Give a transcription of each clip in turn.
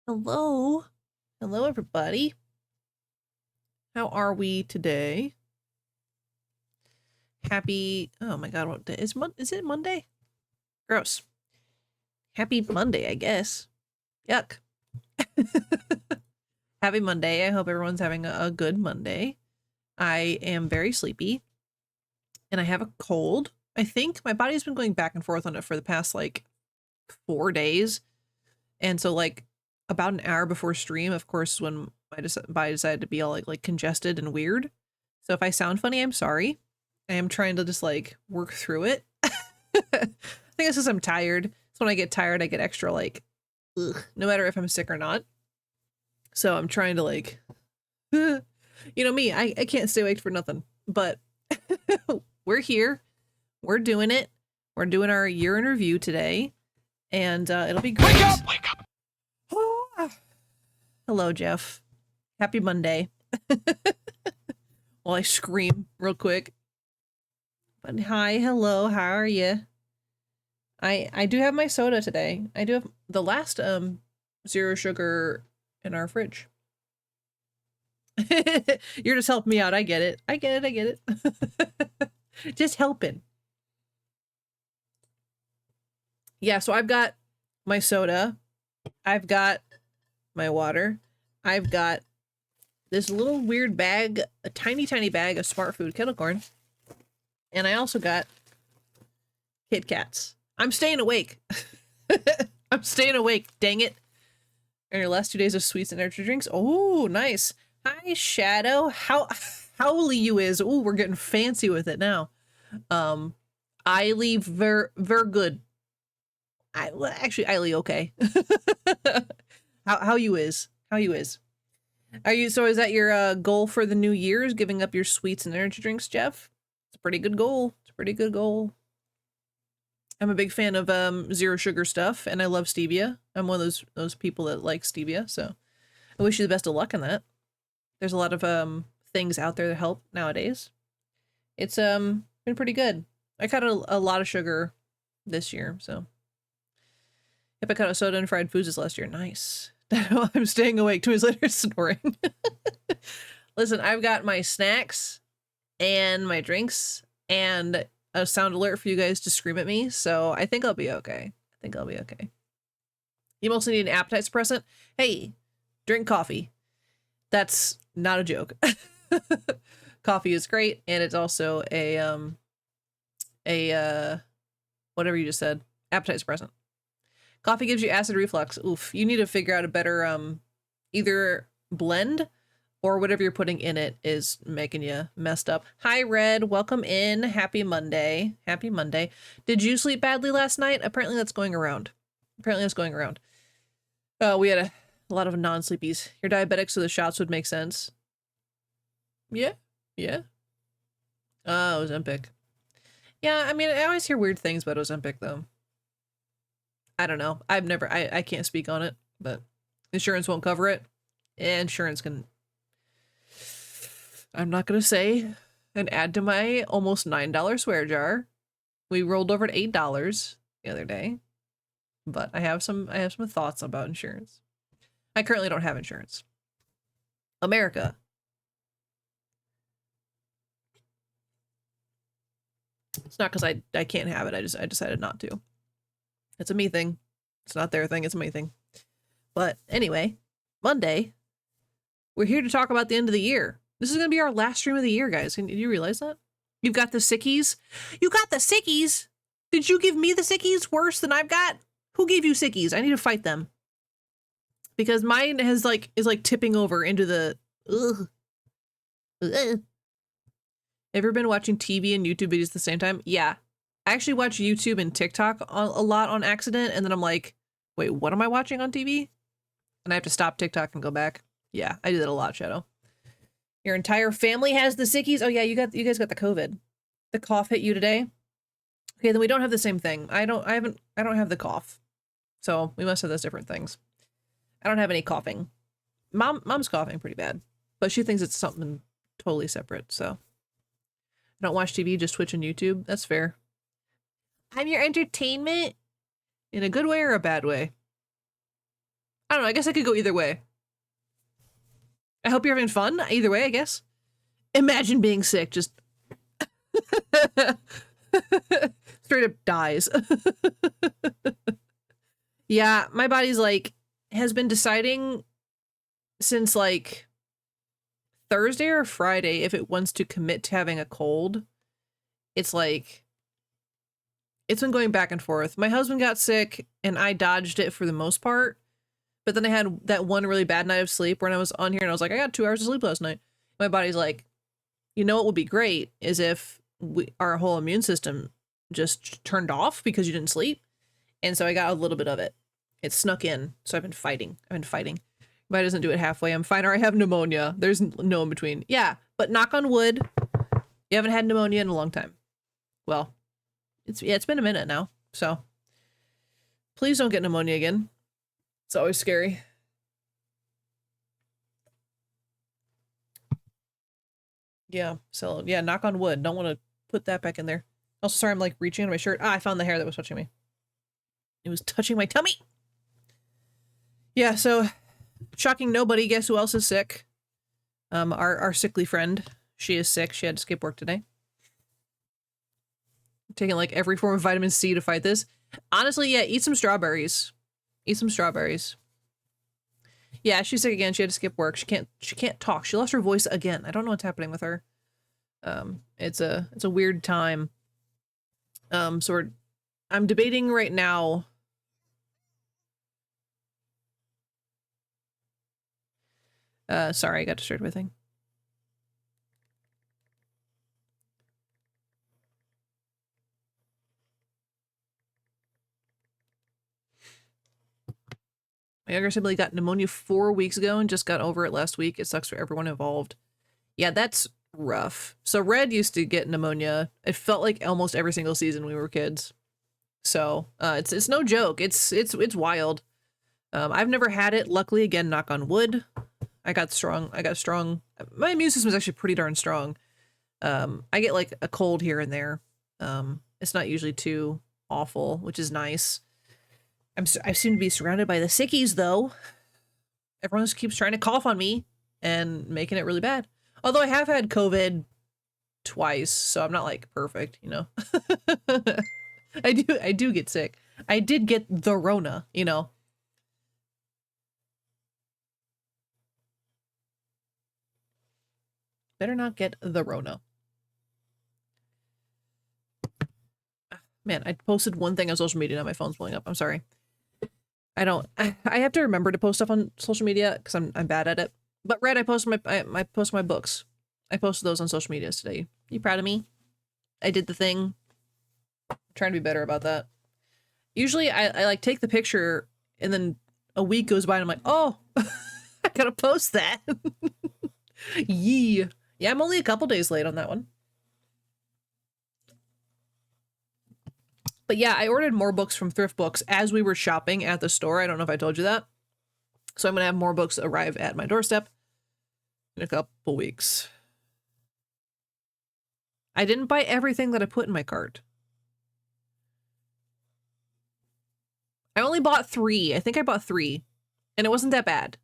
Hello. Hello, everybody. How are we today? Happy, oh my God, what day is it Monday? Gross. Happy Monday, I guess. Yuck. Happy Monday. I hope everyone's having a good Monday. I am very sleepy and I have a cold. I think my body's been going back and forth on it for the past like 4 days. And so like about an hour before stream, of course, when my body decided to be all like congested and weird. So if I sound funny, I'm sorry. I am trying to just like work through it. I think it's because I'm tired. So when I get tired, I get extra like, ugh, no matter if I'm sick or not. So I'm trying to like, you know me, I can't stay awake for nothing. But we're here. We're doing it. We're doing our year in review today. And it'll be great. Wake up! Wake up! Hello, Jeff. Happy Monday. While I scream real quick. But hi, hello, how are you? I do have my soda today. I do have the last zero sugar in our fridge. You're just helping me out. I get it. I get it. Just helping. Yeah, so I've got my soda. I've got my water. I've got this little weird bag, a tiny bag of Smart Food kettle corn. And I also got Kit Kats. I'm staying awake. I'm staying awake, dang it. And your last 2 days of sweets and energy drinks. Oh, nice. Hi, Shadow. Howly you is. Oh, we're getting fancy with it now. I leave ver good. Well, actually, I leave okay. How you is? How you is? Are you, so is that your goal for the new year, is giving up your sweets and energy drinks, Jeff? It's a pretty good goal. It's a pretty good goal. I'm a big fan of zero sugar stuff, and I love stevia. I'm one of those people that like stevia, so I wish you the best of luck in that. There's a lot of things out there that help nowadays. It's been pretty good. I cut a lot of sugar this year, so. Yep, I cut out soda and fried foods this last year. Nice. I'm staying awake 2 days later snoring. Listen, I've got my snacks and my drinks and a sound alert for you guys to scream at me, so I think I'll be okay. I think I'll be okay. You mostly need an appetite suppressant. Hey, drink coffee. That's not a joke. Coffee is great, and it's also a whatever you just said, appetite suppressant. Coffee gives you acid reflux. Oof, you need to figure out a better either blend or whatever you're putting in it is making you messed up. Hi, Red. Welcome in. Happy Monday. Happy Monday. Did you sleep badly last night? Apparently that's going around. Apparently that's going around. We had a lot of non-sleepies. You're diabetic, so the shots would make sense. Yeah. Yeah. Ozempic. Yeah, I mean, I always hear weird things about Ozempic, though. I don't know. I can't speak on it, but insurance won't cover it. Insurance can, I'm not going to say and add to my almost $9 swear jar. We rolled over to $8 the other day, but I have some thoughts about insurance. I currently don't have insurance. America. It's not because I can't have it. I decided not to. It's a me thing. It's not their thing. It's a me thing. But anyway, Monday, we're here to talk about the end of the year. This is going to be our last stream of the year, guys. Did you realize that? You've got the sickies. You got the sickies. Did you give me the sickies worse than I've got? Who gave you sickies? I need to fight them. Because mine is like tipping over into the ugh. Ugh. Ever been watching TV and YouTube videos at the same time? Yeah. I actually watch YouTube and TikTok a lot on accident, and then I'm like, wait, what am I watching on TV? And I have to stop TikTok and go back. Yeah, I do that a lot, Shadow. Your entire family has the sickies? Oh yeah, you guys got the COVID. The cough hit you today? Okay, then we don't have the same thing. I don't have the cough. So we must have those different things. I don't have any coughing. Mom's coughing pretty bad, but she thinks it's something totally separate, so. I don't watch TV, just Twitch and YouTube. That's fair. I'm your entertainment? In a good way or a bad way? I don't know. I guess I could go either way. I hope you're having fun. Either way, I guess. Imagine being sick. Just straight up dies. Yeah, my body's like, has been deciding since like Thursday or Friday if it wants to commit to having a cold. It's like, it's been going back and forth. My husband got sick and I dodged it for the most part. But then I had that one really bad night of sleep when I was on here and I was like, I got 2 hours of sleep last night. My body's like, you know what would be great is if our whole immune system just turned off because you didn't sleep. And so I got a little bit of it. It snuck in. So I've been fighting. If I doesn't do it halfway, I'm fine. Or I have pneumonia. There's no in between. Yeah, but knock on wood, you haven't had pneumonia in a long time. Well, it's been a minute now. So please don't get pneumonia again. It's always scary. Yeah, so yeah, knock on wood. Don't want to put that back in there. Also, sorry, I'm like reaching into my shirt. Ah, I found the hair that was touching me. It was touching my tummy. Yeah, so shocking nobody. Guess who else is sick? Our sickly friend. She is sick. She had to skip work today. Taking like every form of vitamin C to fight this. Honestly, yeah, eat some strawberries. Eat some strawberries. Yeah, she's sick again. She had to skip work. She can't talk. She lost her voice again. I don't know what's happening with her. It's a weird time. So I'm debating right now. Sorry, I got distracted with a thing. My younger sibling got pneumonia 4 weeks ago and just got over it last week. It sucks for everyone involved. Yeah, that's rough. So Red used to get pneumonia. It felt like almost every single season we were kids. So it's no joke. It's wild. I've never had it. Luckily, again, knock on wood. I got strong. My immune system is actually pretty darn strong. I get like a cold here and there. It's not usually too awful, which is nice. I seem to be surrounded by the sickies, though. Everyone just keeps trying to cough on me and making it really bad. Although I have had COVID twice, so I'm not like perfect, you know. I do get sick. I did get the Rona, you know. Better not get the Rona. Man, I posted one thing on social media, now my phone's blowing up. I'm sorry. I have to remember to post stuff on social media because I'm bad at it. But Red, I post my books. I posted those on social media today. You proud of me? I did the thing. I'm trying to be better about that. Usually I like take the picture and then a week goes by and I'm like, oh, I gotta post that. Yee. Yeah, I'm only a couple days late on that one. But yeah, I ordered more books from Thrift Books as we were shopping at the store. I don't know if I told you that. So I'm going to have more books arrive at my doorstep in a couple weeks. I didn't buy everything that I put in my cart. I only bought 3. I think I bought 3. And it wasn't that bad.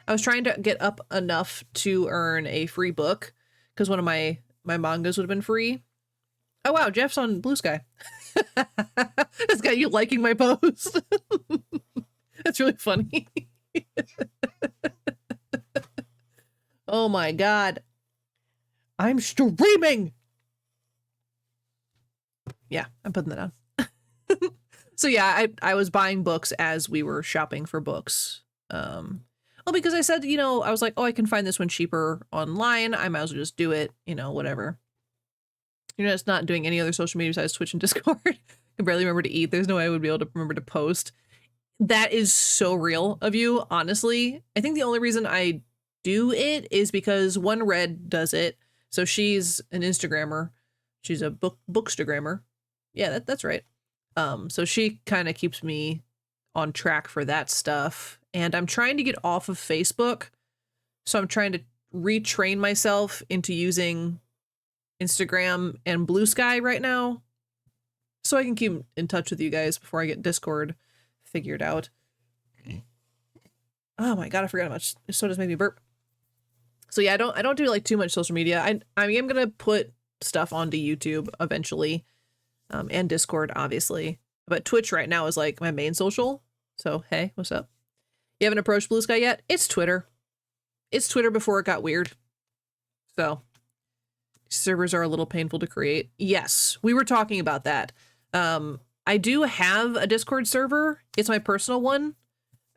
I was trying to get up enough to earn a free book because one of my mangas would have been free. Oh wow, Jeff's on Blue Sky. This guy, you liking my post? That's really funny. Oh my god. I'm streaming! Yeah, I'm putting that on. So yeah, I was buying books as we were shopping for books. Well, because I said, you know, I was like, oh, I can find this one cheaper online. I might as well just do it, you know, whatever. You're just not doing any other social media besides Twitch and Discord. I can barely remember to eat. There's no way I would be able to remember to post. That is so real of you, honestly. I think the only reason I do it is because one Red does it. So she's an Instagrammer. She's a bookstagrammer. Yeah, that's right. So she kind of keeps me on track for that stuff. And I'm trying to get off of Facebook. So I'm trying to retrain myself into using Instagram and Blue Sky right now. So I can keep in touch with you guys before I get Discord figured out. Oh my God, I forgot how much sodas make me burp. So yeah, I don't do like too much social media. I am gonna put stuff onto YouTube eventually, and Discord obviously. But Twitch right now is like my main social. So hey, what's up? You haven't approached Blue Sky yet? It's Twitter. It's Twitter before it got weird. So servers are a little painful to create. Yes, we were talking about that. I do have a Discord server. It's my personal one.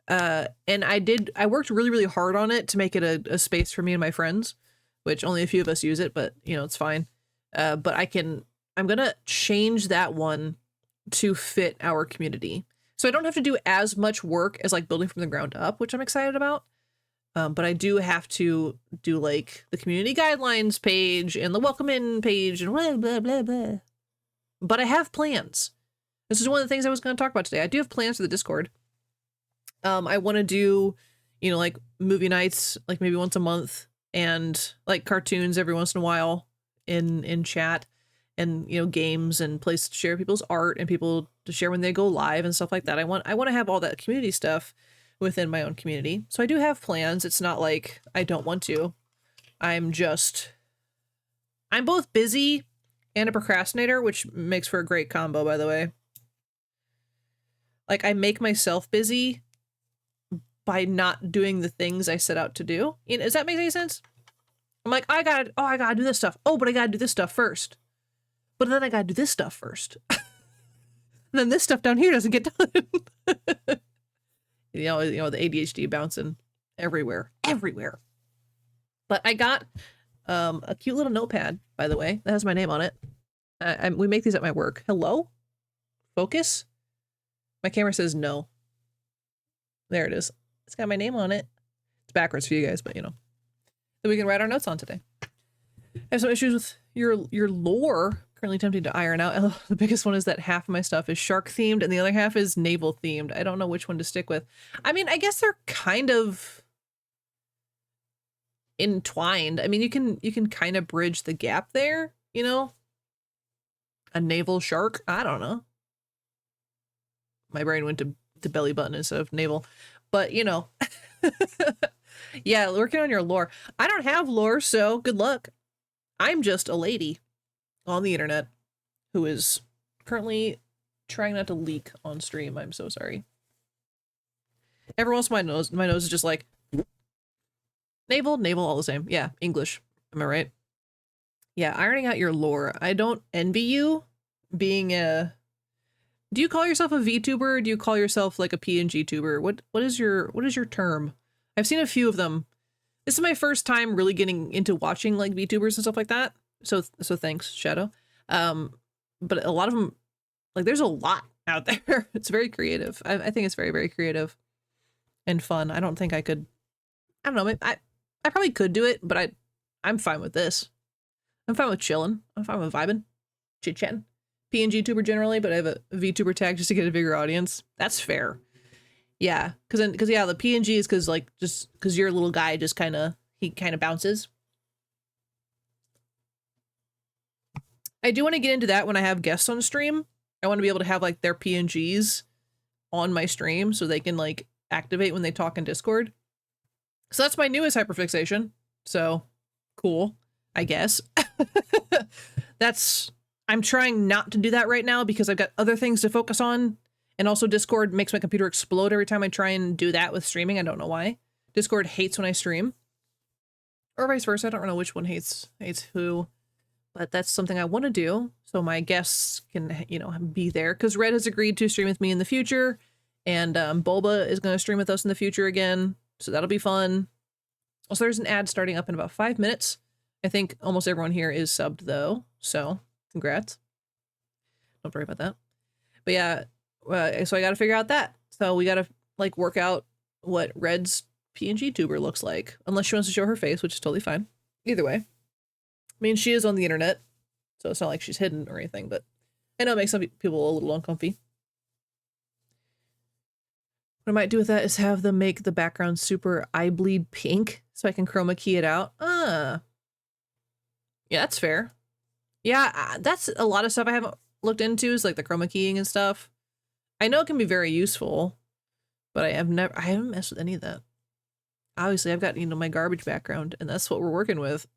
And I worked really, really hard on it to make it a space for me and my friends, which only a few of us use it, but you know, it's fine. But I'm gonna change that one to fit our community. So I don't have to do as much work as like building from the ground up, which I'm excited about. But I do have to do like the community guidelines page and the welcome in page and blah, blah, blah, blah. But I have plans. This is one of the things I was going to talk about today. I do have plans for the Discord. I want to do, you know, like movie nights, like maybe once a month, and like cartoons every once in a while in chat, and you know, games and places to share people's art and people to share when they go live and stuff like that. I want to have all that community stuff within my own community. So I do have plans. It's not like I don't want to. I'm both busy and a procrastinator, which makes for a great combo, by the way. Like I make myself busy by not doing the things I set out to do. You know, does that make any sense? I'm like, I gotta do this stuff. Oh, but I gotta do this stuff first. But then I gotta do this stuff first. And then this stuff down here doesn't get done. you know, the ADHD bouncing everywhere. But I got a cute little notepad, by the way, that has my name on it. We make these at my work. Hello? Focus? My camera says no. There it is. It's got my name on it. It's backwards for you guys, but you know. That we can write our notes on today. I have some issues with your lore. Currently tempted to iron out. Oh, the biggest one is that half of my stuff is shark themed and the other half is naval themed. I don't know which one to stick with. I mean, I guess they're kind of entwined. I mean, you can kind of bridge the gap there, you know? A naval shark? I don't know. My brain went to belly button instead of navel. But, you know. Yeah, working on your lore. I don't have lore, so good luck. I'm just a lady on the internet who is currently trying not to leak on stream. I'm so sorry. Every once in a while, my nose is just like navel, all the same. Yeah, English. Am I right? Yeah, ironing out your lore. I don't envy you being a... Do you call yourself a VTuber or do you call yourself like a PNG tuber? What is your term? I've seen a few of them. This is my first time really getting into watching like VTubers and stuff like that. So thanks, Shadow. But a lot of them, like there's a lot out there. It's very creative. I think it's very, very creative and fun. I don't think I could, I don't know, I probably could do it, but I'm fine with this. I'm fine with chilling. I'm fine with vibing, chit-chatting. PNG tuber generally, but I have a VTuber tag just to get a bigger audience. That's fair. Yeah, because yeah, the PNG is because your little guy just he kind of bounces. I do want to get into that when I have guests on stream. I want to be able to have like their PNGs on my stream so they can like activate when they talk in Discord. So that's my newest hyperfixation. So cool, I guess. I'm trying not to do that right now because I've got other things to focus on. And also Discord makes my computer explode every time I try and do that with streaming. I don't know why. Discord hates when I stream. Or vice versa. I don't know which one hates who. But that's something I want to do. So my guests can, you know, be there. Because Red has agreed to stream with me in the future. And Bulba is going to stream with us in the future again. So that'll be fun. Also, there's an ad starting up in about 5 minutes. I think almost everyone here is subbed though. So congrats. Don't worry about that. But yeah. So I got to figure out that. So we got to like work out what Red's PNG tuber looks like. Unless she wants to show her face, which is totally fine. Either way. I mean, she is on the internet. So it's not like she's hidden or anything, but I know it makes some people a little uncomfy. What I might do with that is have them make the background super eye bleed pink so I can chroma key it out. Yeah, that's fair. Yeah, that's a lot of stuff I haven't looked into is like the chroma keying and stuff. I know it can be very useful, but I haven't messed with any of that. obviously I've got, you know, my garbage background, and that's what we're working with.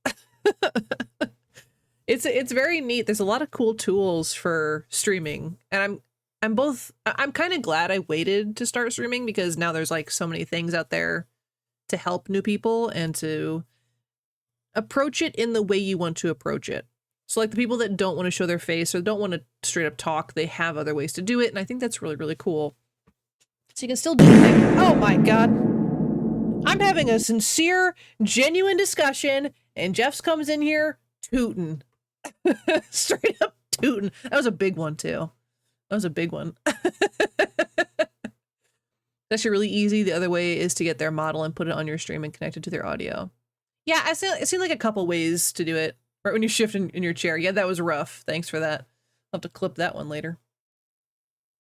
It's very neat. There's a lot of cool tools for streaming, and I'm kind of glad I waited to start streaming, because now there's like so many things out there to help new people and to approach it in the way you want to approach it. So like the people that don't want to show their face or don't want to straight up talk, they have other ways to do it, and I think that's really, really cool. So you can still do things. Oh my god. I'm having a sincere, genuine discussion, and Jeff's comes in here tootin'. Straight up tootin'. That was a big one too. That was a big one. That's actually really easy. The other way is to get their model and put it on your stream and connect it to their audio. Yeah, I seen like a couple ways to do it. Right when you shift in your chair. Yeah, that was rough. Thanks for that. I'll have to clip that one later.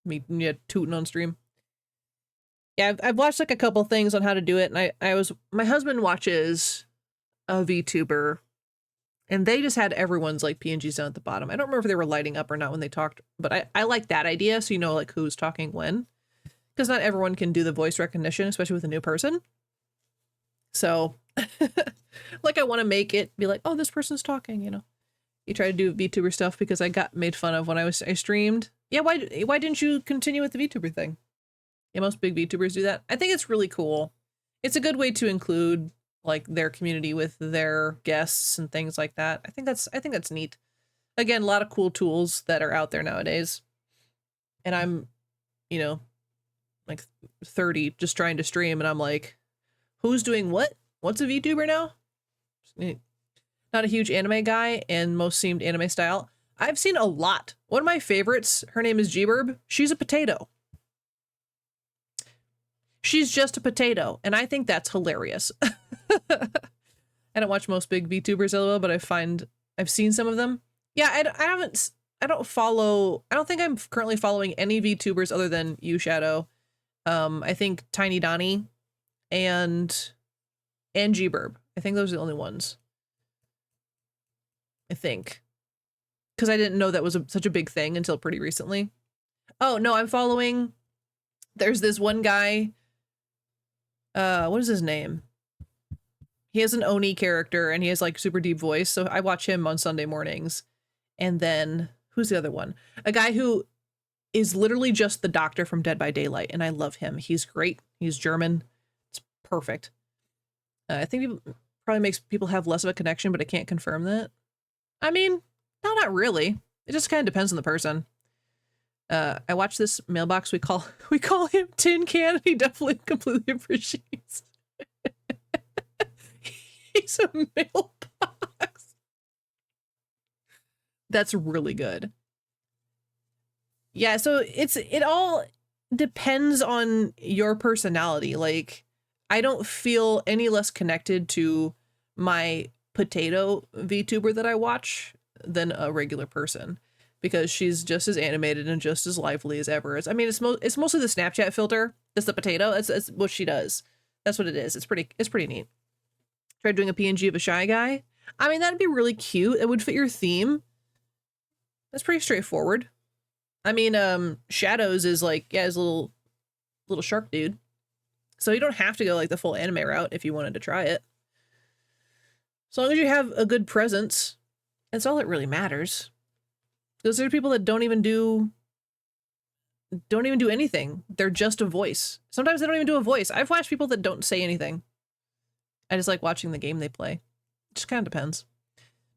Me, yeah, tooting on stream. Yeah, I've watched like a couple things on how to do it, and my husband watches a VTuber, and they just had everyone's like PNGs down at the bottom. I don't remember if they were lighting up or not when they talked, but I like that idea, so you know like who's talking when, because not everyone can do the voice recognition, especially with a new person. So, like I want to make it be like, oh, this person's talking, you know. You try to do VTuber stuff because I got made fun of when I streamed. Yeah, why didn't you continue with the VTuber thing? Yeah, most big VTubers do that. I think it's really cool. It's a good way to include like their community with their guests and things like that. I think that's neat. Again, a lot of cool tools that are out there nowadays. And I'm, you know, like 30 just trying to stream, and I'm like, who's doing what? What's a VTuber now? Not a huge anime guy, and most seemed anime style. I've seen a lot. One of my favorites, her name is Gburb. She's a potato. She's just a potato, and I think that's hilarious. I don't watch most big VTubers, LOL, but I've seen some of them. Yeah, I don't think I'm currently following any VTubers other than you, Shadow. I think Tiny Donnie and Gburb. I think those are the only ones. I think. Because I didn't know that was such a big thing until pretty recently. Oh, no, I'm following... There's this one guy... what is his name? He has an Oni character, and he has, like, super deep voice, so I watch him on Sunday mornings. And then... Who's the other one? A guy who is literally just the doctor from Dead by Daylight, and I love him. He's great. He's German. It's perfect. I think it probably makes people have less of a connection, but I can't confirm that. I mean, no, not really. It just kind of depends on the person. I watch this mailbox. We call him Tin Can, and he definitely completely appreciates it. He's a mailbox. That's really good. Yeah, so it all depends on your personality. Like, I don't feel any less connected to my potato VTuber that I watch than a regular person, because she's just as animated and just as lively as ever. I mean, it's mostly the Snapchat filter. It's the potato. It's what she does. That's what it is. It's pretty neat. Try doing a PNG of a shy guy. I mean, that'd be really cute. It would fit your theme. That's pretty straightforward. I mean, Shadows is like, yeah, his little shark dude. So you don't have to go like the full anime route if you wanted to try it. As long as you have a good presence, that's all that really matters. Because there are people that don't even do anything. They're just a voice. Sometimes they don't even do a voice. I've watched people that don't say anything. I just like watching the game they play. It just kind of depends.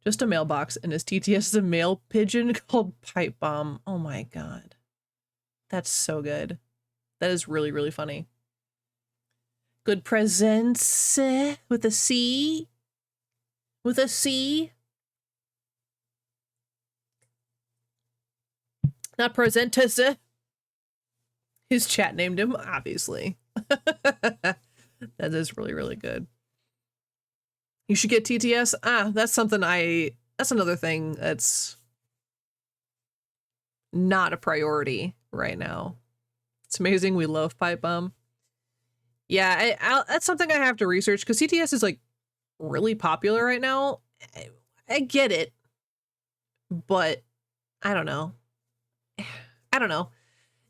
Just a mailbox, and his TTS is a mail pigeon called Pipe Bomb. Oh my god. That's so good. That is really, really funny. Good presence with a C. With a C. Not presentes. His chat named him, obviously. That is really, really good. You should get TTS. That's another thing that's not a priority right now. It's amazing. We love Pipe Bomb. Yeah, that's something I have to research, because TTS is like really popular right now. I get it, but I don't know.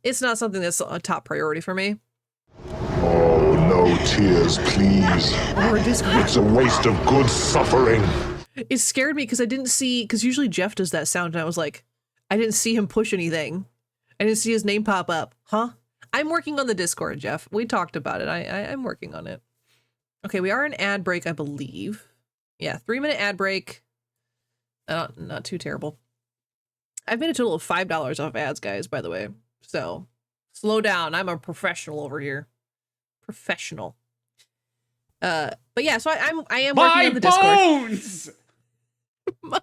It's not something that's a top priority for me. Oh no. No tears, please. Or Discord. It's a waste of good suffering. It scared me because I didn't see, because usually Jeff does that sound, and I was like, I didn't see him push anything. I didn't see his name pop up. Huh? I'm working on the Discord, Jeff. We talked about it. I'm working on it. Okay, we are in ad break, I believe. Yeah, 3-minute ad break. Not too terrible. I've made a total of $5 off ads, guys, by the way. So, slow down. I'm a professional over here. Professional. But yeah, so I am working on the Discord. Bones! My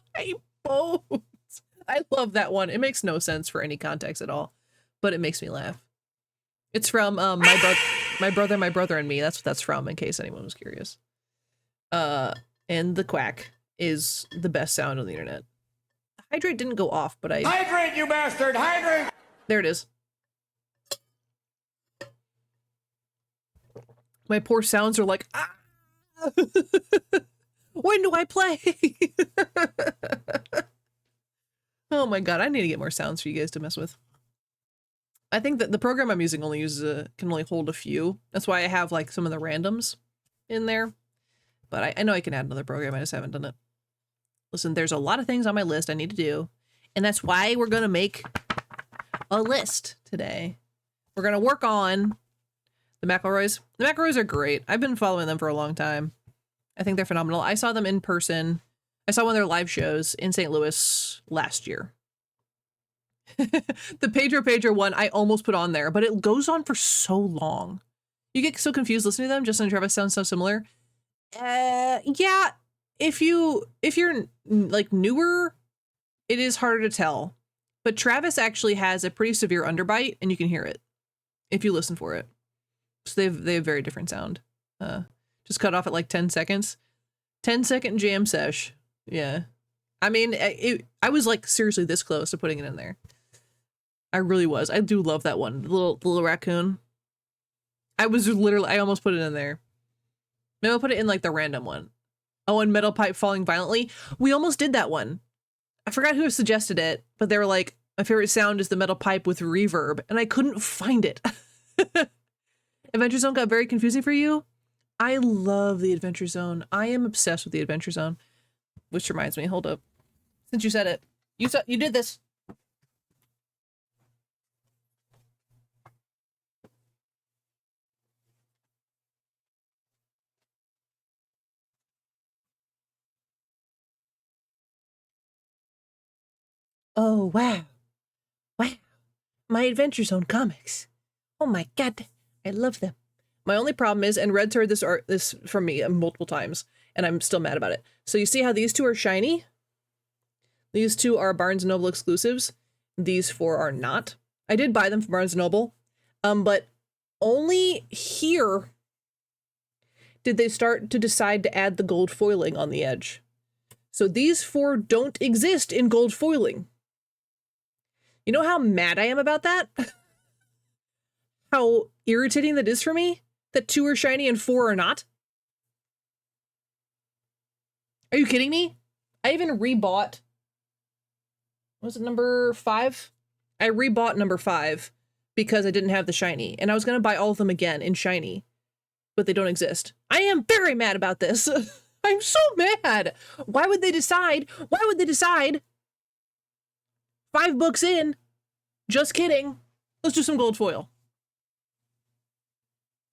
bones. I love that one. It makes no sense for any context at all, but it makes me laugh. It's from my brother and me. That's what that's from, in case anyone was curious. And the quack is the best sound on the internet. Hydrate didn't go off, but I Hydrate, you bastard! Hydrate! there it is. My poor sounds are like, ah! When do I play? Oh my god, I need to get more sounds for you guys to mess with. I think that the program I'm using only can only hold a few. That's why I have like some of the randoms in there. But I know I can add another program, I just haven't done it. Listen, there's a lot of things on my list I need to do, and that's why we're gonna make a list today. We're gonna work on the McElroys. The McElroys are great. I've been following them for a long time. I think they're phenomenal. I saw them in person. I saw one of their live shows in St. Louis last year. The Pedro one I almost put on there, but it goes on for so long. You get so confused listening to them. Justin and Travis sound so similar. Yeah, if you're like newer, it is harder to tell. But Travis actually has a pretty severe underbite, and you can hear it if you listen for it. So they have very different sound. Just cut off at like 10 seconds. 10-second jam sesh. Yeah. I mean, I was like seriously this close to putting it in there. I really was. I do love that one. The little raccoon. I almost put it in there. Maybe I'll put it in like the random one. Oh, and metal pipe falling violently. We almost did that one. I forgot who suggested it, but they were like, my favorite sound is the metal pipe with reverb, and I couldn't find it. Adventure Zone got very confusing for you? I love the Adventure Zone. I am obsessed with the Adventure Zone. Which reminds me, hold up. Since you said it, you did this. Oh, wow. Wow. My Adventure Zone comics. Oh my god. I love them. My only problem is, and Red's heard this from me multiple times, and I'm still mad about it. So you see how these two are shiny? These two are Barnes & Noble exclusives. These 4 are not. I did buy them from Barnes & Noble, but only here did they start to decide to add the gold foiling on the edge. So these 4 don't exist in gold foiling. You know how mad I am about that? How irritating that is for me? That 2 are shiny and 4 are not? Are you kidding me? I even rebought... Was it number 5? I rebought number 5 because I didn't have the shiny. And I was going to buy all of them again in shiny. But they don't exist. I am very mad about this. I'm so mad. Why would they decide? 5 books in. Just kidding. Let's do some gold foil.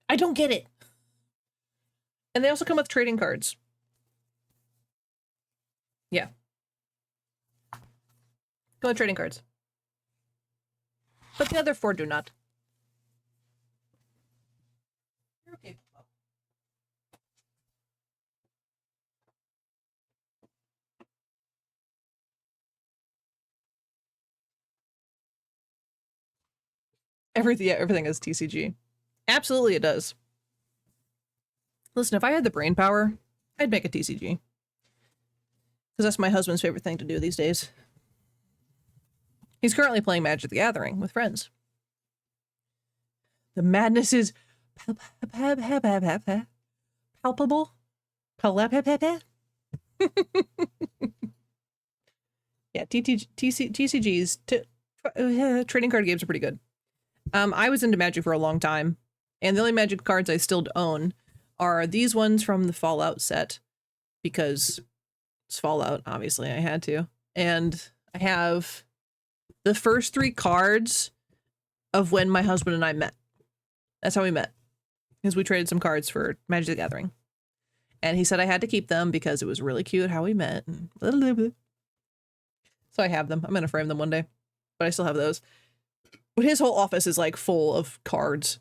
I don't get it. And they also come with trading cards. Yeah. Come with trading cards. But the other 4 do not. You're okay. Everything is TCG. Absolutely it does. Listen, if I had the brain power, I'd make a TCG. Because that's my husband's favorite thing to do these days. He's currently playing Magic the Gathering with friends. The madness is palpable. Yeah, TCGs, trading card games are pretty good. I was into Magic for a long time, And the only Magic cards I still own are these ones from the Fallout set, because it's Fallout, obviously I had to. And I have the first 3 cards of when my husband and I met. That's how we met. Because we traded some cards for Magic the Gathering. And he said I had to keep them because it was really cute how we met. And blah, blah, blah. So I have them. I'm going to frame them one day. But I still have those. But his whole office is like full of cards.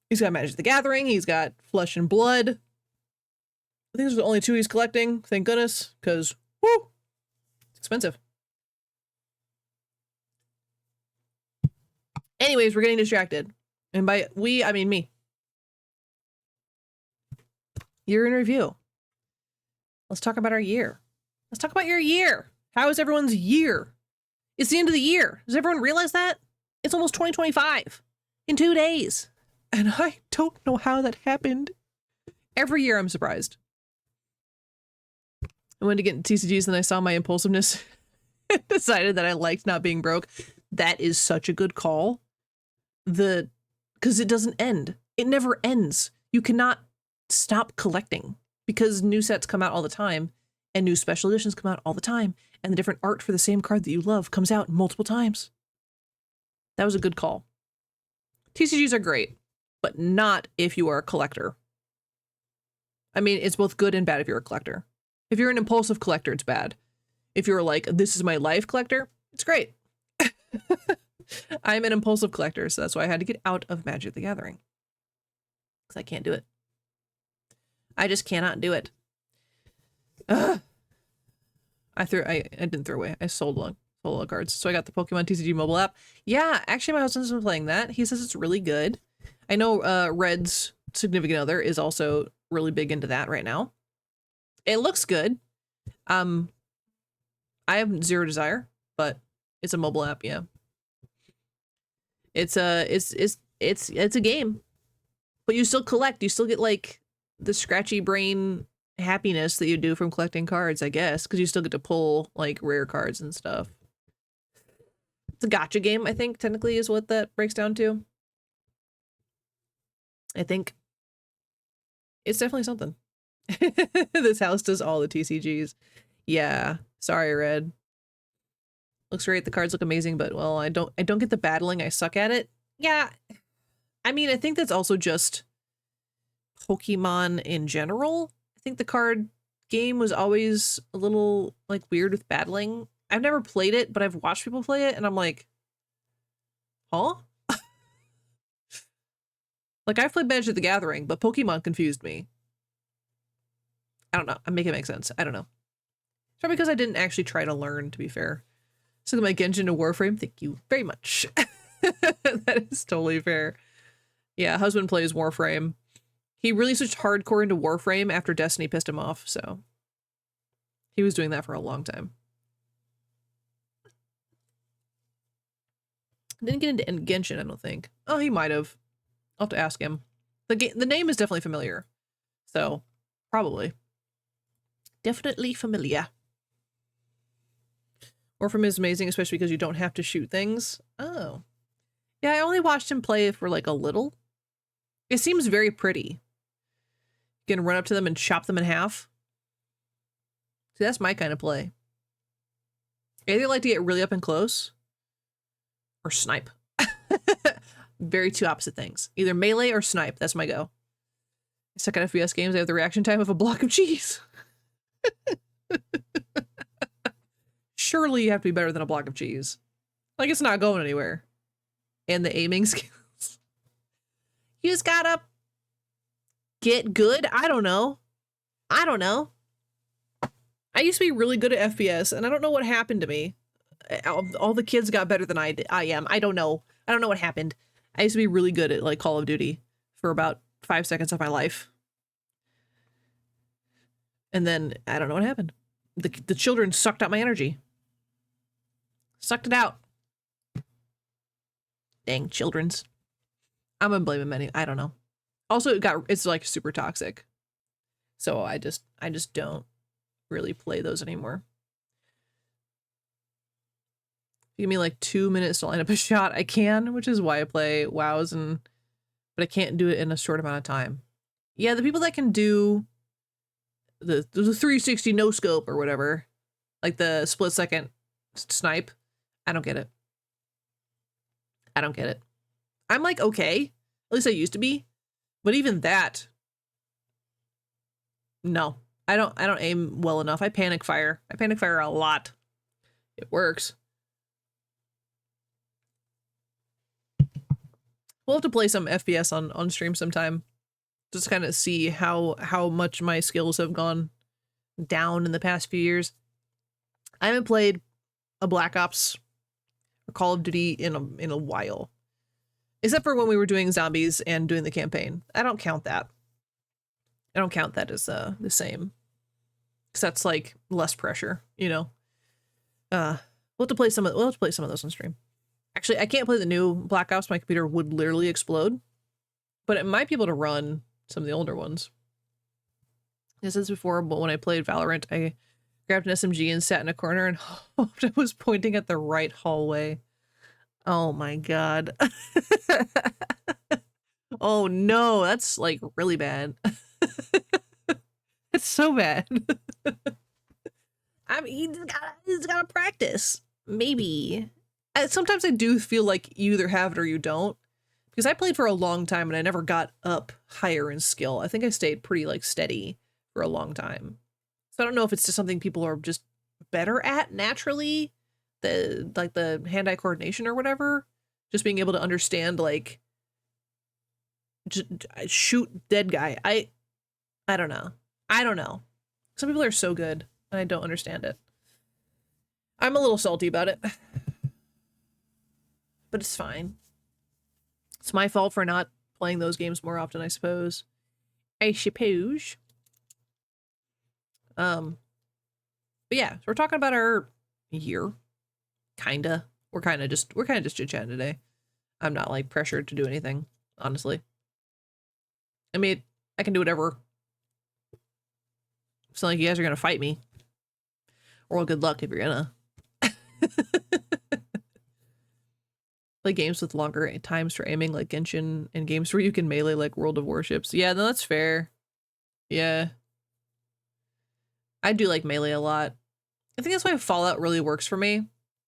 He's got Magic the Gathering. He's got Flesh and Blood. I think there's only 2 he's collecting. Thank goodness. Because, whoo, it's expensive. Anyways, we're getting distracted. And by we, I mean me. Year in review. Let's talk about our year. Let's talk about your year. How is everyone's year? It's the end of the year. Does everyone realize that? It's almost 2025 in 2 days. And I don't know how that happened. Every year I'm surprised. I went to get TCGs and I saw my impulsiveness and decided that I liked not being broke. That is such a good call. Because it doesn't end. It never ends. You cannot stop collecting because new sets come out all the time and new special editions come out all the time and the different art for the same card that you love comes out multiple times. That was a good call. TCGs are great, but not if you are a collector. I mean, it's both good and bad if you're a collector. If you're an impulsive collector, it's bad. If you're like, this is my life collector, it's great. I'm an impulsive collector, so that's why I had to get out of Magic the Gathering. Because I can't do it. I just cannot do it. Ugh. I didn't throw away. I sold a lot of cards. So I got the Pokemon TCG mobile app. Yeah, actually my husband's been playing that. He says it's really good. I know Red's significant other is also really big into that right now. It looks good. I have zero desire, but it's a mobile app, yeah. It's a game. But you still collect. You still get like the scratchy brain happiness that you do from collecting cards, I guess, because you still get to pull like rare cards and stuff. It's a gacha game, I think, technically is what that breaks down to. I think it's definitely something. This house does all the TCGs. Yeah, sorry, Red. Looks great. The cards look amazing, but well, I don't get the battling. I suck at it. Yeah. I mean, I think that's also just Pokemon in general. I think the card game was always a little like weird with battling. I've never played it, but I've watched people play it and I'm like, huh? Like I've played Magic the Gathering, but Pokemon confused me. I don't know. I make it make sense. I don't know. It's probably because I didn't actually try to learn, to be fair. So my Genshin to Warframe, thank you very much. That is totally fair. Yeah, husband plays Warframe. He really switched hardcore into Warframe after Destiny pissed him off, so he was doing that for a long time. Didn't get into Genshin, I don't think. Oh, he might have. I'll have to ask him. The name is definitely familiar, so probably. Definitely familiar. Warframe is amazing, especially because you don't have to shoot things. Oh. Yeah, I only watched him play for like a little. It seems very pretty. You can run up to them and chop them in half. See, that's my kind of play. I either like to get really up and close or snipe. Very two opposite things. Either melee or snipe. That's my go. I suck at FPS games. I have the reaction time of a block of cheese. Surely you have to be better than a block of cheese. Like, it's not going anywhere. And the aiming skills. You just gotta get good? I don't know. I used to be really good at FPS, and I don't know what happened to me. All the kids got better than I am. I don't know. I don't know what happened. I used to be really good at, like, Call of Duty for about 5 seconds of my life. And then, I don't know what happened. The children sucked out my energy. Sucked it out. Dang, children's. I'm gonna blame them I don't know. Also, it's like super toxic. So I just don't really play those anymore. If you give me like 2 minutes to line up a shot, I can, which is why I play WoWs and but I can't do it in a short amount of time. Yeah, the people that can do the 360 no scope or whatever, like the split second snipe, I don't get it. I don't get it. I'm like, okay, at least I used to be, but even that, no, I don't aim well enough. I panic fire a lot. It works. We'll have to play some FPS on stream sometime, just kind of see how much my skills have gone down in the past few years. I haven't played a Black Ops or Call of Duty in a while, except for when we were doing zombies and doing the campaign. I don't count that. I don't count that as the same, because that's like less pressure, you know. We'll have to play some of those on stream. Actually, I can't play the new Black Ops. My computer would literally explode, but it might be able to run some of the older ones. This is before, but when I played Valorant, I grabbed an SMG and sat in a corner and hoped I was pointing at the right hallway. Oh my god. Oh no, that's like really bad. It's so bad. I mean, he's gotta practice. Maybe. Sometimes I do feel like you either have it or you don't. Because I played for a long time and I never got up higher in skill. I think I stayed pretty like steady for a long time. So I don't know if it's just something people are just better at naturally. The hand-eye coordination or whatever. Just being able to understand like just shoot dead guy. I don't know. I don't know. Some people are so good and I don't understand it. I'm a little salty about it. But it's fine. It's my fault for not playing those games more often, I suppose. I suppose. But yeah, so we're talking about our year. Kinda. We're kind of just chit-chatting today. I'm not like pressured to do anything, honestly. I mean, I can do whatever. It's not like you guys are gonna fight me. Or well, good luck if you're gonna. Play games with longer times for aiming like Genshin, and games where you can melee like World of Warships. Yeah, no, that's fair. Yeah. I do like melee a lot. I think that's why Fallout really works for me.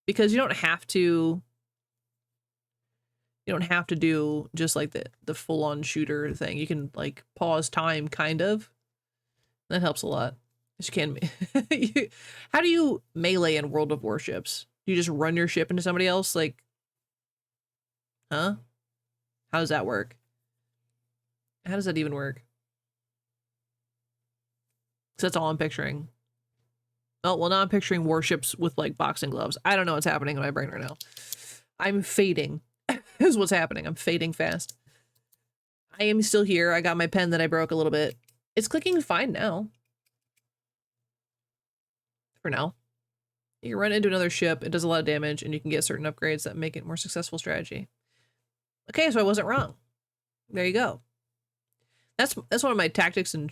Because you don't have to do just like the full-on shooter thing. You can like pause time kind of. That helps a lot. You can how do you melee in World of Warships? Do you just run your ship into somebody else? Like, huh? How does that work? How does that even work? So that's all I'm picturing. Oh, well, now I'm picturing warships with like boxing gloves. I don't know what's happening in my brain right now. I'm fading is what's happening. I'm fading fast. I am still here. I got my pen that I broke a little bit. It's clicking fine now. For now. You can run into another ship. It does a lot of damage and you can get certain upgrades that make it a more successful strategy. Okay, so I wasn't wrong. There you go. That's one of my tactics in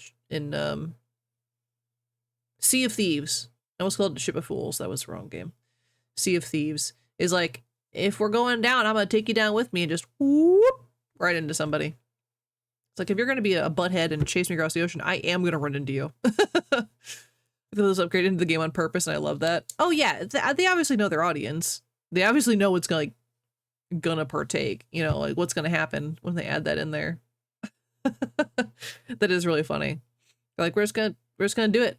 Sea of Thieves. I almost called it Ship of Fools. That was the wrong game. Sea of Thieves is like, if we're going down, I'm gonna take you down with me and just whoop right into somebody. It's like, if you're gonna be a butthead and chase me across the ocean, I am gonna run into you. Those upgraded into the game on purpose, and I love that. Oh yeah, they obviously know their audience. They obviously know what's gonna partake. You know, like what's gonna happen when they add that in there. That is really funny. They're like, we're just gonna do it.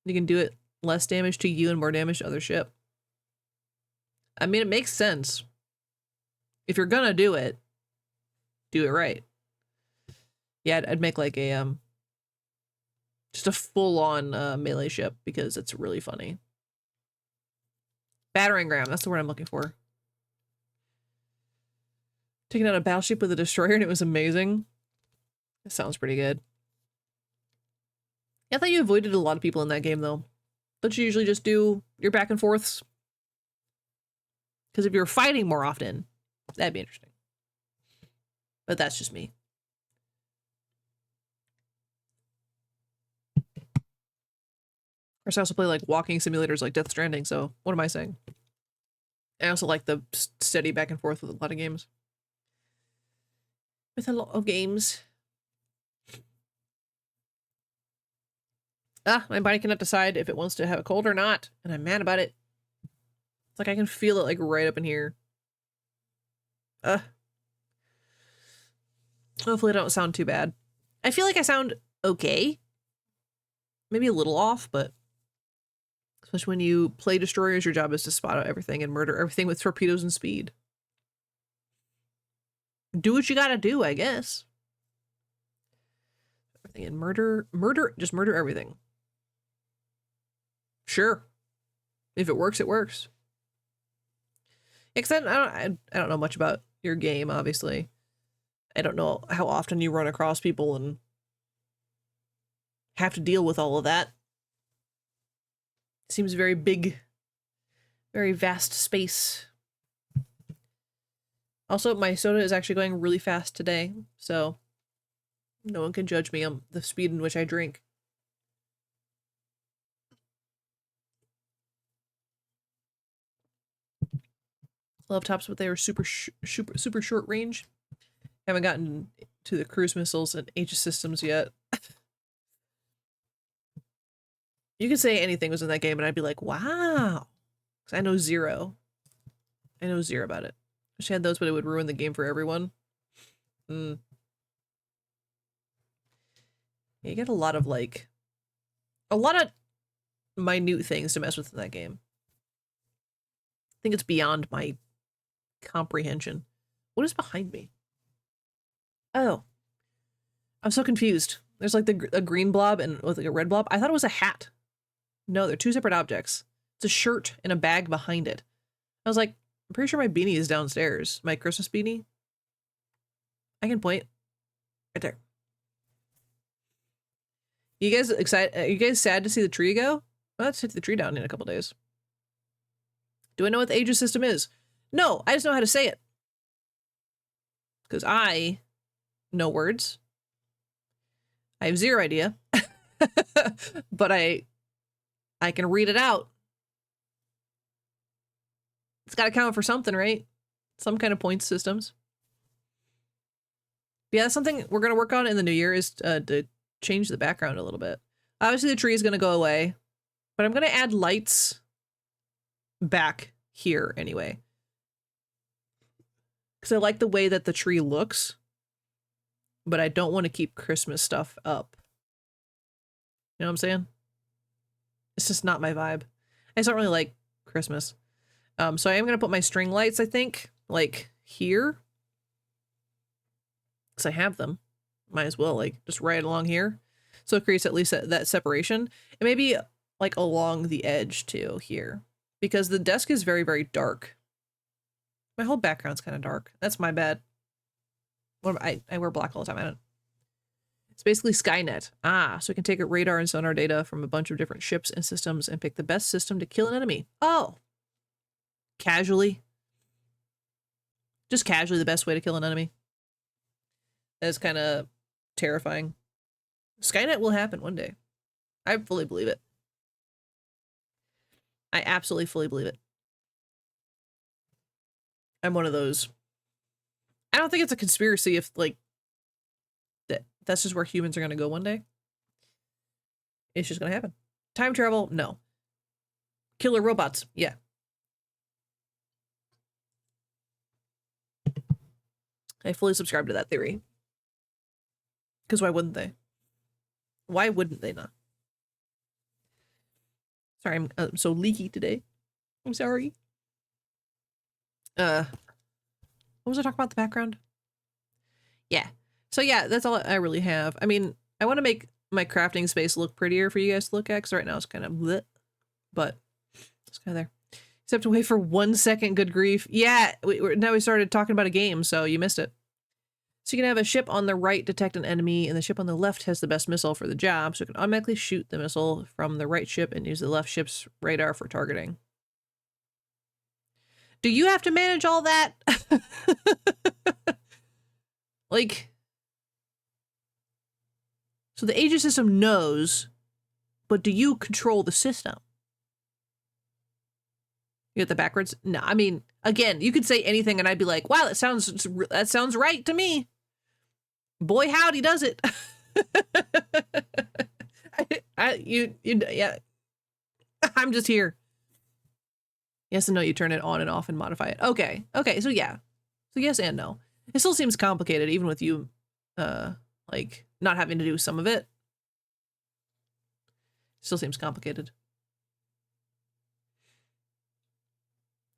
You can do it less damage to you and more damage to other ship. I mean, it makes sense. If you're gonna do it right. Yeah, I'd make like a just a full-on melee ship because it's really funny. Battering ram, that's the word I'm looking for. Taking out a battleship with a destroyer and it was amazing. It sounds pretty good. I thought you avoided a lot of people in that game, though. Don't you usually just do your back and forths? Because if you're fighting more often, that'd be interesting. But that's just me. Of course, I also play like walking simulators like Death Stranding, so what am I saying? I also like the steady back and forth with a lot of games. with a lot of games. My body cannot decide if it wants to have a cold or not, and I'm mad about it. It's like I can feel it like right up in here. Hopefully I don't sound too bad. I feel like I sound okay. Maybe a little off, but especially when you play destroyers, your job is to spot out everything and murder everything with torpedoes and speed. Do what you gotta do, I guess. Everything and just murder everything. Sure. If it works, it works. Except I don't know much about your game, obviously. I don't know how often you run across people and have to deal with all of that. Seems very big, very vast space. Also, my soda is actually going really fast today, so no one can judge me on the speed in which I drink. Love tops, but they were super short range. Haven't gotten to the cruise missiles and Aegis systems yet. You could say anything was in that game and I'd be like, wow. Because I know zero. I know zero about it. Wish I had those, but it would ruin the game for everyone. You get a lot of minute things to mess with in that game. I think it's beyond my comprehension. What is behind me? Oh. I'm so confused. There's like a green blob and with like a red blob. I thought it was a hat. No, they're two separate objects. It's a shirt and a bag behind it. I was like, I'm pretty sure my beanie is downstairs. My Christmas beanie. I can point. Right there. You guys excited? Are you guys sad to see the tree go? Well, let's hit the tree down in a couple days. Do I know what the Aegis system is? No, I just know how to say it. Because I know words. I have zero idea. But I can read it out. It's got to count for something, right? Some kind of point systems. But yeah, that's something we're going to work on in the new year is to change the background a little bit. Obviously, the tree is going to go away. But I'm going to add lights back here anyway. Because I like the way that the tree looks. But I don't want to keep Christmas stuff up. You know what I'm saying? It's just not my vibe. I just don't really like Christmas. So I am going to put my string lights, I think, like here. Because I have them. Might as well, like, just right along here. So it creates at least that separation. And maybe, like, along the edge, too, here. Because the desk is very, very dark. My whole background's kind of dark. That's my bad. I wear black all the time. I don't. It's basically Skynet. So we can take a radar and sonar data from a bunch of different ships and systems and pick the best system to kill an enemy. Oh. Casually. Just casually the best way to kill an enemy. That is kind of terrifying. Skynet will happen one day. I fully believe it. I absolutely fully believe it. I'm one of those. I don't think it's a conspiracy if, like, that's just where humans are going to go one day. It's just going to happen. Time travel? No. Killer robots? Yeah. I fully subscribe to that theory. Because why wouldn't they? Why wouldn't they not? Sorry, I'm so leaky today. I'm sorry. What was I talking about? The background? Yeah. So yeah, that's all I really have. I mean, I want to make my crafting space look prettier for you guys to look at, because right now it's kind of bleh, but it's kind of there. Except to wait for 1 second, good grief. Yeah, now we started talking about a game, so you missed it. So you can have a ship on the right detect an enemy, and the ship on the left has the best missile for the job, so it can automatically shoot the missile from the right ship and use the left ship's radar for targeting. Do you have to manage all that? Like, so the Aegis system knows, but do you control the system? You get the backwards? No, I mean, again, you could say anything and I'd be like, wow, that sounds right to me. Boy, howdy does it. Yeah. I'm just here. Yes and no, you turn it on and off and modify it. Okay. Okay, so yeah. So yes and no. It still seems complicated, even with you, like, not having to do some of it. Still seems complicated.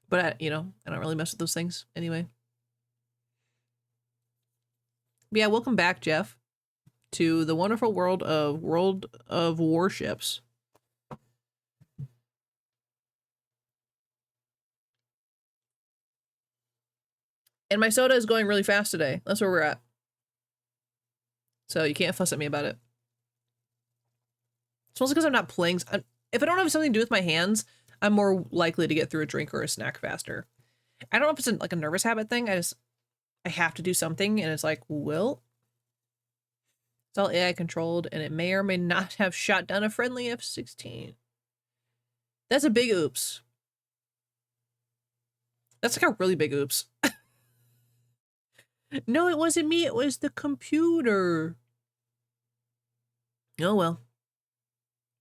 But, you know, I don't really mess with those things anyway. But yeah, welcome back, Jeff, to the wonderful world of Warships. And my soda is going really fast today. That's where we're at. So you can't fuss at me about it. It's mostly because I'm not playing. If I don't have something to do with my hands, I'm more likely to get through a drink or a snack faster. I don't know if it's like a nervous habit thing. I have to do something, and it's like, well, it's all AI controlled, and it may or may not have shot down a friendly F-16. That's a big oops. That's like a really big oops. No, it wasn't me. It was the computer. Oh, well.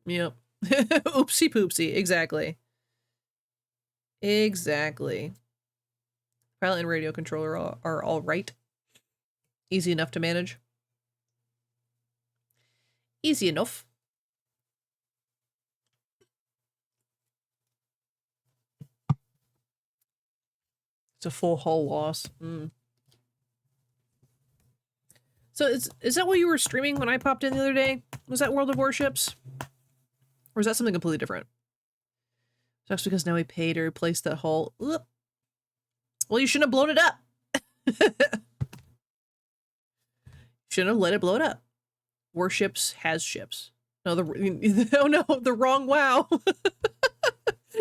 Yep. Oopsie poopsie. Exactly. Exactly. Pilot and radio controller are all right. Easy enough to manage. Easy enough. It's a full hull loss. So is that what you were streaming when I popped in the other day? Was that World of Warships? Or is that something completely different? That's because now we paid to replace that hull. Ugh. Well, you shouldn't have blown it up. Shouldn't have let it blow it up. Warships has ships. No, oh no, the wrong WoW.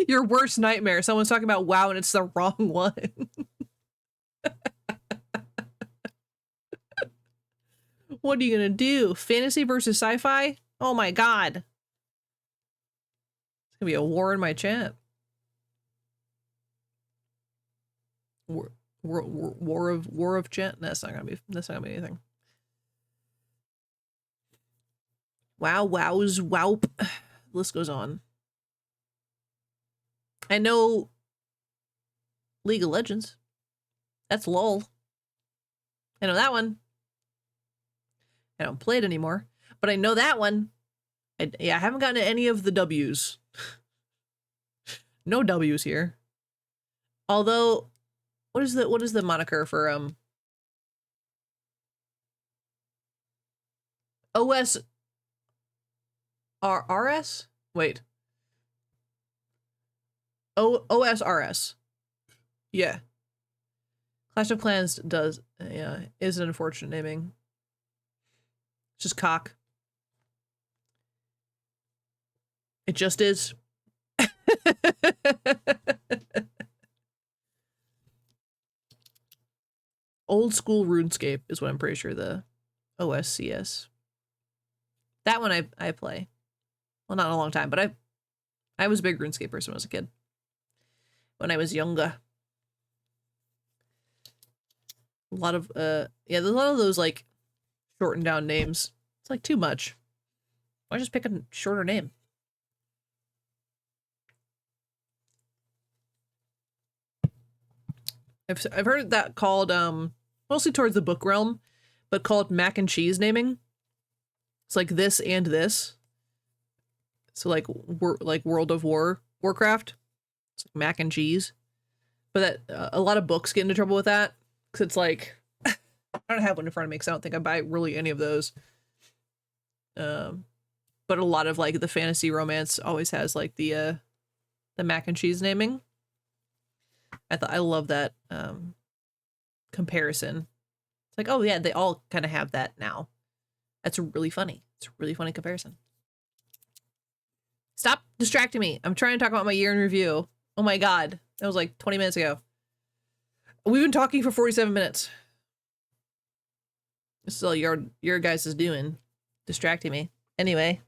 Your worst nightmare. Someone's talking about WoW and it's the wrong one. What are you gonna do? Fantasy versus sci-fi? Oh my god. It's gonna be a war in my chat. War of chat? That's not gonna be anything. Wow, wows, wowp. The list goes on. I know League of Legends. That's LOL. I know that one. I don't play it anymore, but I know that one. I haven't gotten to any of the W's. No W's here. Although, what is the moniker for OS RS? Wait. OSRS. Yeah. Clash of Clans is an unfortunate naming. It's just cock. It just is. Old school RuneScape is what I'm pretty sure the OSCS. That one I play. Well, not in a long time, but I was a big RuneScape person when I was a kid. When I was younger. A lot of there's a lot of those like shortened down names. It's like too much. Why just pick a shorter name? I've heard that called mostly towards the book realm, but called mac and cheese naming. It's like this and this. So like World of Warcraft. It's like mac and cheese. But that a lot of books get into trouble with that because it's like I don't have one in front of me because I don't think I buy really any of those. But a lot of like the fantasy romance always has like the mac and cheese naming. I love that comparison. It's like, oh yeah, they all kind of have that now. That's really funny. It's a really funny comparison. Stop distracting me. I'm trying to talk about my year in review. Oh my god. That was like 20 minutes ago. We've been talking for 47 minutes. This is all your guys is doing. Distracting me. Anyway,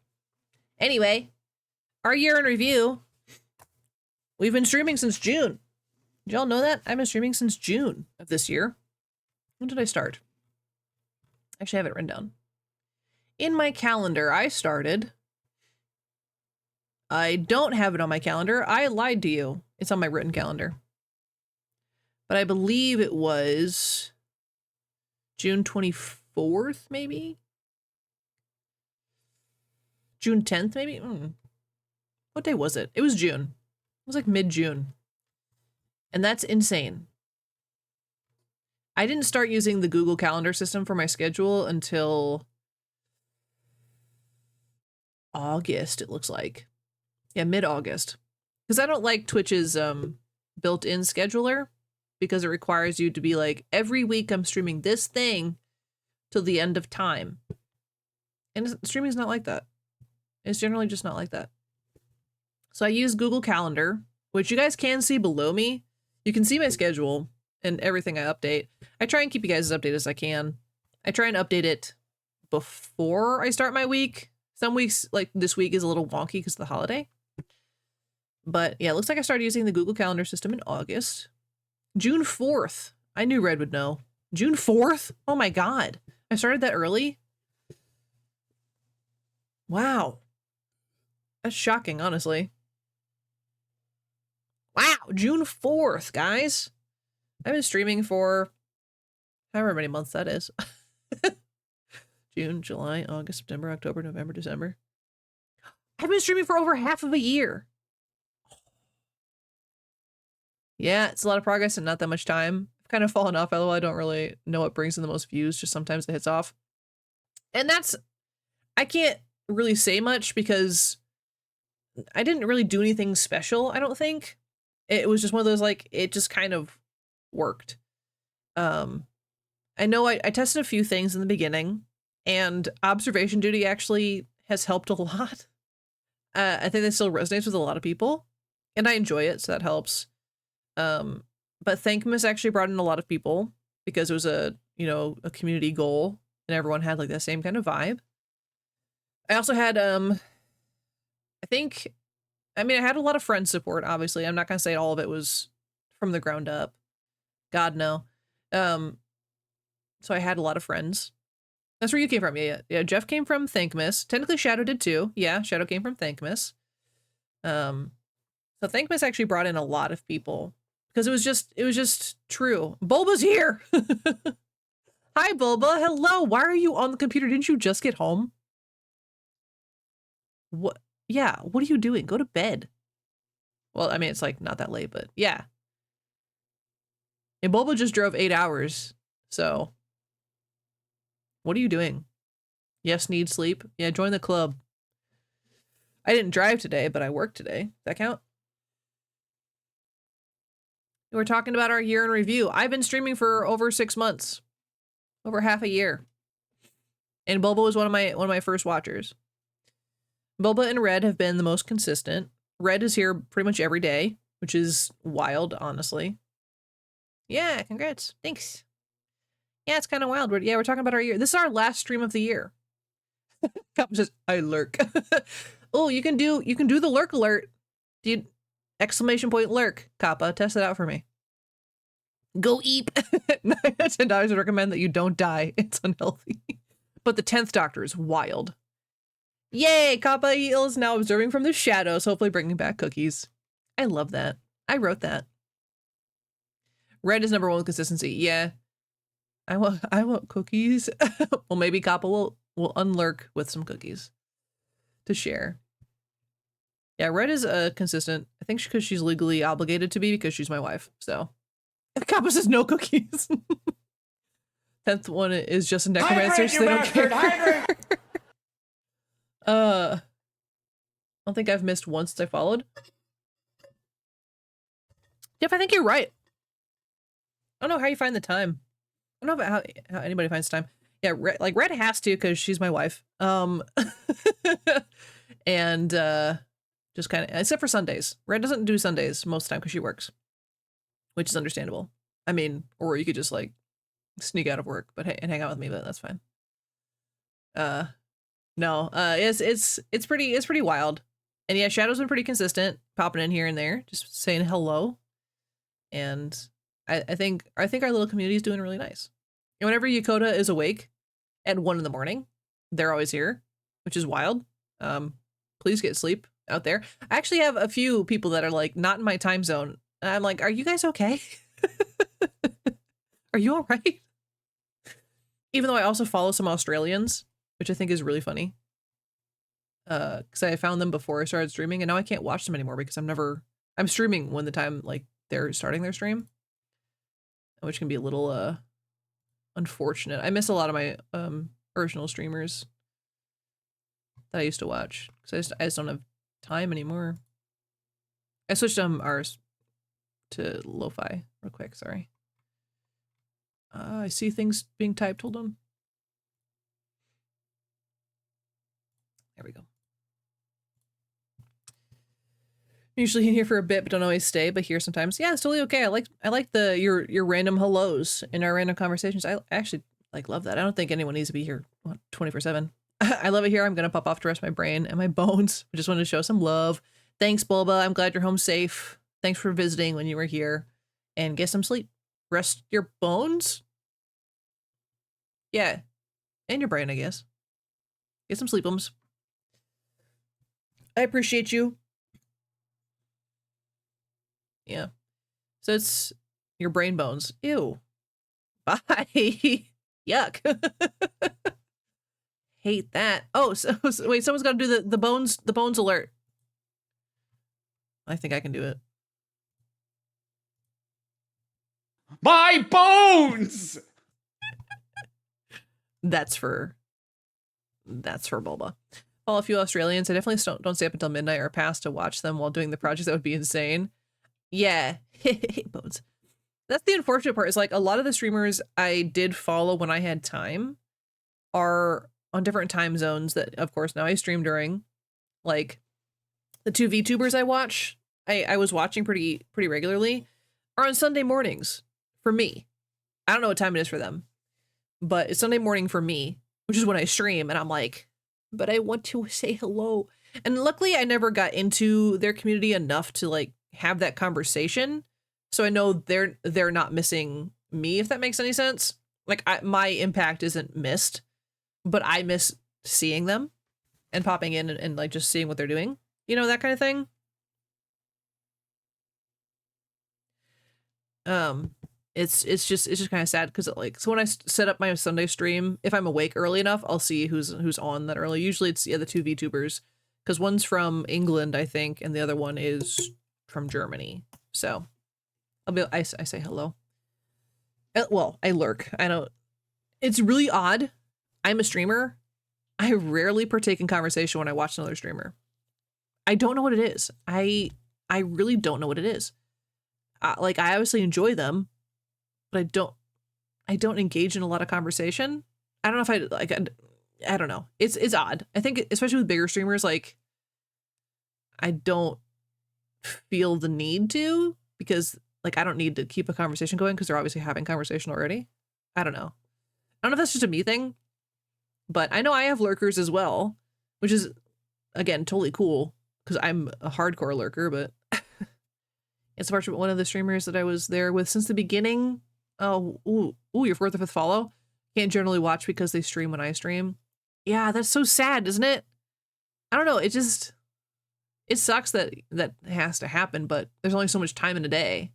our year in review. We've been streaming since June. Did y'all know that? I've been streaming since June of this year. When did I start? Actually, I have it written down. In my calendar, I started. I don't have it on my calendar. I lied to you. It's on my written calendar. But I believe it was June 24th, maybe? June 10th, maybe? What day was it? It was June. It was like mid-June. And that's insane. I didn't start using the Google Calendar system for my schedule until August, it looks like. Yeah, mid-August. Because I don't like Twitch's built-in scheduler, because it requires you to be like, every week I'm streaming this thing till the end of time. And streaming's not like that. It's generally just not like that. So I use Google Calendar, which you guys can see below me. You can see my schedule and everything I update. I try and keep you guys as updated as I can. I try and update it before I start my week. Some weeks, like this week, is a little wonky because of the holiday. But yeah, it looks like I started using the Google Calendar system in August. June 4th. I knew Red would know. June 4th? Oh my god. I started that early? Wow. That's shocking, honestly. Wow, June 4th, guys. I've been streaming for however many months that is. June, July, August, September, October, November, December. I've been streaming for over half of a year. Yeah, it's a lot of progress and not that much time. I've kind of fallen off, although I don't really know what brings in the most views, just sometimes it hits off. And that's, I can't really say much because I didn't really do anything special, I don't think. It was just one of those, like, it just kind of worked. I know I tested a few things in the beginning, and observation duty actually has helped a lot. I think that still resonates with a lot of people, and I enjoy it, so that helps. But Thankmas actually brought in a lot of people because it was a community goal, and everyone had like that same kind of vibe. I also had, I had a lot of friend support, obviously. I'm not going to say all of it was from the ground up. God, no. So I had a lot of friends. That's where you came from. Yeah. Jeff came from Thankmas. Technically, Shadow did too. Yeah, Shadow came from Thankmas. So Thankmas actually brought in a lot of people because it was just true. Bulba's here. Hi, Bulba. Hello. Why are you on the computer? Didn't you just get home? What? Yeah, what are you doing? Go to bed. Well, I mean, it's like not that late, but yeah. And Bulba just drove 8 hours, so what are you doing? Yes, need sleep. Yeah, join the club. I didn't drive today, but I worked today. Does that count? We're talking about our year in review. I've been streaming for over 6 months, over half a year, and Bulba was one of my first watchers. Bulba and Red have been the most consistent. Red is here pretty much every day, which is wild, honestly. Yeah, congrats. Thanks. Yeah, it's kind of wild. We're talking about our year. This is our last stream of the year. Kappa says, I lurk. Oh, you can do the lurk alert. Dude, exclamation point lurk. Kappa, test it out for me. Go eep. $10 would recommend that you don't die. It's unhealthy. But the 10th Doctor is wild. Yay, Kappa Eel is now observing from the shadows, hopefully bringing back cookies. I love that. I wrote that. Red is number one with consistency. Yeah. I want cookies. Well, maybe Kappa will unlurk with some cookies to share. Yeah, Red is consistent. I think because she's legally obligated to be because she's my wife. So Kappa says no cookies. 10th one is just a necromancer, so they don't care. I don't think I've missed once since I followed. Jeff, I think you're right. I don't know how you find the time. I don't know about how anybody finds time. Yeah, Red has to because she's my wife. And just kind of, except for Sundays. Red doesn't do Sundays most of the time because she works, which is understandable. I mean, or you could just like sneak out of work, but hey, and hang out with me, but that's fine. No, it's pretty wild. And yeah, Shadow's been pretty consistent, popping in here and there, just saying hello. And I think our little community is doing really nice. And whenever Yokota is awake, at 1 in the morning. They're always here, which is wild. Please get sleep out there. I actually have a few people that are like not in my time zone. And I'm like, are you guys okay? Are you all right? Even though I also follow some Australians, which I think is really funny. Because I found them before I started streaming, and now I can't watch them anymore because I'm streaming when the time like they're starting their stream, which can be a little unfortunate. I miss a lot of my original streamers that I used to watch because I just don't have time anymore. I switched ours to lo-fi real quick. Sorry. I see things being typed. Hold on. There we go. I'm usually in here for a bit, but don't always stay. But here sometimes, yeah, it's totally okay. I like your random hellos in our random conversations. I actually love that. I don't think anyone needs to be here 24/7. I love it here. I'm gonna pop off to rest my brain and my bones. I just wanted to show some love. Thanks, Bulba. I'm glad you're home safe. Thanks for visiting when you were here, and get some sleep. Rest your bones. Yeah, and your brain, I guess. Get some sleepums. I appreciate you. Yeah. So it's your brain bones. Ew. Bye. Yuck. Hate that. Oh, so wait, someone's got to do the bones alert. I think I can do it. My bones! That's for Bulba. Well, a few Australians. I definitely don't stay up until midnight or past to watch them while doing the projects. That would be insane. Yeah. Bones. That's the unfortunate part, is like a lot of the streamers I did follow when I had time are on different time zones that, of course, now I stream during. Like the two VTubers I watch, I was watching pretty regularly, are on Sunday mornings for me. I don't know what time it is for them, but it's Sunday morning for me, which is when I stream, and I'm like, but I want to say hello. And luckily I never got into their community enough to like have that conversation. So I know they're not missing me, if that makes any sense. Like my impact isn't missed, but I miss seeing them and popping in and like just seeing what they're doing. You know, that kind of thing. It's just kind of sad because so when I set up my Sunday stream, if I'm awake early enough, I'll see who's on that early. Usually it's the two VTubers, because one's from England, I think, and the other one is from Germany. So I say hello. Well, I lurk. I don't. It's really odd. I'm a streamer. I rarely partake in conversation when I watch another streamer. I don't know what it is. I really don't know what it is. Like I obviously enjoy them, but I don't engage in a lot of conversation. I don't know if I don't know. It's odd. I think especially with bigger streamers, like I don't feel the need to, because like I don't need to keep a conversation going because they're obviously having conversation already. I don't know. I don't know if that's just a me thing, but I know I have lurkers as well, which is again totally cool because I'm a hardcore lurker, but it's unfortunate. One of the streamers that I was there with since the beginning. Oh, ooh, your fourth or fifth follow. Can't generally watch because they stream when I stream. Yeah, that's so sad, isn't it? I don't know. It sucks that has to happen, but there's only so much time in a day,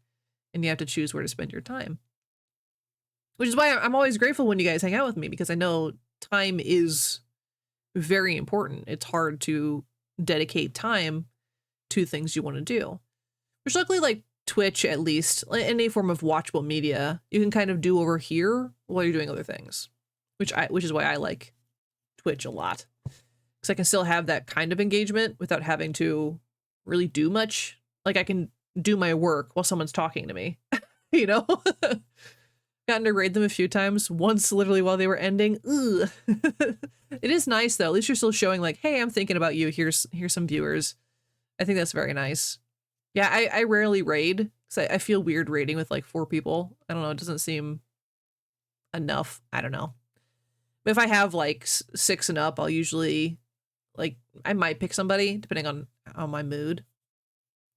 and you have to choose where to spend your time. Which is why I'm always grateful when you guys hang out with me, because I know time is very important. It's hard to dedicate time to things you want to do. Which luckily, like Twitch, at least, any form of watchable media, you can kind of do over here while you're doing other things. Which is why I like Twitch a lot. Because I can still have that kind of engagement without having to really do much. Like I can do my work while someone's talking to me. You know? Gotten to raid them a few times. Once literally while they were ending. Ugh. It is nice though. At least you're still showing like, hey, I'm thinking about you. Here's some viewers. I think that's very nice. Yeah, I rarely raid because I feel weird raiding with like 4 people. I don't know. It doesn't seem enough. I don't know. But if I have like 6 and up, I'll usually like, I might pick somebody depending on my mood,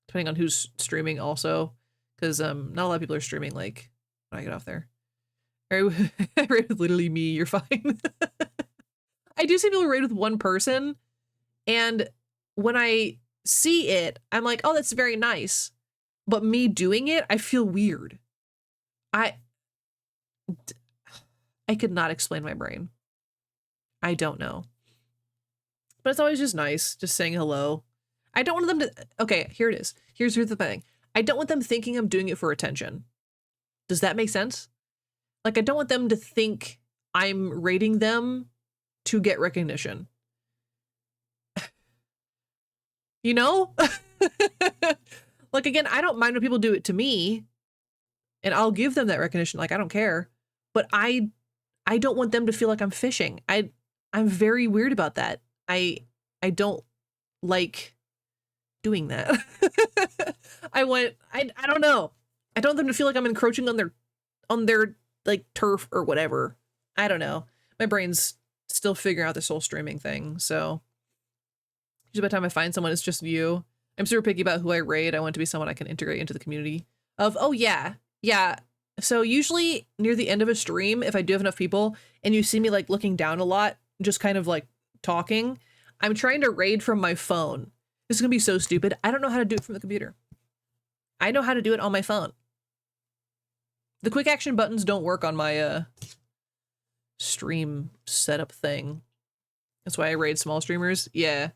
depending on who's streaming also. Because not a lot of people are streaming like when I get off there. Right, literally me, you're fine. I do see people raid with one person, and when I see it, I'm like, oh, that's very nice. But me doing it, I feel weird. I could not explain my brain. I don't know. But it's always just nice, just saying hello. I don't want them to, okay, here it is. Here's the thing. I don't want them thinking I'm doing it for attention. Does that make sense? Like, I don't want them to think I'm rating them to get recognition. You know? Like, again, I don't mind when people do it to me, and I'll give them that recognition. Like, I don't care. But I don't want them to feel like I'm fishing. I'm very weird about that. I don't like doing that. I don't know. I don't want them to feel like I'm encroaching on their like turf or whatever. I don't know. My brain's still figuring out this whole streaming thing. So usually by the time I find someone, it's just you. I'm super picky about who I raid. I want to be someone I can integrate into the community of, oh yeah. Yeah. So usually near the end of a stream, if I do have enough people and you see me like looking down a lot, just kind of like talking, I'm trying to raid from my phone. This is gonna be so stupid. I don't know how to do it from the computer. I know how to do it on my phone. The quick action buttons don't work on my stream setup thing. That's why I raid small streamers. Yeah.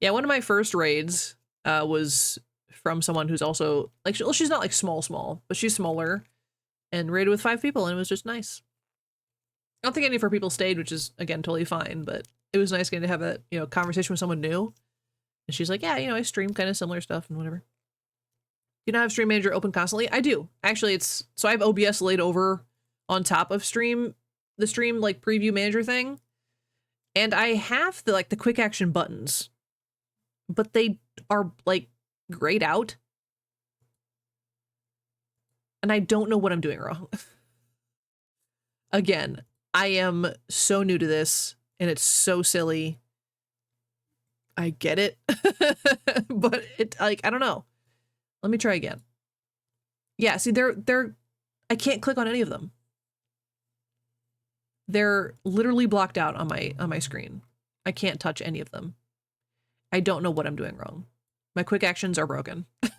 Yeah, one of my first raids was from someone who's also like, well, she's not like small, but she's smaller, and raided with 5 people, and it was just nice. I don't think any of her people stayed, which is again totally fine, but it was nice getting to have that, you know, conversation with someone new. And she's like, yeah, you know, I stream kind of similar stuff and whatever. You know, I have Stream Manager open constantly. I do actually. So I have OBS laid over on top of the stream like preview manager thing, and I have the like the quick action buttons, but they are like grayed out, and I don't know what I'm doing wrong. Again, I am so new to this, and it's so silly. I get it, but it like, I don't know. Let me try again. Yeah, see, they're I can't click on any of them. They're literally blocked out on my screen. I can't touch any of them. I don't know what I'm doing wrong. My quick actions are broken. I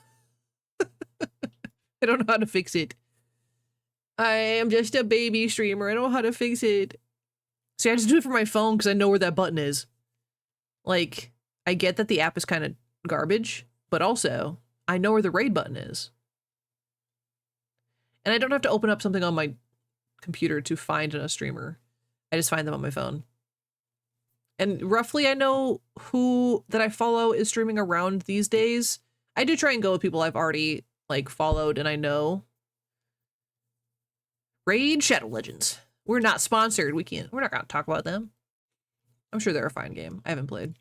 don't know how to fix it. I am just a baby streamer. I don't know how to fix it. See, I just do it from my phone because I know where that button is. Like, I get that the app is kind of garbage, but also I know where the raid button is. And I don't have to open up something on my computer to find a streamer. I just find them on my phone. And roughly I know who that I follow is streaming around these days. I do try and go with people I've already like followed and I know. Raid Shadow Legends. We're not sponsored. We're not gonna talk about them. I'm sure they're a fine game. I haven't played.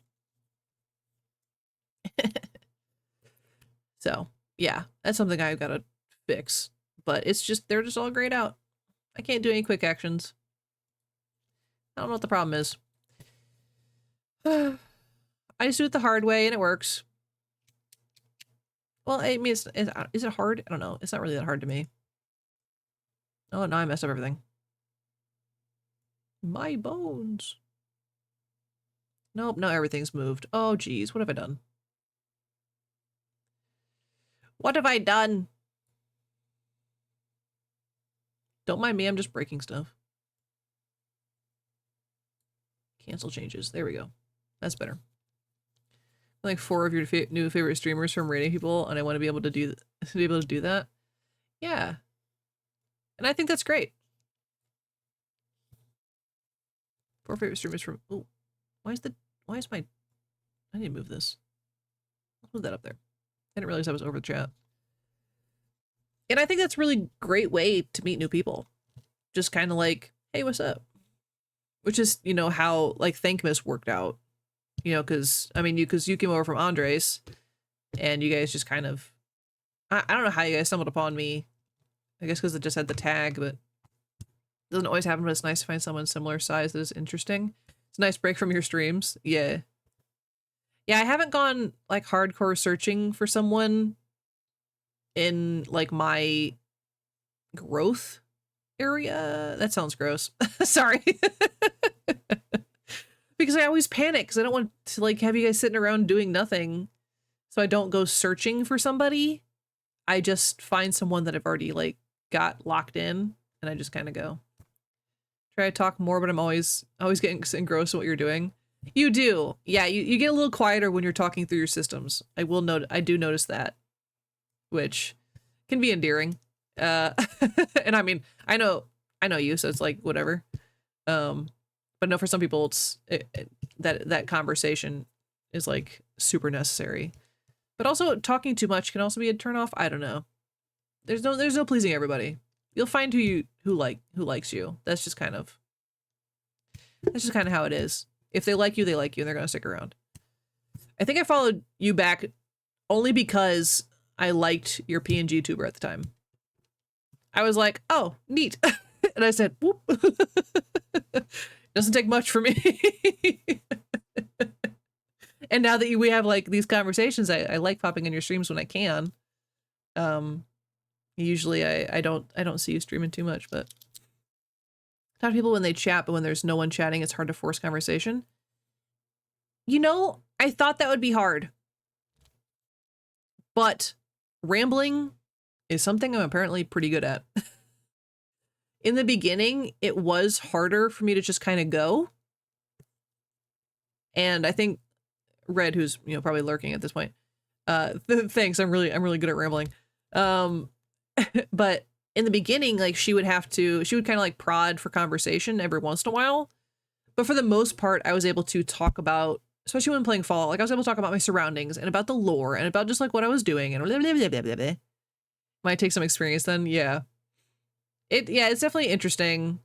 So yeah, that's something I've got to fix, but it's just, they're just all grayed out. I can't do any quick actions. I don't know what the problem is. I just do it the hard way and it works. Well, I mean, is it hard? I don't know. It's not really that hard to me. Oh, now I messed up everything. My bones. Nope, now everything's moved. Oh, geez, what have I done? What have I done? Don't mind me, I'm just breaking stuff. Cancel changes. There we go. That's better. Like 4 of your new favorite streamers from rating people, and I want to be able to do that. Yeah. And I think that's great. 4 favorite streamers from, oh, why is my, I need to move this. I'll move that up there. I didn't realize I was over the chat. And I think that's a really great way to meet new people. Just kind of like, hey, what's up? Which is, you know, how like Thankmas worked out. You know, because I mean, you came over from Andres, and you guys just kind of, I don't know how you guys stumbled upon me. I guess because it just had the tag, but it doesn't always happen. But it's nice to find someone similar size that is interesting. It's a nice break from your streams. Yeah. Yeah, I haven't gone like hardcore searching for someone in like my growth area. That sounds gross. Sorry. because I always panic because I don't want to like have you guys sitting around doing nothing. So I don't go searching for somebody. I just find someone that I've already like got locked in and I just kind of go. Try to talk more, but I'm always getting engrossed in what you're doing. You do. Yeah, you get a little quieter when you're talking through your systems. I do notice that, which can be endearing. And I mean, I know you, so it's like whatever. But no, for some people, that conversation is like super necessary. But also, talking too much can also be a turnoff. I don't know. There's no pleasing everybody. You'll find who likes you. That's just kind of how it is. If they like you, and they're gonna stick around. I think I followed you back only because I liked your PNG tuber at the time. I was like, oh, neat. And I said, whoop. Doesn't take much for me. And now that we have like these conversations, I like popping in your streams when I can. Usually I don't see you streaming too much, but talk to people when they chat, but when there's no one chatting, it's hard to force conversation. You know, I thought that would be hard. But rambling is something I'm apparently pretty good at. In the beginning, it was harder for me to just kind of go. And I think Red, who's, you know, probably lurking at this point, thanks, I'm really good at rambling. But in the beginning, like she would kind of like prod for conversation every once in a while. But for the most part, I was able to talk about, especially when playing Fallout, like I was able to talk about my surroundings and about the lore and about just like what I was doing and blah, blah, blah, blah, blah, blah. Might take some experience then. Yeah. It's definitely interesting,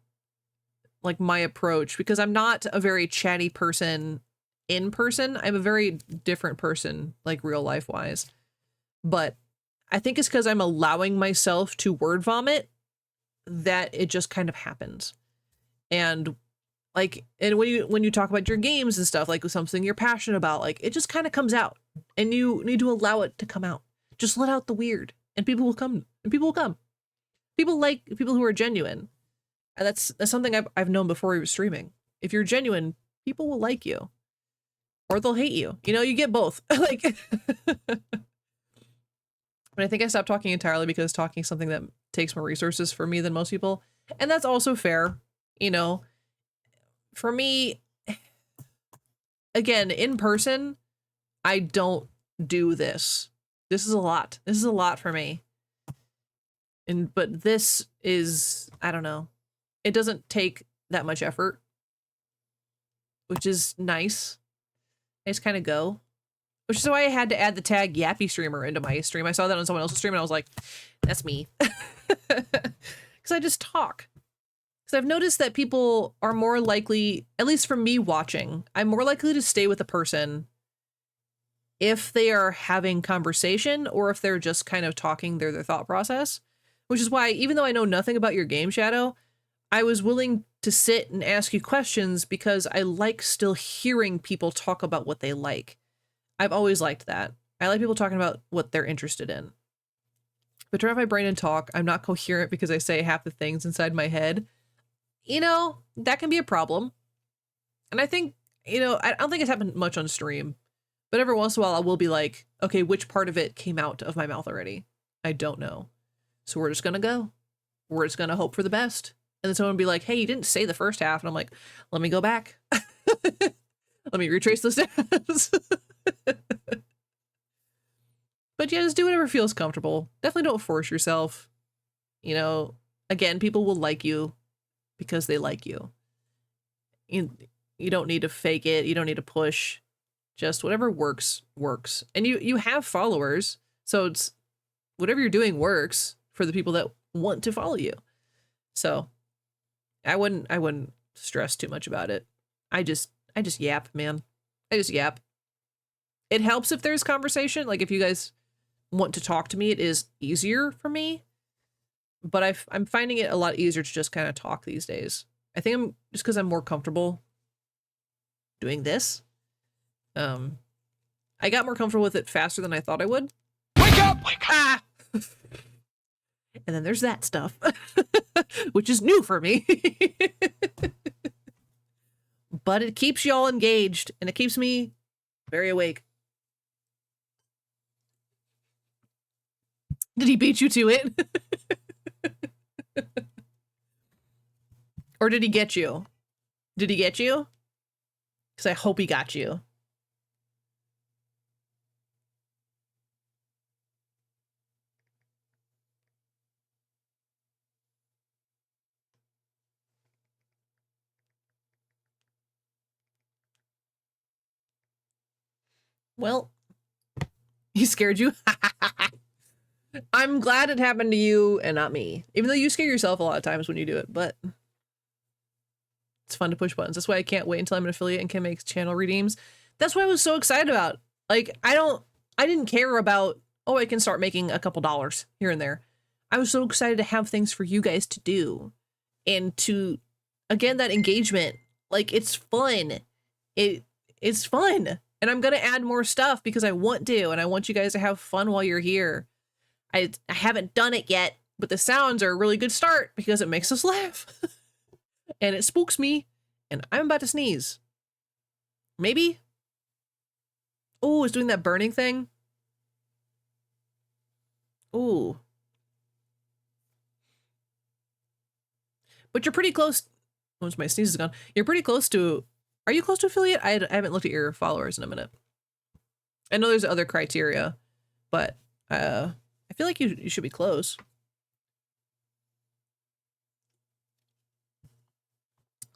like my approach, because I'm not a very chatty person in person. I'm a very different person, like real life wise. But I think it's because I'm allowing myself to word vomit that it just kind of happens. And like, and when you talk about your games and stuff, like something you're passionate about, like it just kind of comes out and you need to allow it to come out. Just let out the weird and people will come and people will come. People like people who are genuine. And that's something I've known before we were streaming. If you're genuine, people will like you or they'll hate you. You know, you get both. Like, but I think I stopped talking entirely because talking is something that takes more resources for me than most people. And that's also fair. You know, for me, again, in person, I don't do this. This is a lot. This is a lot for me. But this is, I don't know. It doesn't take that much effort, which is nice. I just kind of go. Which is why I had to add the tag Yappy Streamer into my stream. I saw that on someone else's stream and I was like, that's me. Because I just talk. Because I've noticed that people are more likely, at least for me watching, I'm more likely to stay with a person if they are having conversation or if they're just kind of talking their thought process. Which is why, even though I know nothing about your game, Shadow, I was willing to sit and ask you questions because I like still hearing people talk about what they like. I've always liked that. I like people talking about what they're interested in. If I turn off my brain and talk, I'm not coherent because I say half the things inside my head. You know, that can be a problem. And I think, you know, I don't think it's happened much on stream, but every once in a while I will be like, okay, which part of it came out of my mouth already? I don't know. So we're just going to go. We're just going to hope for the best. And then someone will be like, hey, you didn't say the first half. And I'm like, let me go back. Let me retrace the steps. But yeah, just do whatever feels comfortable. Definitely don't force yourself. You know, again, people will like you because they like you. You don't need to fake it. You don't need to push. Just whatever works, works. And you have followers. So it's whatever you're doing works for the people that want to follow you. So I wouldn't stress too much about it. I just yap, man. I just yap. It helps if there's conversation. Like if you guys want to talk to me, it is easier for me. But I'm finding it a lot easier to just kind of talk these days. I think I'm just because I'm more comfortable doing this. I got more comfortable with it faster than I thought I would. Wake up! Wake up! Ah! And then there's that stuff, which is new for me. but it keeps y'all engaged and it keeps me very awake. Did he beat you to it? Or did he get you? Did he get you? Because I hope he got you. Well, he scared you? I'm glad it happened to you and not me. Even though you scare yourself a lot of times when you do it, but it's fun to push buttons. That's why I can't wait until I'm an affiliate and can make channel redeems. That's what I was so excited about. Like, I didn't care about, oh, I can start making a couple dollars here and there. I was so excited to have things for you guys to do and to, again, that engagement. Like, it's fun. It's fun. And I'm going to add more stuff because I want to, and I want you guys to have fun while you're here. I haven't done it yet, but the sounds are a really good start because it makes us laugh. And it spooks me, and I'm about to sneeze. Maybe? Oh, it's doing that burning thing. Ooh. But you're pretty close. Once my sneeze is gone, you're pretty close to. Are you close to affiliate? I haven't looked at your followers in a minute. I know there's other criteria, but I feel like you should be close.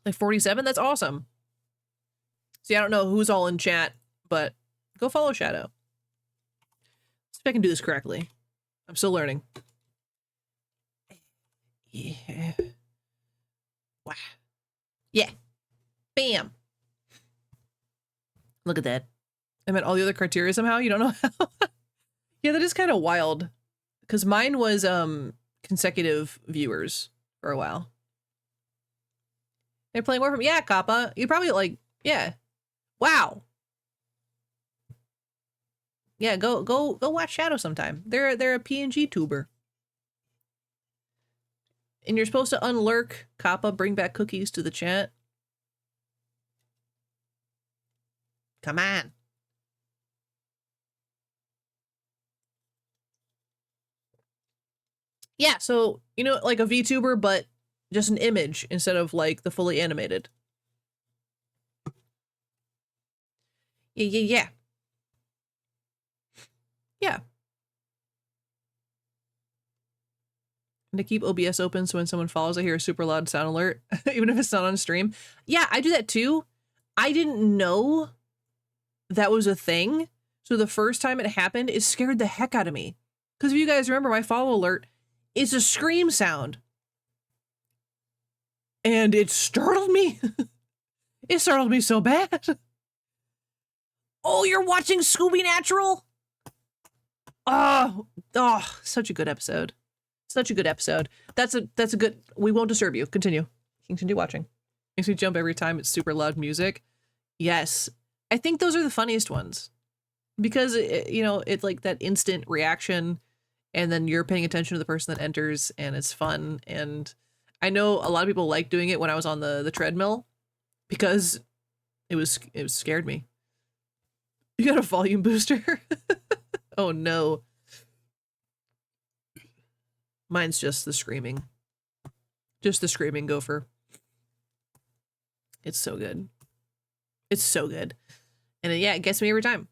Like 47? That's awesome. See, I don't know who's all in chat, but go follow Shadow. See if I can do this correctly. I'm still learning. Yeah. Wow. Yeah. Bam. Look at that. I meant all the other criteria somehow. You don't know how? Yeah, that is kind of wild. Because mine was consecutive viewers for a while. They're playing more from, yeah, Kappa. You probably like, yeah. Wow. Yeah, go watch Shadow sometime. They're a PNG tuber. And you're supposed to unlurk Kappa, bring back cookies to the chat. Come on. Yeah, so, you know, like a VTuber, but just an image instead of like the fully animated. Yeah. Yeah. And to keep OBS open so when someone follows, I hear a super loud sound alert, even if it's not on stream. Yeah, I do that too. I didn't know that was a thing. So the first time it happened, it scared the heck out of me. Because if you guys remember, my follow alert is a scream sound. And it startled me. It startled me so bad. Oh, you're watching Scooby Natural? Oh, such a good episode. Such a good episode. That's a good, we won't disturb you. Continue. Continue watching. Makes me jump every time it's super loud music. Yes. I think those are the funniest ones. Because, you know, it's like that instant reaction and then you're paying attention to the person that enters and it's fun. And I know a lot of people like doing it when I was on the treadmill because it scared me. You got a volume booster? Oh no. Mine's just the screaming. Just the screaming gopher. It's so good. It's so good. And yeah, it gets me every time.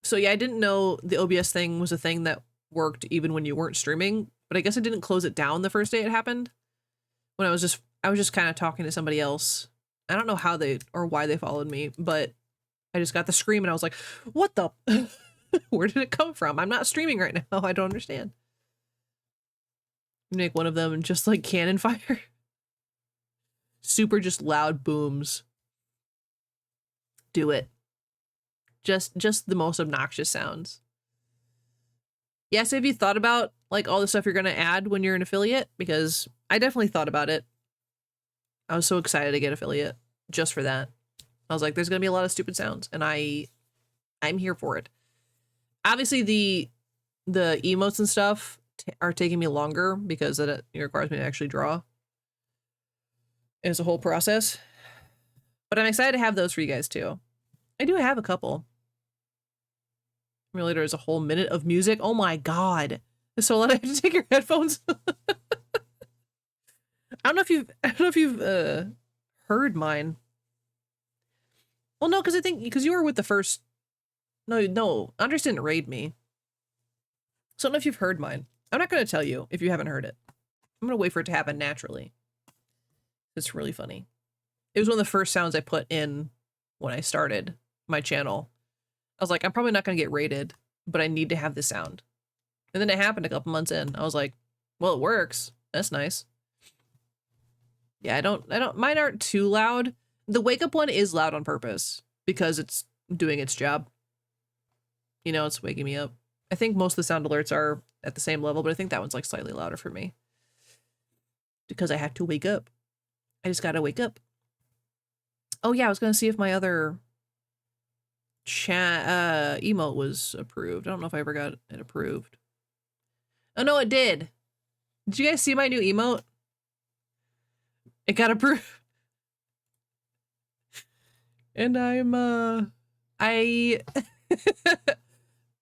So yeah, I didn't know the OBS thing was a thing that worked even when you weren't streaming, but I guess I didn't close it down the first day it happened. When I was just kind of talking to somebody else. I don't know how they or why they followed me, but I just got the scream and I was like, what the? Where did it come from? I'm not streaming right now. I don't understand. Make one of them and just like cannon fire. Super just loud booms. Do it. Just the most obnoxious sounds. Yeah, so have you thought about like all the stuff you're going to add when you're an affiliate? Because I definitely thought about it. I was so excited to get affiliate just for that. I was like, there's going to be a lot of stupid sounds and I'm here for it. Obviously the emotes and stuff are taking me longer because it requires me to actually draw. And it's a whole process. But I'm excited to have those for you guys too. I do have a couple. Really, there's a whole minute of music. Oh my god. So let I have to take your headphones. I don't know if you've heard mine. Well, no, because I think because you were with the first. No, Andres didn't raid me. So I don't know if you've heard mine. I'm not going to tell you if you haven't heard it. I'm going to wait for it to happen naturally. It's really funny. It was one of the first sounds I put in when I started my channel. I was like, I'm probably not going to get rated, but I need to have this sound. And then it happened a couple months in. I was like, well, it works. That's nice. Yeah, I don't, mine aren't too loud. The wake up one is loud on purpose because it's doing its job. You know, it's waking me up. I think most of the sound alerts are at the same level, but I think that one's like slightly louder for me. Because I have to wake up. I just gotta wake up. Oh yeah, I was gonna see if my other chat emote was approved. I don't know if I ever got it approved. Oh no, it did. Did you guys see my new emote? It got approved. And I'm it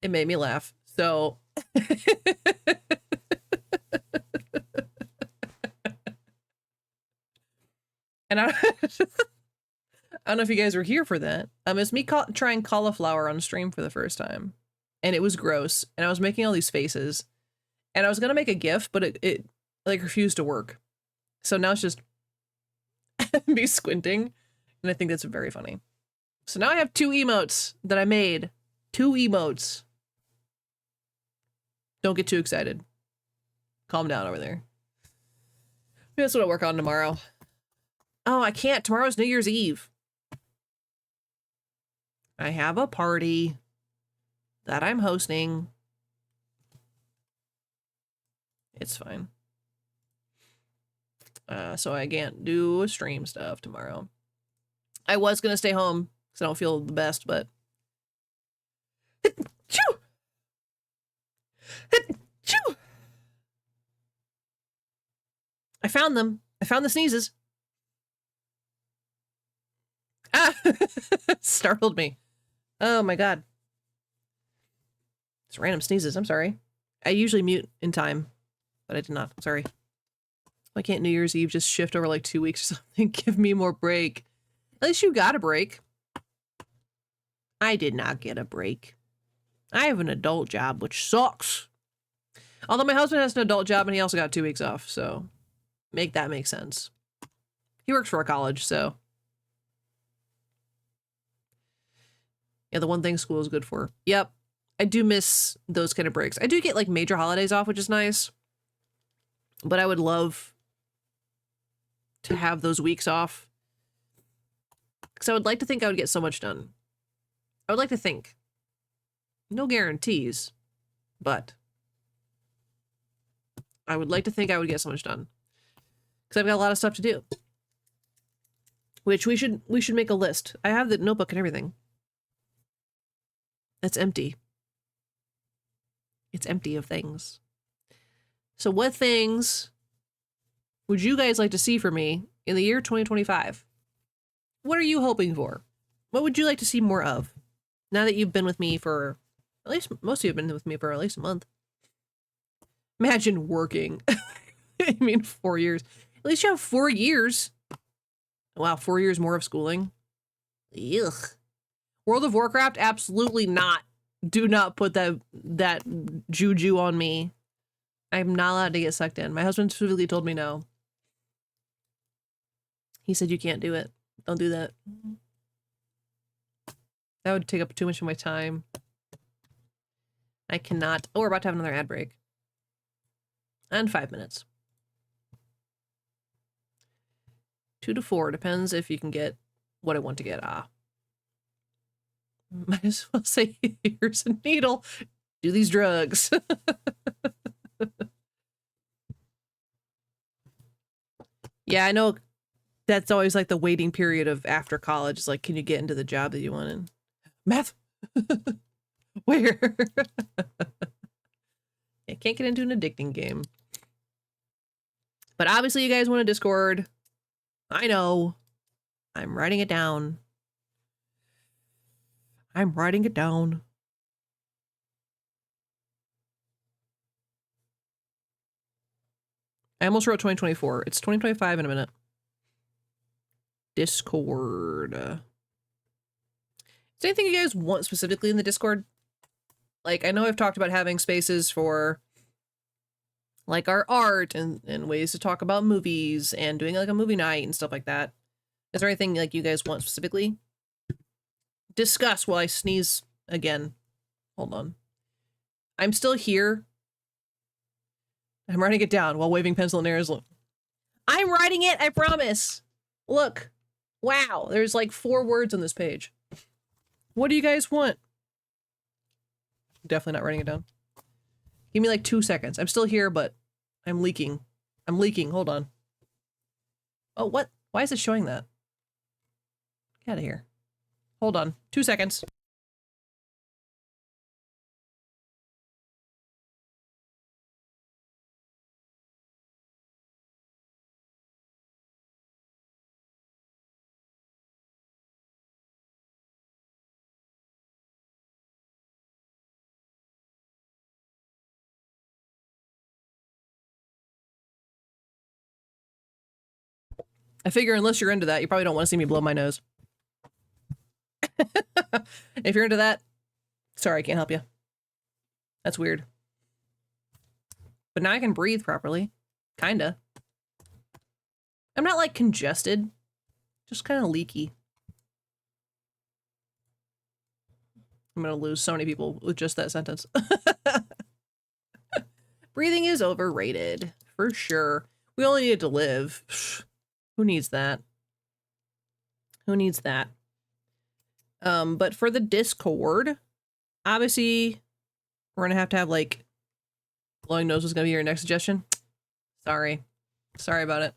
made me laugh. So and I don't know if you guys were here for that. It's me trying cauliflower on stream for the first time. And it was gross. And I was making all these faces. And I was gonna make a GIF, but it like refused to work. So now it's just me squinting. And I think that's very funny. So now I have 2 emotes that I made. 2 emotes. Don't get too excited. Calm down over there. Maybe that's what I'll work on tomorrow. Oh, I can't. Tomorrow's New Year's Eve. I have a party that I'm hosting. It's fine. So I can't do stream stuff tomorrow. I was going to stay home because I don't feel the best, but... I found them. I found the sneezes. Ah! Startled me. Oh my god. It's random sneezes. I'm sorry. I usually mute in time, but I did not. I'm sorry. Why can't New Year's Eve just shift over like 2 weeks or something? Give me more break. At least you got a break. I did not get a break. I have an adult job, which sucks. Although my husband has an adult job and he also got 2 weeks off, so make that make sense. He works for a college, so. Yeah, the one thing school is good for. Yep. I do miss those kind of breaks. I do get like major holidays off, which is nice. But I would love to have those weeks off. Because I would like to think I would get so much done. I would like to think. No guarantees, but I would like to think I would get so much done. Because I've got a lot of stuff to do. Which we should make a list. I have the notebook and everything. It's empty. It's empty of things. So what things would you guys like to see from me in the year 2025? What are you hoping for? What would you like to see more of? Now that you've been with me for, at least most of you have been with me for at least a month. Imagine working. I mean, 4 years. At least you have 4 years. Wow, 4 years more of schooling. Ugh. World of Warcraft? Absolutely not. Do not put that juju on me. I'm not allowed to get sucked in. My husband specifically told me no. He said you can't do it. Don't do that. That would take up too much of my time. I cannot. Oh, we're about to have another ad break. And 5 minutes. 2 to 4. Depends if you can get what I want to get. Ah. Might as well say, here's a needle. Do these drugs. Yeah, I know that's always like the waiting period of after college. It's like, can you get into the job that you want in? Math? Where? I can't get into an addicting game. But obviously you guys want a Discord. I know. I'm writing it down. I'm writing it down. I almost wrote 2024. It's 2025 in a minute. Discord. Is there anything you guys want specifically in the Discord? Like, I know I've talked about having spaces for like our art and ways to talk about movies and doing like a movie night and stuff like that. Is there anything like you guys want specifically? Discuss while I sneeze again. Hold on. I'm still here. I'm writing it down while waving pencil in air. I'm writing it, I promise. Look. Wow, there's like 4 words on this page. What do you guys want? Definitely not writing it down. Give me like 2 seconds. I'm still here, but I'm leaking. I'm leaking. Hold on. Oh, what? Why is it showing that? Get out of here. Hold on. 2 seconds. I figure unless you're into that, you probably don't want to see me blow my nose. If you're into that, sorry, I can't help you. That's weird. But now I can breathe properly. Kinda. I'm not like congested. Just kind of leaky. I'm gonna lose so many people with just that sentence. Breathing is overrated. For sure. We only need to live. Who needs that? Who needs that? But for the Discord, obviously, we're gonna have to have like blowing nose is gonna be your next suggestion. Sorry. Sorry about it.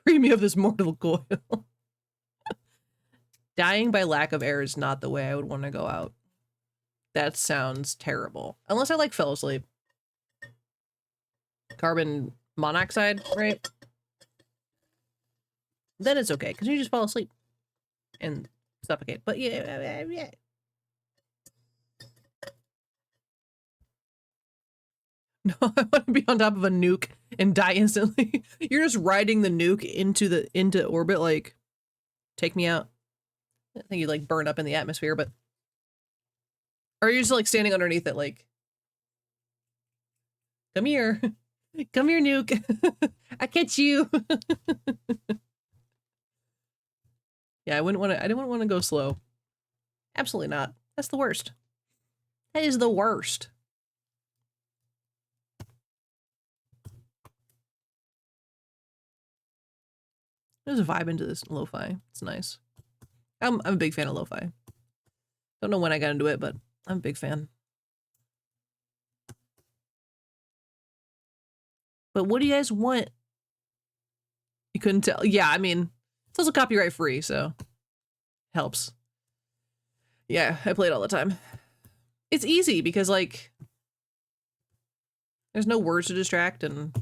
Free me of this mortal coil. Dying by lack of air is not the way I would want to go out. That sounds terrible. Unless I like fell asleep. Carbon monoxide, right? Then it's okay, because you just fall asleep and suffocate. But yeah. No, I want to be on top of a nuke and die instantly. You're just riding the nuke into orbit, like, take me out. I think you'd like burn up in the atmosphere, but or you're just like standing underneath it, like, come here. Come here, nuke. I catch you. Yeah, I didn't want to go slow. Absolutely not. That's the worst. That is the worst. There's a vibe into this lo-fi. It's nice. I'm a big fan of lo-fi. Don't know when I got into it, but I'm a big fan. But what do you guys want? You couldn't tell. Yeah, I mean, it's also copyright free, so helps. Yeah, I play it all the time. It's easy because like there's no words to distract and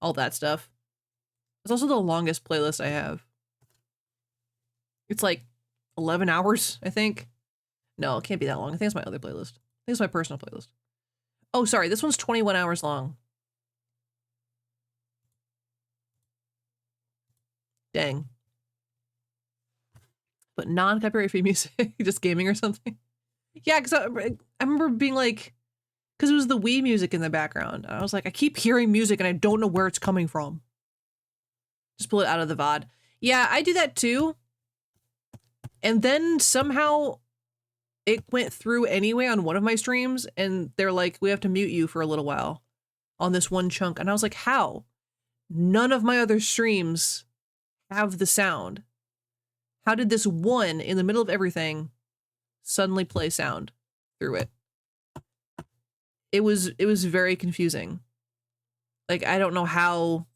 all that stuff. It's also the longest playlist I have. It's like 11 hours, I think. No, it can't be that long. I think it's my other playlist. I think it's my personal playlist. Oh, sorry. This one's 21 hours long. Dang. But non-copyright free music, just gaming or something. Yeah, because I remember being like, because it was the Wii music in the background. I was like, I keep hearing music and I don't know where it's coming from. Just pull it out of the VOD. Yeah, I do that too. And then somehow it went through anyway on one of my streams and they're like, we have to mute you for a little while on this one chunk. And I was like, how? None of my other streams have the sound. How did this one in the middle of everything suddenly play sound through it? It was very confusing. Like, I don't know how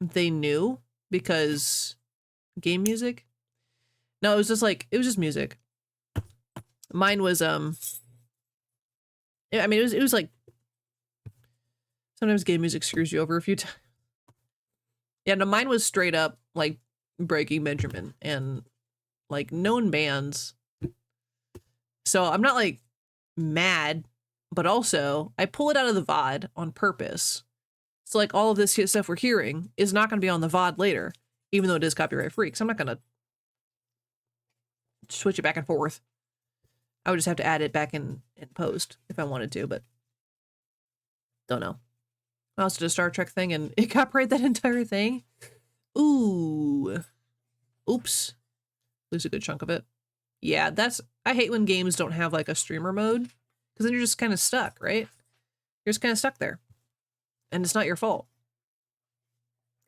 they knew because game music. No, it was just music. Mine was I mean it was like sometimes game music screws you over a few times. Yeah, no, mine was straight up like Breaking Benjamin and like known bands. So I'm not like mad, but also I pull it out of the VOD on purpose. So like all of this stuff we're hearing is not going to be on the VOD later, even though it is copyright free. So I'm not going to switch it back and forth. I would just have to add it back in post if I wanted to, but don't know. I also did a Star Trek thing and it copyrighted that entire thing. Ooh. Oops. Lose a good chunk of it. Yeah, I hate when games don't have like a streamer mode, because then you're just kind of stuck, right? You're just kind of stuck there. And it's not your fault.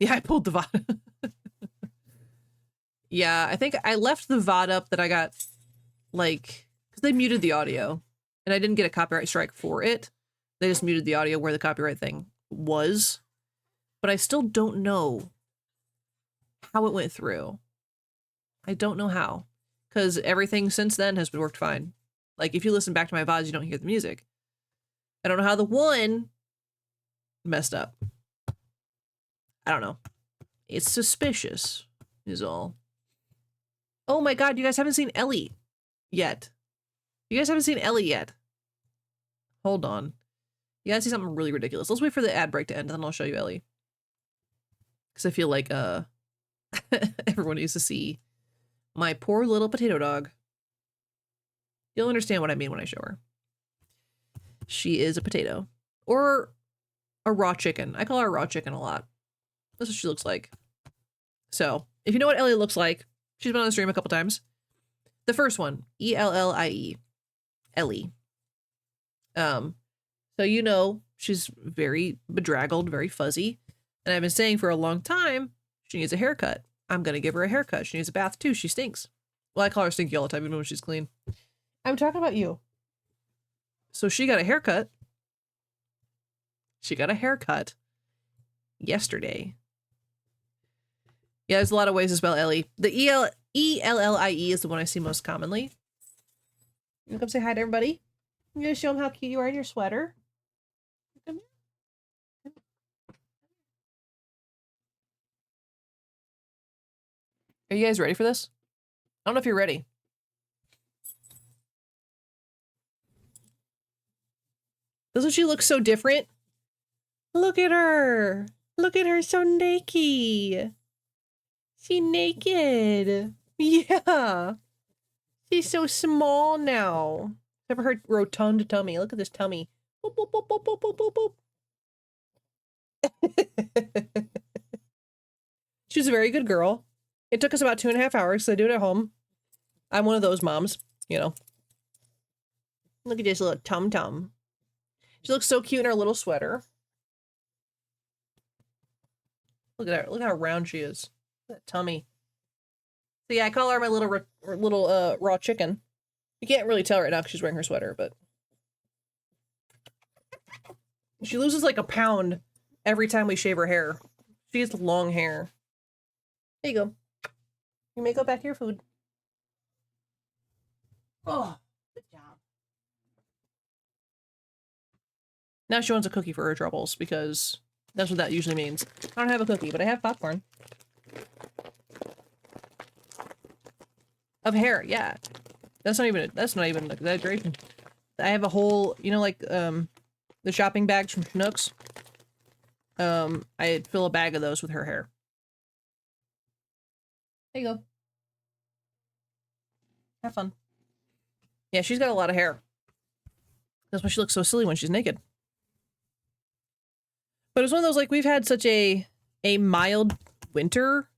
Yeah, I pulled the VOD. Yeah, I think I left the VOD up that I got, like, because they muted the audio, and I didn't get a copyright strike for it. They just muted the audio where the copyright thing was. But I still don't know how it went through. I don't know how. Because everything since then has been worked fine. Like, if you listen back to my VODs, you don't hear the music. I don't know how the one messed up. I don't know. It's suspicious, is all. Oh my god, you guys haven't seen Ellie yet. You guys haven't seen Ellie yet. Hold on. You gotta see something really ridiculous. Let's wait for the ad break to end, and then I'll show you Ellie. Because I feel like, everyone needs to see my poor little potato dog. You'll understand what I mean when I show her. She is a potato. Or a raw chicken. I call her a raw chicken a lot. That's what she looks like. So, if you know what Ellie looks like, she's been on the stream a couple times. The first one, E-L-L-I-E. Ellie. So you know she's very bedraggled, very fuzzy. And I've been saying for a long time, she needs a haircut. I'm gonna give her a haircut. She needs a bath too. She stinks. Well, I call her stinky all the time, even when she's clean. I'm talking about you. So she got a haircut. She got a haircut yesterday. Yeah, there's a lot of ways to spell Ellie. The E-L-L-I-E is the one I see most commonly. You come say hi to everybody. I'm gonna show them how cute you are in your sweater. Come here. Are you guys ready for this? I don't know if you're ready. Doesn't she look so different? Look at her. Look at her so naked. She naked. Yeah. She's so small now. Except for her rotund tummy. Look at this tummy. Boop, boop, boop, boop, boop, boop, boop, boop. She's a very good girl. It took us about 2.5 hours, so I do it at home. I'm one of those moms, you know. Look at this little tum-tum. She looks so cute in her little sweater. Look at her. Look how round she is. That tummy. So yeah, I call her my little raw chicken. You can't really tell right now because she's wearing her sweater, but she loses like a pound every time we shave her hair. She has long hair. There you go. You may go back to your food. Oh, good job. Now she wants a cookie for her troubles because that's what that usually means. I don't have a cookie, but I have popcorn. Of hair, yeah. That's not even an exaggeration. I have a whole, you know, like the shopping bags from Schnucks. I fill a bag of those with her hair. There you go. Have fun. Yeah, she's got a lot of hair. That's why she looks so silly when she's naked. But it's one of those, like, we've had such a mild winter.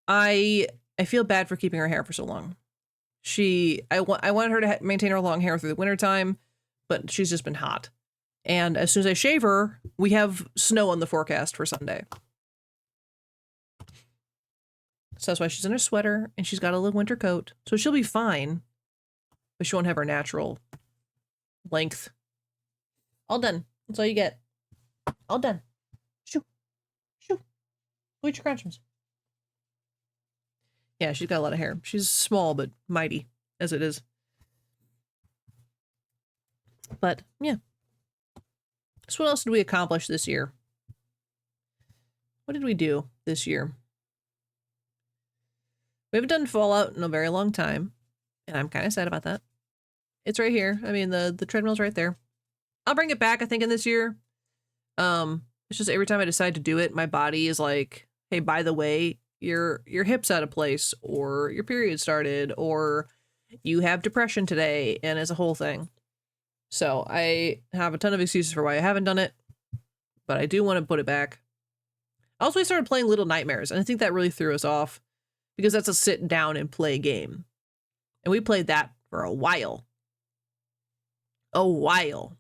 I feel bad for keeping her hair for so long. I wanted her to maintain her long hair through the wintertime, but she's just been hot. And as soon as I shave her, we have snow on the forecast for Sunday. So that's why she's in her sweater, and she's got a little winter coat. So she'll be fine, but she won't have her natural length. All done. That's all you get. All done. Shoo. Shoo. Go eat your crunchums. Yeah, she's got a lot of hair. She's small, but mighty, as it is. But, yeah. So what else did we accomplish this year? What did we do? this year. We haven't done Fallout in a very long time, and I'm kind of sad about that. It's right here. I mean, the treadmill's right there. I'll bring it back, I think, in this year. It's just every time I decide to do it, my body is like, hey, by the way, your hip's out of place, or your period started, or you have depression today, and it's a whole thing. So I have a ton of excuses for why I haven't done it, but I do want to put it back. Also, we started playing Little Nightmares, and I think that really threw us off, because that's a sit down and play game. And we played that for a while. A while.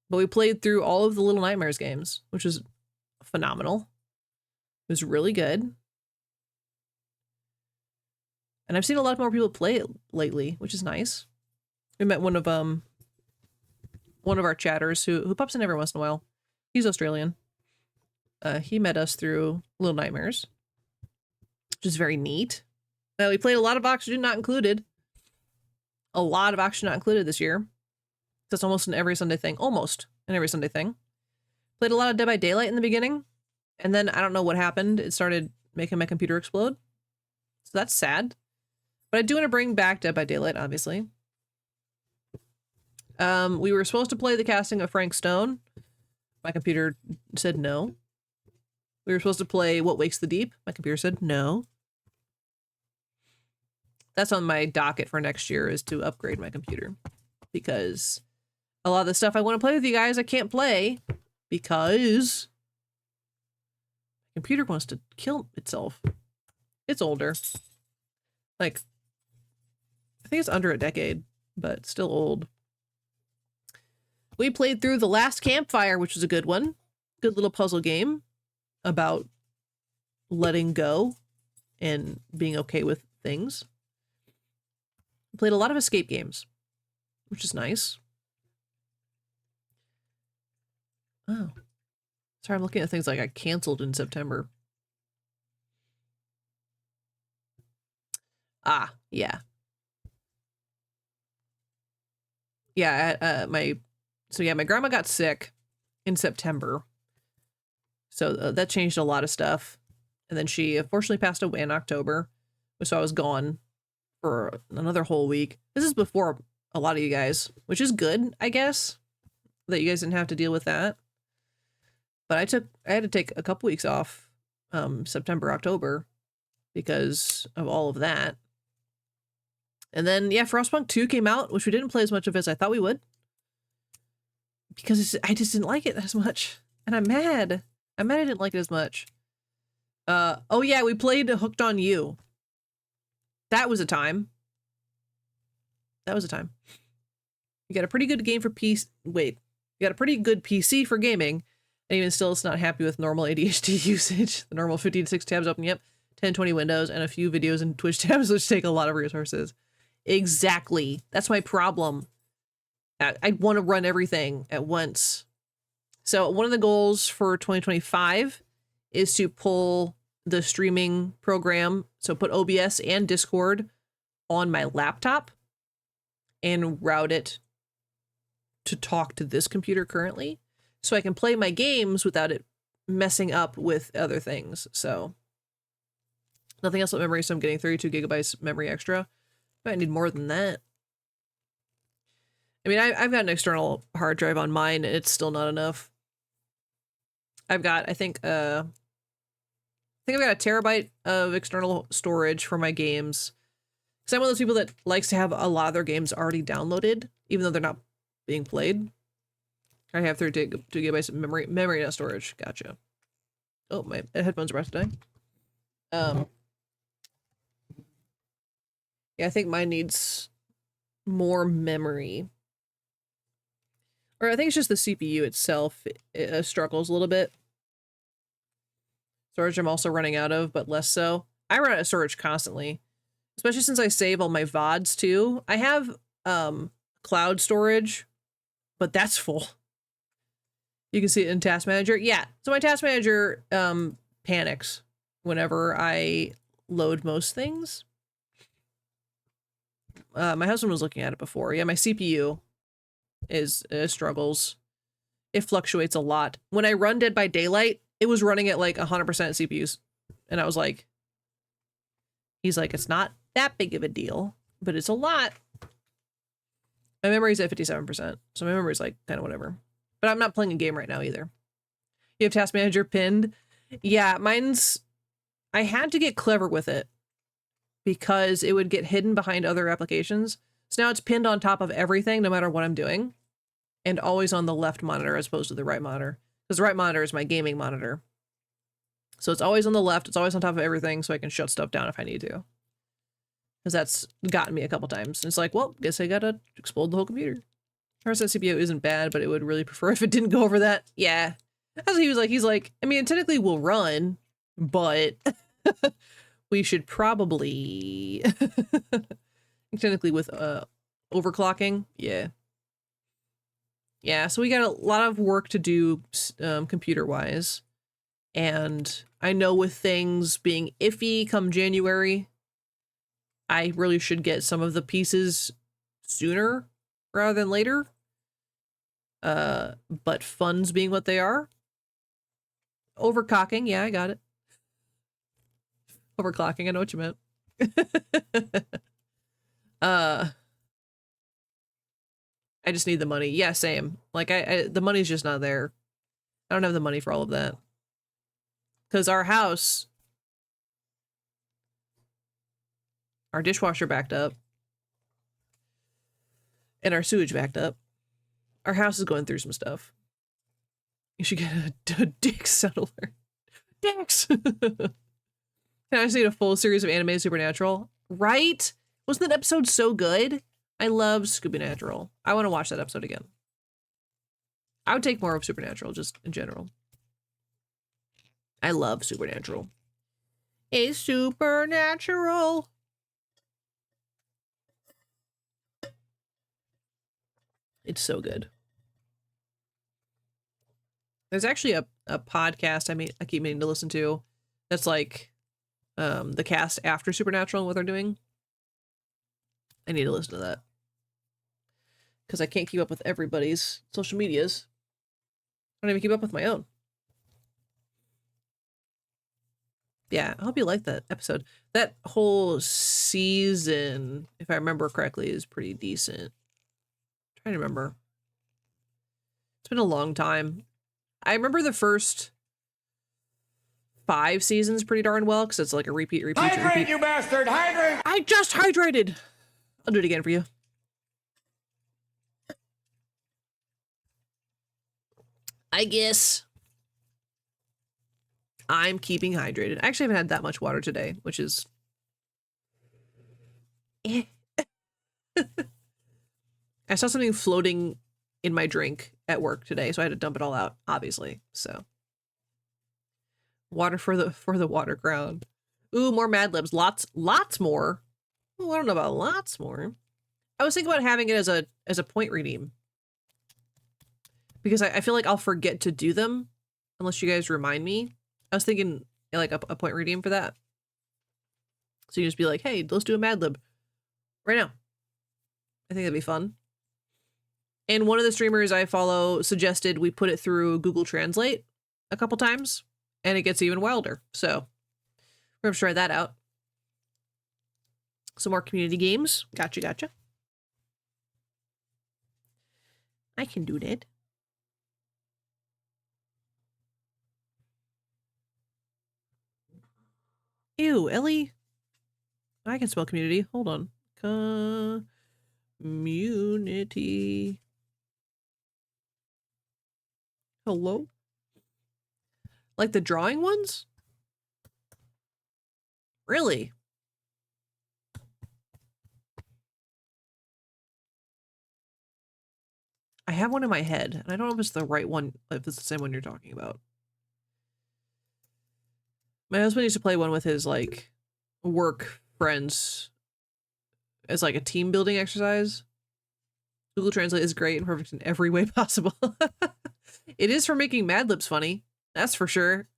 But we played through all of the Little Nightmares games, which is phenomenal. It was really good. And I've seen a lot more people play it lately, which is nice. We met one of our chatters who pops in every once in a while. He's Australian. He met us through Little Nightmares, which is very neat. We played a lot of Oxygen Not Included. A lot of Oxygen Not Included this year. That's almost an every Sunday thing. Almost an every Sunday thing. Played a lot of Dead by Daylight in the beginning. And then I don't know what happened. It started making my computer explode. So that's sad. But I do want to bring back Dead by Daylight, obviously. We were supposed to play the casting of Frank Stone. My computer said no. We were supposed to play What Wakes the Deep. My computer said no. That's on my docket for next year, is to upgrade my computer. Because a lot of the stuff I want to play with you guys, I can't play because my computer wants to kill itself. It's older. Like, I think it's under a decade, but still old. We played through The Last Campfire, which was a good one. Good little puzzle game about letting go and being okay with things. Played a lot of escape games, which is nice. Oh. Sorry, I'm looking at things like I canceled in September. Ah, yeah. Yeah, my grandma got sick in September. So that changed a lot of stuff. And then she unfortunately passed away in October. So I was gone for another whole week. This is before a lot of you guys, which is good, I guess, that you guys didn't have to deal with that. But I had to take a couple weeks off, September, October, because of all of that. And then, yeah, Frostpunk 2 came out, which we didn't play as much of as I thought we would. Because I just didn't like it as much. And I'm mad. I'm mad I didn't like it as much. Oh yeah, we played Hooked on You. That was a time. That was a time. You got a pretty good game for PC. Wait. You got a pretty good PC for gaming. And even still, it's not happy with normal ADHD usage. The normal 50 to 6 tabs open. Yep. 10, 20 windows and a few videos and Twitch tabs, which take a lot of resources. Exactly. That's my problem. I want to run everything at once. So one of the goals for 2025 is to pull the streaming program. So put OBS and Discord on my laptop and route it to talk to this computer currently, so I can play my games without it messing up with other things. So nothing else with memory. So I'm getting 32 gigabytes memory extra. I need more than that. I mean, I've got an external hard drive on mine, and it's still not enough. I've got, I think I've got a terabyte of external storage for my games. Because I'm one of those people that likes to have a lot of their games already downloaded, even though they're not being played. I have 32 gigabytes of memory, not storage. Gotcha. Oh, my headphones are about to die. Yeah, I think mine needs more memory. Or I think it's just the CPU itself. It struggles a little bit. Storage I'm also running out of, but less so. I run out of storage constantly. Especially since I save all my VODs too. I have cloud storage, but that's full. You can see it in Task Manager. Yeah, so my Task Manager panics whenever I load most things. My husband was looking at it before. Yeah, my CPU is struggles. It fluctuates a lot. When I run Dead by Daylight, it was running at like 100% CPUs. And I was like, he's like, it's not that big of a deal, but it's a lot. My memory's at 57%. So my memory's like kind of whatever. But I'm not playing a game right now either. You have Task Manager pinned. Yeah, mine's, I had to get clever with it because it would get hidden behind other applications. So now it's pinned on top of everything, no matter what I'm doing, and always on the left monitor as opposed to the right monitor. Because the right monitor is my gaming monitor. So it's always on the left. It's always on top of everything so I can shut stuff down if I need to. Because that's gotten me a couple times. And it's like, well, guess I gotta explode the whole computer. RSS CPU isn't bad, but it would really prefer if it didn't go over that. Yeah. That's what he was like. He's like, I mean, technically we'll run, but we should probably technically with overclocking. Yeah. Yeah, so we got a lot of work to do computer wise. And I know with things being iffy come January, I really should get some of the pieces sooner rather than later. But funds being what they are. Overclocking, yeah, I got it. Overclocking, I know what you meant. I just need the money. Yeah, same. Like the money's just not there. I don't have the money for all of that. Because our house, our dishwasher backed up. And our sewage backed up. Our house is going through some stuff. You should get a dick settler. Dicks! Can I see a full series of animated Supernatural? Right? Wasn't that episode so good? I love Supernatural. I want to watch that episode again. I would take more of Supernatural, just in general. I love Supernatural. It's Supernatural. It's so good. There's actually a podcast I keep meaning to listen to that's like the cast after Supernatural and what they're doing. I need to listen to that. Because I can't keep up with everybody's social medias. I don't even keep up with my own. Yeah, I hope you liked that episode. That whole season, if I remember correctly, is pretty decent. I'm trying to remember. It's been a long time. I remember the first 5 seasons pretty darn well, because it's like a repeat. Hydrate, you bastard! Hydrate! I just hydrated! I'll do it again for you. I guess I'm keeping hydrated. I actually haven't had that much water today, which is... I saw something floating in my drink at work today, so I had to dump it all out, obviously. So, water for the water ground. Ooh, more Mad Libs. Lots more. Oh, I don't know about lots more. I was thinking about having it as a point redeem. Because I feel like I'll forget to do them unless you guys remind me. I was thinking like a point redeem for that. So you just be like, hey, let's do a Mad Lib right now. I think that'd be fun. And one of the streamers I follow suggested we put it through Google Translate a couple times, and it gets even wilder. So we're gonna try that out. Some more community games. Gotcha. I can do that. Ew, Ellie. I can spell community. Hold on. Community. Hello? Like the drawing ones? Really? I have one in my head, and I don't know if it's the right one, if it's the same one you're talking about. My husband used to play one with his, like, work friends as, like, a team building exercise. Google Translate is great and perfect in every way possible. It is for making Mad Libs funny. That's for sure.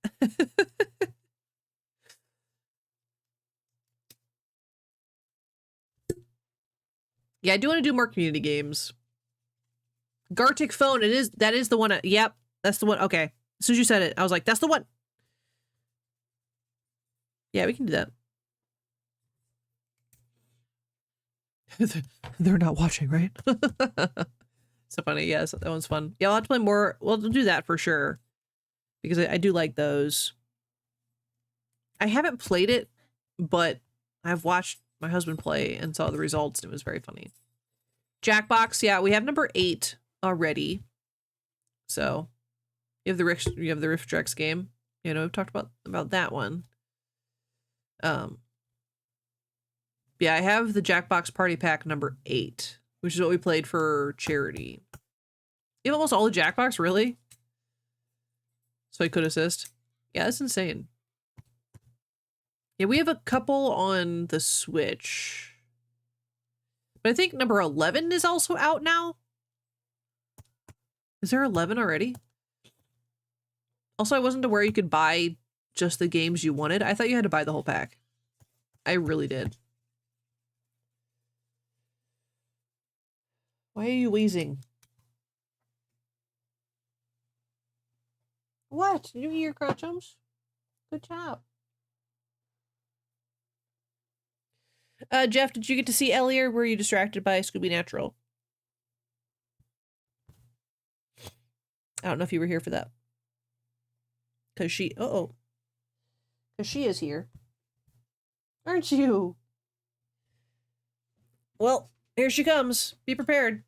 Yeah, I do want to do more community games. Gartic phone. That is the one. Yep. That's the one. Okay. As soon as you said it, I was like, that's the one. Yeah, we can do that. They're not watching, right? So funny. Yes, that one's fun. Yeah, I'll have to play more. We'll do that for sure. Because I do like those. I haven't played it, but I've watched my husband play and saw the results, and it was very funny. Jackbox, yeah, we have number 8 already. So you have the Rift Drex game. You know, we've talked about that one. Yeah, I have the Jackbox Party Pack number 8, which is what we played for charity. You have almost all the Jackbox, really? So I could assist. Yeah, that's insane. Yeah, we have a couple on the Switch. But I think number 11 is also out now. Is there 11 already? Also, I wasn't aware you could buy just the games you wanted. I thought you had to buy the whole pack. I really did. Why are you wheezing? What? New Year, Crutchums? Good job. Jeff, did you get to see Ellie, or were you distracted by Scooby Natural? I don't know if you were here for that. Because she... Uh-oh. Because she is here. Aren't you? Well, here she comes. Be prepared.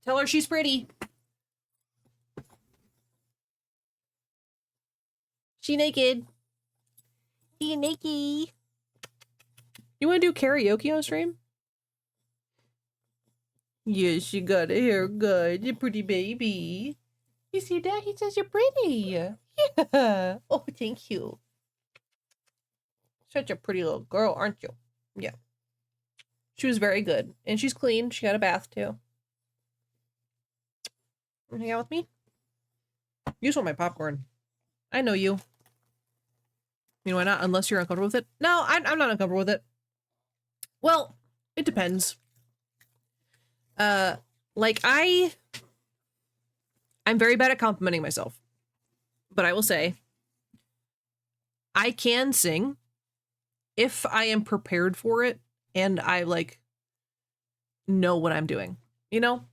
Tell her she's pretty. She naked. She naked. You want to do karaoke on stream? Yes, you got a haircut. You pretty baby. You see that? He says you're pretty. Yeah. Oh, thank you. Such a pretty little girl, aren't you? Yeah. She was very good. And she's clean. She got a bath, too. Wanna hang out with me? You just want my popcorn. I know you. You know why not? Unless you're uncomfortable with it. No, I'm not uncomfortable with it. Well, it depends. Like I'm very bad at complimenting myself. But I will say, I can sing if I am prepared for it and I like know what I'm doing. You know?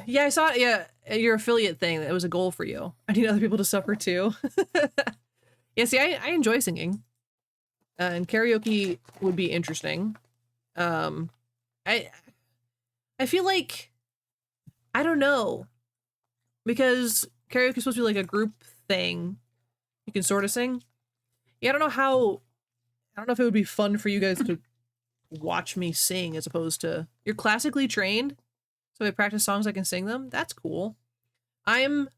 Yeah, I saw it. Yeah, your affiliate thing. That was a goal for you. I need other people to suffer too. Yeah, see, I enjoy singing. And karaoke would be interesting. I feel like, I don't know. Because karaoke is supposed to be like a group thing. You can sort of sing. Yeah, I don't know if it would be fun for you guys to watch me sing as opposed to, you're classically trained, so I practice songs I can sing them. That's cool. I'm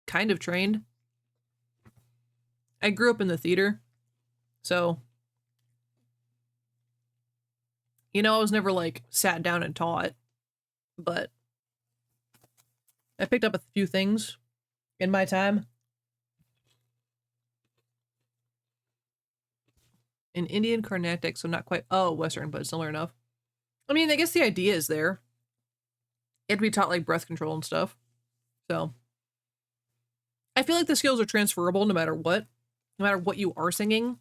kind of trained. I grew up in the theater, so you know, I was never like sat down and taught, but I picked up a few things in my time. In Indian Carnatic, so not quite, Western, but similar enough. I mean, I guess the idea is there. You have to be taught like breath control and stuff. So I feel like the skills are transferable no matter what you are singing.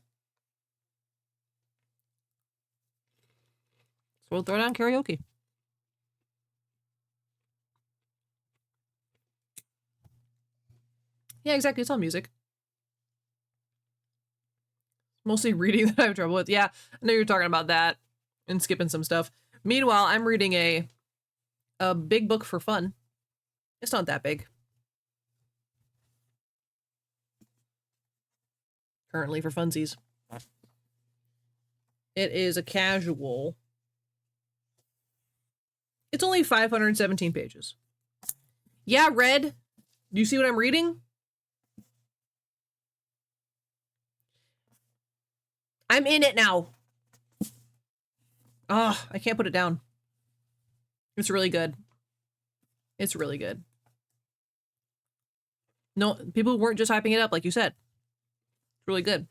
So we'll throw down karaoke. Yeah, exactly. It's all music. Mostly reading that I have trouble with. Yeah, I know you're talking about that and skipping some stuff. Meanwhile, I'm reading a big book for fun. It's not that big. Currently for funsies. It is a casual. It's only 517 pages. Yeah, Red. Do you see what I'm reading? I'm in it now. Oh, I can't put it down. It's really good. It's really good. No, people weren't just hyping it up like you said. It's really good.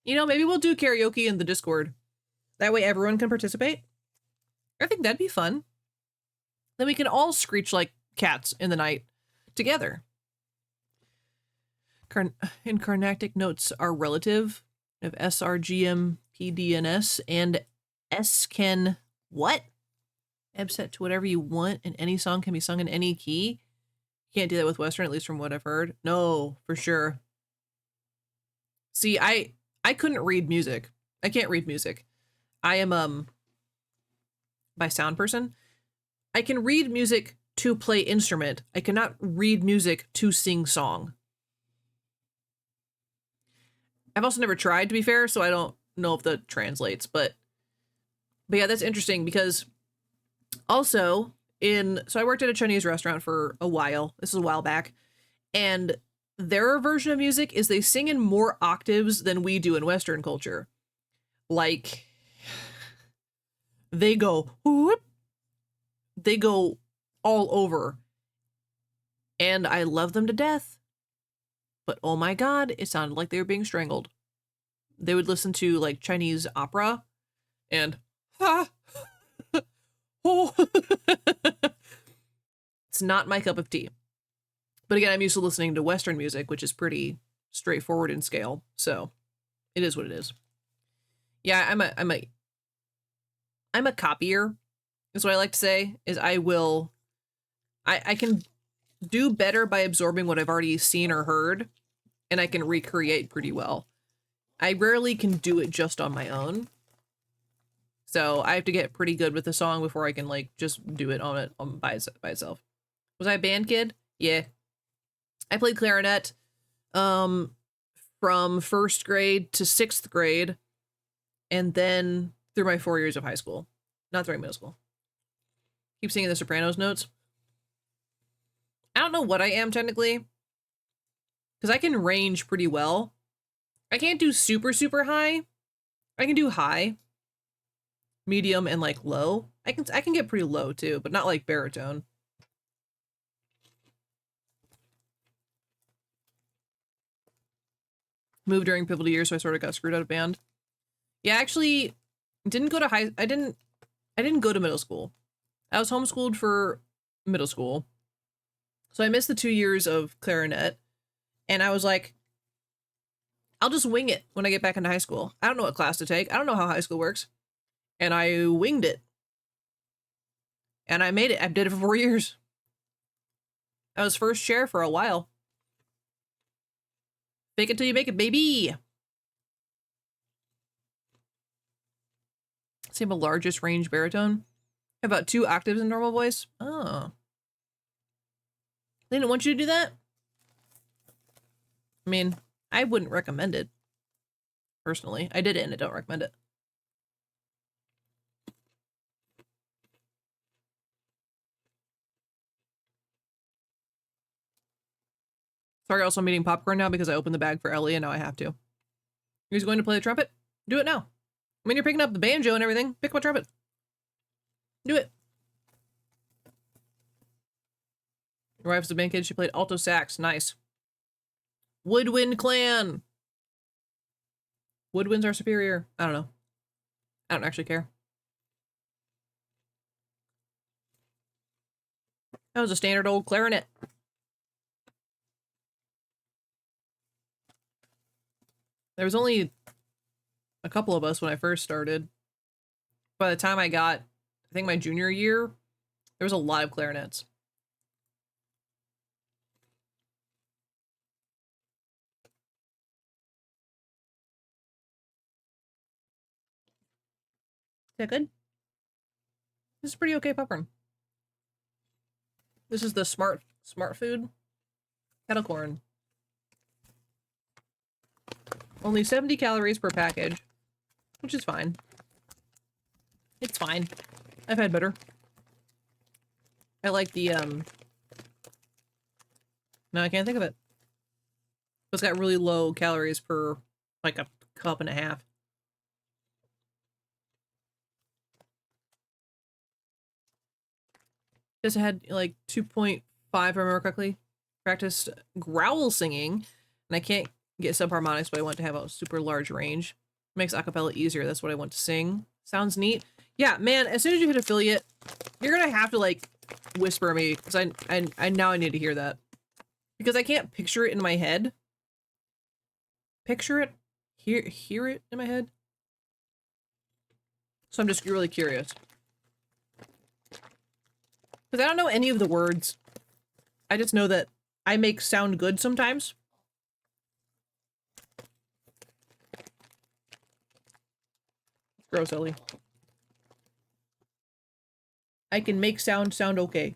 You know, maybe we'll do karaoke in the Discord. That way everyone can participate. I think that'd be fun. Then we can all screech like cats in the night together. In Carnatic, notes are relative. We have S, R, G, M, P, D, and S. And S can what? Ebb set to whatever you want, and any song can be sung in any key. You can't do that with Western, at least from what I've heard. No, for sure. See, I couldn't read music. I can't read music. I am by sound person. I can read music to play instrument. I cannot read music to sing song. I've also never tried, to be fair, so I don't know if that translates, but yeah, that's interesting because also so I worked at a Chinese restaurant for a while. This is a while back, and their version of music is they sing in more octaves than we do in Western culture. Like, they go whoop, they go all over, and I love them to death. But oh my god, it sounded like they were being strangled. They would listen to like Chinese opera and ha oh. It's not my cup of tea. But again, I'm used to listening to Western music, which is pretty straightforward in scale. So it is what it is. Yeah, I'm a copier, is what I like to say, is I can do better by absorbing what I've already seen or heard, and I can recreate pretty well. I rarely can do it just on my own. So I have to get pretty good with the song before I can like just do it by itself. Was I a band kid? Yeah. I played clarinet from 1st grade to 6th grade, and then through my 4 years of high school. Not through middle school. Keep singing the Sopranos notes. I don't know what I am technically, because I can range pretty well. I can't do super, super high. I can do high, medium, and like low. I can get pretty low too, but not like baritone. Moved during pivotal years, so I sort of got screwed out of band. Yeah, actually, didn't go to I didn't go to middle school. I was homeschooled for middle school. So I missed the 2 years of clarinet, and I was like, I'll just wing it when I get back into high school. I don't know what class to take. I don't know how high school works. And I winged it. And I made it. I did it for 4 years. I was first chair for a while. Fake it till you make it, baby. Same a largest range baritone. About 2 octaves in normal voice. Oh. They didn't want you to do that? I mean, I wouldn't recommend it. Personally. I did it and I don't recommend it. Sorry, also I'm eating popcorn now because I opened the bag for Ellie and now I have to. He's going to play the trumpet? Do it now. I mean, you're picking up the banjo and everything. Pick up a trumpet. Do it. Your wife's a band kid. She played alto sax. Nice. Woodwind clan. Woodwinds are superior. I don't know. I don't actually care. That was a standard old clarinet. There was only a couple of us when I first started. By the time I got, I think my junior year, there was a lot of clarinets. Is that good? This is pretty okay popcorn. This is the smart food kettle corn. Only 70 calories per package, which is fine. It's fine. I've had better. I like the, no, I can't think of it. It's got really low calories per, like, a cup and a half. Just had, like, 2.5, if I remember correctly. Practiced growl singing, and I can't get subharmonics, but I want to have a super large range. Makes acapella easier. That's what I want to sing. Sounds neat. Yeah, man, as soon as you hit affiliate, you're gonna have to like whisper me because I now I need to hear that. Because I can't picture it in my head. Picture it? Hear it in my head? So I'm just really curious. Because I don't know any of the words. I just know that I make sound good sometimes. Gross, Ellie. I can make sound okay.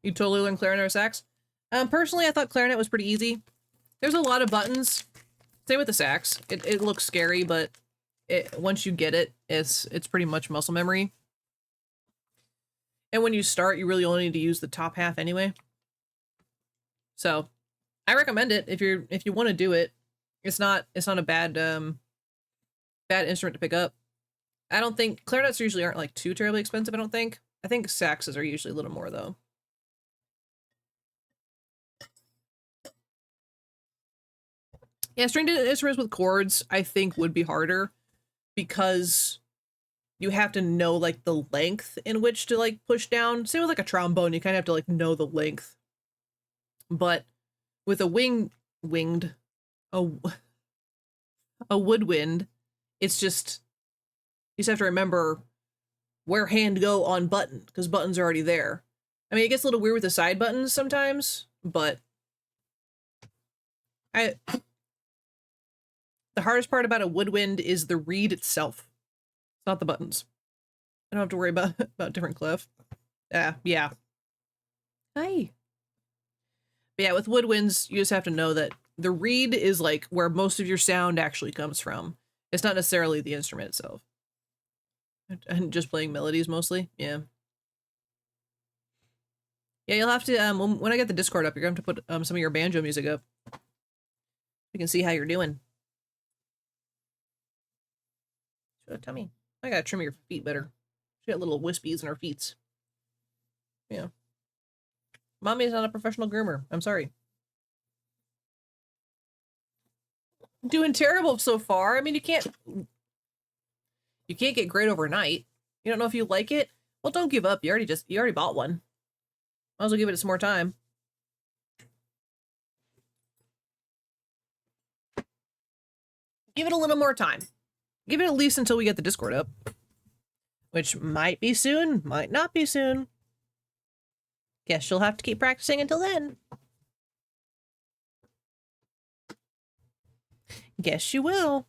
You totally learned clarinet or sax? Personally, I thought clarinet was pretty easy. There's a lot of buttons. Same with the sax. It looks scary, but once you get it, it's pretty much muscle memory. And when you start, you really only need to use the top half anyway. So, I recommend it if you want to do it. It's not a bad bad instrument to pick up. I don't think clarinets usually aren't like too terribly expensive. I don't think. I think saxes are usually a little more though. Yeah, stringed instruments with chords, I think, would be harder because you have to know, like, the length in which to, like, push down. Same with, like, a trombone, you kind of have to, like, know the length. But with a a woodwind, it's just, you just have to remember where hand go on button, because buttons are already there. I mean, it gets a little weird with the side buttons sometimes, but the hardest part about a woodwind is the reed itself. It's not the buttons. I don't have to worry about different clef. Yeah. Hi. But yeah, with woodwinds, you just have to know that the reed is like where most of your sound actually comes from. It's not necessarily the instrument itself. And just playing melodies mostly. Yeah. Yeah, you'll have to, when I get the Discord up, you're going to have to put some of your banjo music up. You can see how you're doing. Tummy. I gotta trim your feet better. She got little wispies in her feet. Yeah. Mommy's not a professional groomer. I'm sorry. Doing terrible so far. I mean, you can't get great overnight. You don't know if you like it? Well, don't give up. You already bought one. Might as well give it some more time. Give it a little more time. Give it at least until we get the Discord up. Which might be soon, might not be soon. Guess you'll have to keep practicing until then. Guess you will.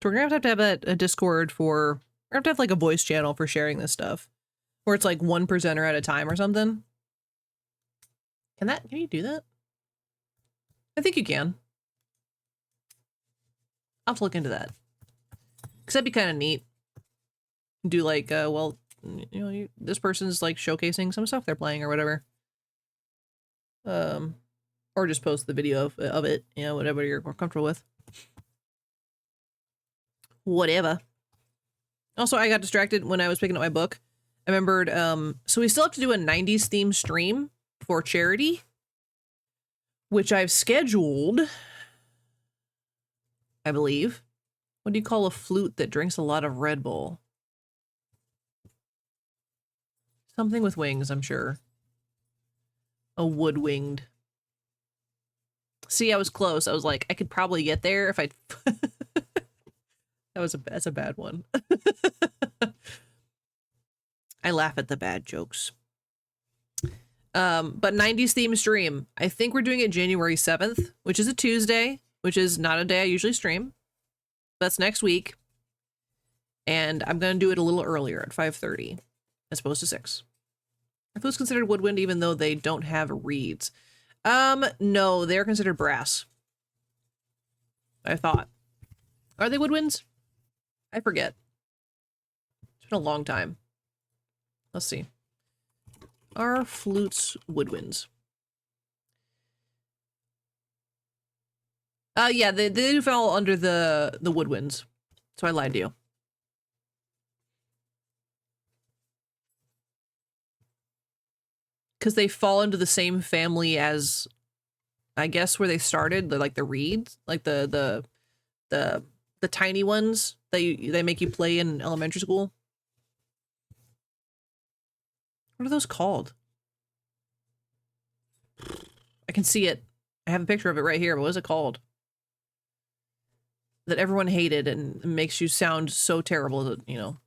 So we're gonna have to have a Discord for... We're gonna have to have like a voice channel for sharing this stuff. Where it's like one presenter at a time or something. Can you do that? I think you can. I'll have to look into that. Because that'd be kind of neat. Do like, well, you know, this person's like showcasing some stuff they're playing or whatever. Or just post the video of it, you know, whatever you're more comfortable with. Whatever. Also, I got distracted when I was picking up my book. I remembered, so we still have to do a 90s theme stream for charity, which I've scheduled, I believe. What do you call a flute that drinks a lot of Red Bull? Something with wings, I'm sure. A wood-winged. See, I was close. I was like, I could probably get there if I... That's a bad one. I laugh at the bad jokes. But 90s theme stream. I think we're doing it January 7th, which is a Tuesday, which is not a day I usually stream. That's next week. And I'm going to do it a little earlier at 5:30 as opposed to 6. Are those considered woodwind even though they don't have reeds? No, they're considered brass. I thought. Are they woodwinds? I forget. It's been a long time. Let's see. Are flutes woodwinds? Yeah, they do fall under the woodwinds. So I lied to you. because they fall into the same family as, I guess, where they started, like the reeds, like the tiny ones that they make you play in elementary school. What are those called? I can see it. I have a picture of it right here, but what is it called? That everyone hated and makes you sound so terrible, that, you know,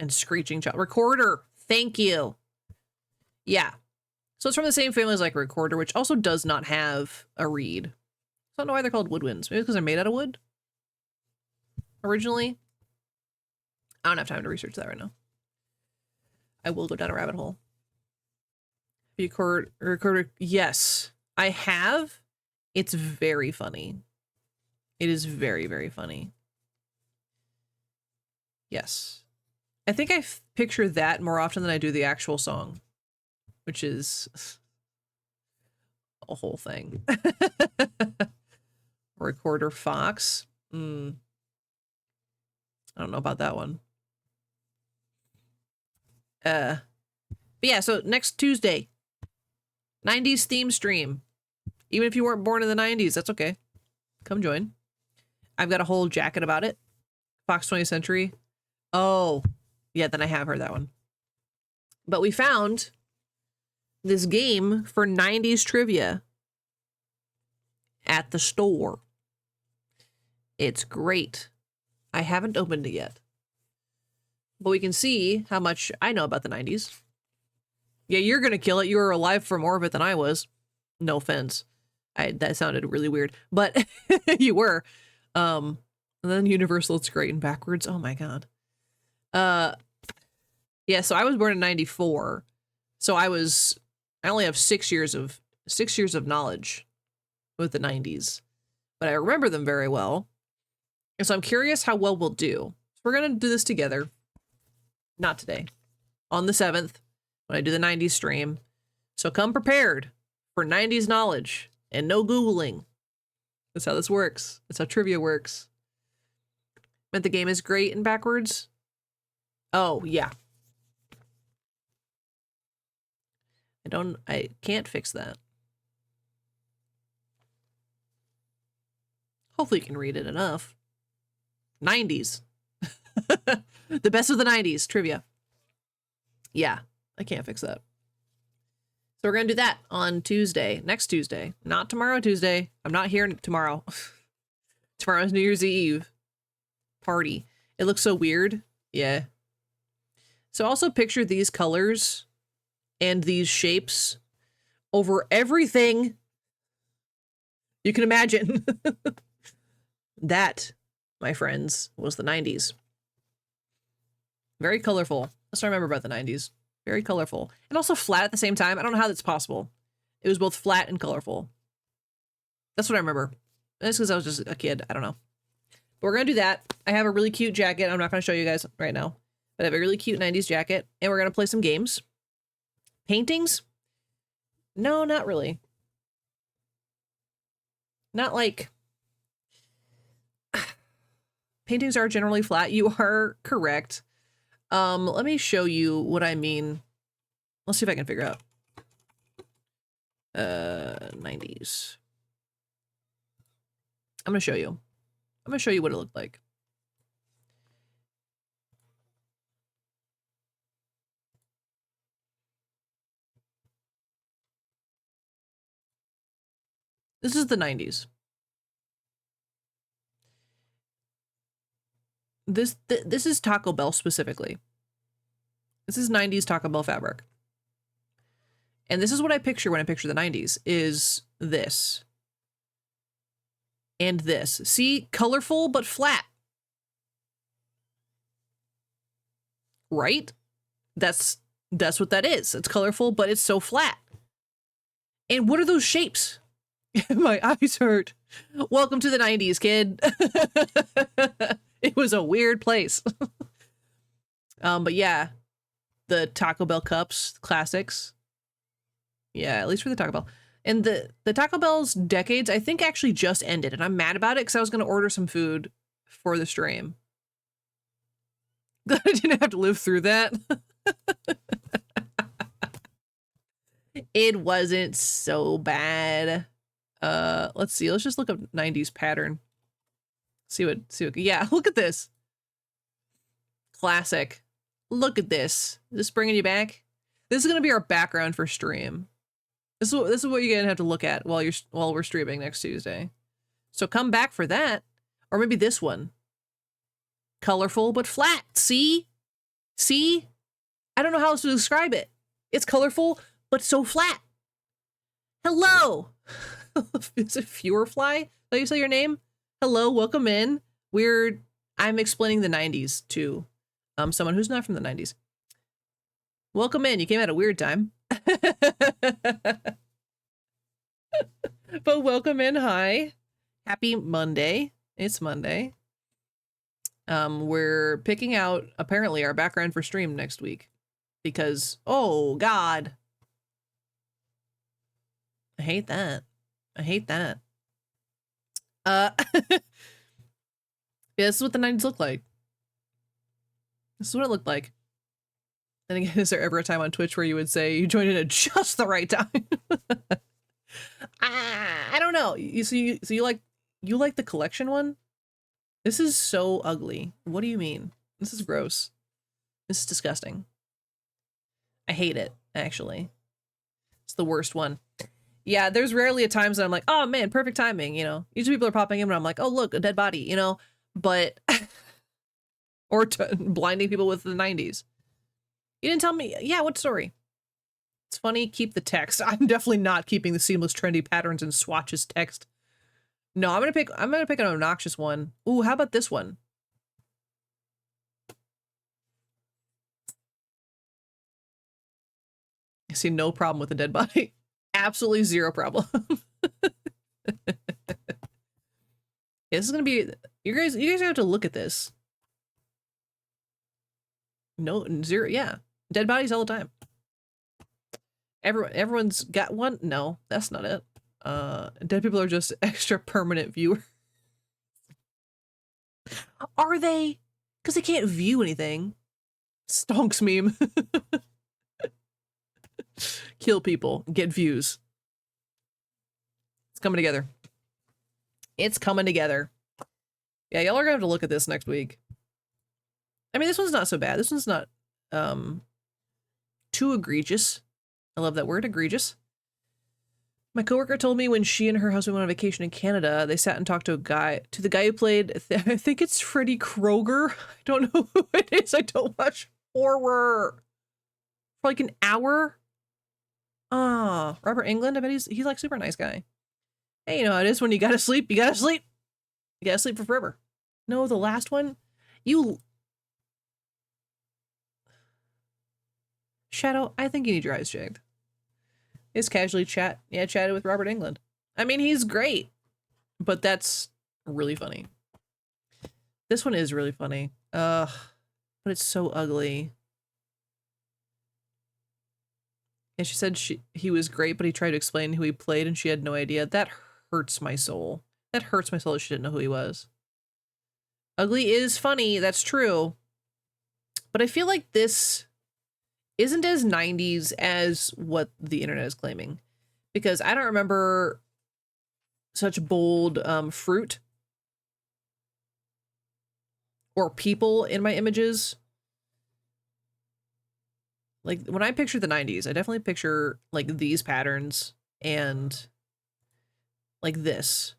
and screeching child. Recorder! Thank you! Yeah. So it's from the same family as like Recorder, which also does not have a reed. I don't know why they're called woodwinds. Maybe because they're made out of wood? Originally? I don't have time to research that right now. I will go down a rabbit hole. Recorder, yes. I have. It's very funny. It is very, very funny. Yes. I think I picture that more often than I do the actual song, which is a whole thing. Recorder Fox. I don't know about that one. But yeah, so next Tuesday, 90s theme stream. Even if you weren't born in the 90s, that's okay. Come join. I've got a whole jacket about it. Fox 20th Century. Oh, yeah, then I have heard that one. But we found this game for 90s trivia at the store. It's great. I haven't opened it yet. But we can see how much I know about the 90s. Yeah, you're going to kill it. You were alive for more of it than I was. No offense. That sounded really weird. But you were. And then Universal, it's great and backwards. Oh my god. Yeah, so I was born in 94. So I only have 6 years of knowledge with the 90s. But I remember them very well. And so I'm curious how well we'll do. So we're going to do this together. Not today. On the 7th, when I do the 90s stream. So come prepared for 90s knowledge and no Googling. That's how this works. That's how trivia works. Meant the game is great and backwards. Oh, yeah. I can't fix that. Hopefully you can read it enough. 90s. The best of the 90s trivia. Yeah, I can't fix that. So we're going to do that on Tuesday, next Tuesday, not tomorrow, Tuesday. I'm not here tomorrow. Tomorrow's New Year's Eve party. It looks so weird. Yeah. So also picture these colors and these shapes over everything you can imagine. That, my friends, was the 90s. Very colorful. That's what I remember about the 90s. Very colorful. And also flat at the same time. I don't know how that's possible. It was both flat and colorful. That's what I remember. That's because I was just a kid. I don't know. But we're going to do that. I have a really cute jacket. I'm not going to show you guys right now. But I have a really cute 90s jacket. And we're going to play some games. Paintings? No, not really. Not like... Paintings are generally flat. You are correct. Let me show you what I mean. Let's see if I can figure out. 90s. I'm going to show you. I'm going to show you what it looked like. This is the 90s. This is Taco Bell specifically. This is 90s Taco Bell fabric. And this is what I picture when I picture the 90s, is this. And this. See? Colorful, but flat. Right? That's what that is. It's colorful, but it's so flat. And what are those shapes? My eyes hurt. Welcome to the 90s, kid. It was a weird place. But yeah, the Taco Bell cups, classics. Yeah, at least for the Taco Bell. And the Taco Bell's decades, I think, actually just ended. And I'm mad about it because I was going to order some food for the stream. I didn't have to live through that. It wasn't so bad. Let's see. Let's just look up 90s pattern. See what, yeah, look at this. Classic. Look at this. Is this bringing you back? This is going to be our background for stream. This is what you're going to have to look at while we're streaming next Tuesday. So come back for that. Or maybe this one. Colorful but flat. See? See? I don't know how else to describe it. It's colorful but so flat. Hello. Is it Fewerfly? Is that you say your name? Hello, welcome in. I'm explaining the 90s to someone who's not from the 90s. Welcome in. You came at a weird time. But welcome in. Hi. Happy Monday. It's Monday. We're picking out apparently our background for stream next week because, oh God. I hate that. I hate that. Yeah, this is what the 90s look like. This is what it looked like. And again, is there ever a time on Twitch where you would say you joined in at just the right time? I don't know. So you like the collection one? This is so ugly. What do you mean? This is gross. This is disgusting. I hate it, actually. It's the worst one. Yeah, there's rarely a times that I'm like, oh man, perfect timing, you know. Usually people are popping in and I'm like, oh look, a dead body, you know. But or blinding people with the 90s. You didn't tell me. Yeah, what story? It's funny, keep the text. I'm definitely not keeping the seamless trendy patterns and swatches text. No, I'm gonna pick an obnoxious one. Ooh, how about this one? I see no problem with a dead body. Absolutely zero problem. Yeah, this is gonna be you guys have to look at this. No, zero, yeah. Dead bodies all the time. Everyone's got one. No, that's not it. Dead people are just extra permanent viewers. Are they? Because they can't view anything. Stonks meme. Kill people, get views. It's coming together. It's coming together. Yeah, y'all are gonna have to look at this next week. I mean, this one's not so bad. This one's not too egregious. I love that word, egregious. My coworker told me when she and her husband went on vacation in Canada, they sat and talked to the guy who played, I think it's Freddy Krueger. I don't know who it is. I don't watch horror. For like an hour. Ah, Robert Englund. I bet he's like super nice guy. Hey, you know how it is when you gotta sleep. You gotta sleep. You gotta sleep for forever. No, the last one. Shadow, I think you need your eyes checked. Is casually chatted with Robert Englund. I mean, he's great, but that's really funny. This one is really funny. But it's so ugly. And she said he was great, but he tried to explain who he played and she had no idea. That hurts my soul. That hurts my soul that she didn't know who he was. Ugly is funny, that's true. But I feel like this isn't as 90s as what the internet is claiming. Because I don't remember such bold fruit or people in my images. Like, when I picture the 90s, I definitely picture, like, these patterns and, like, this.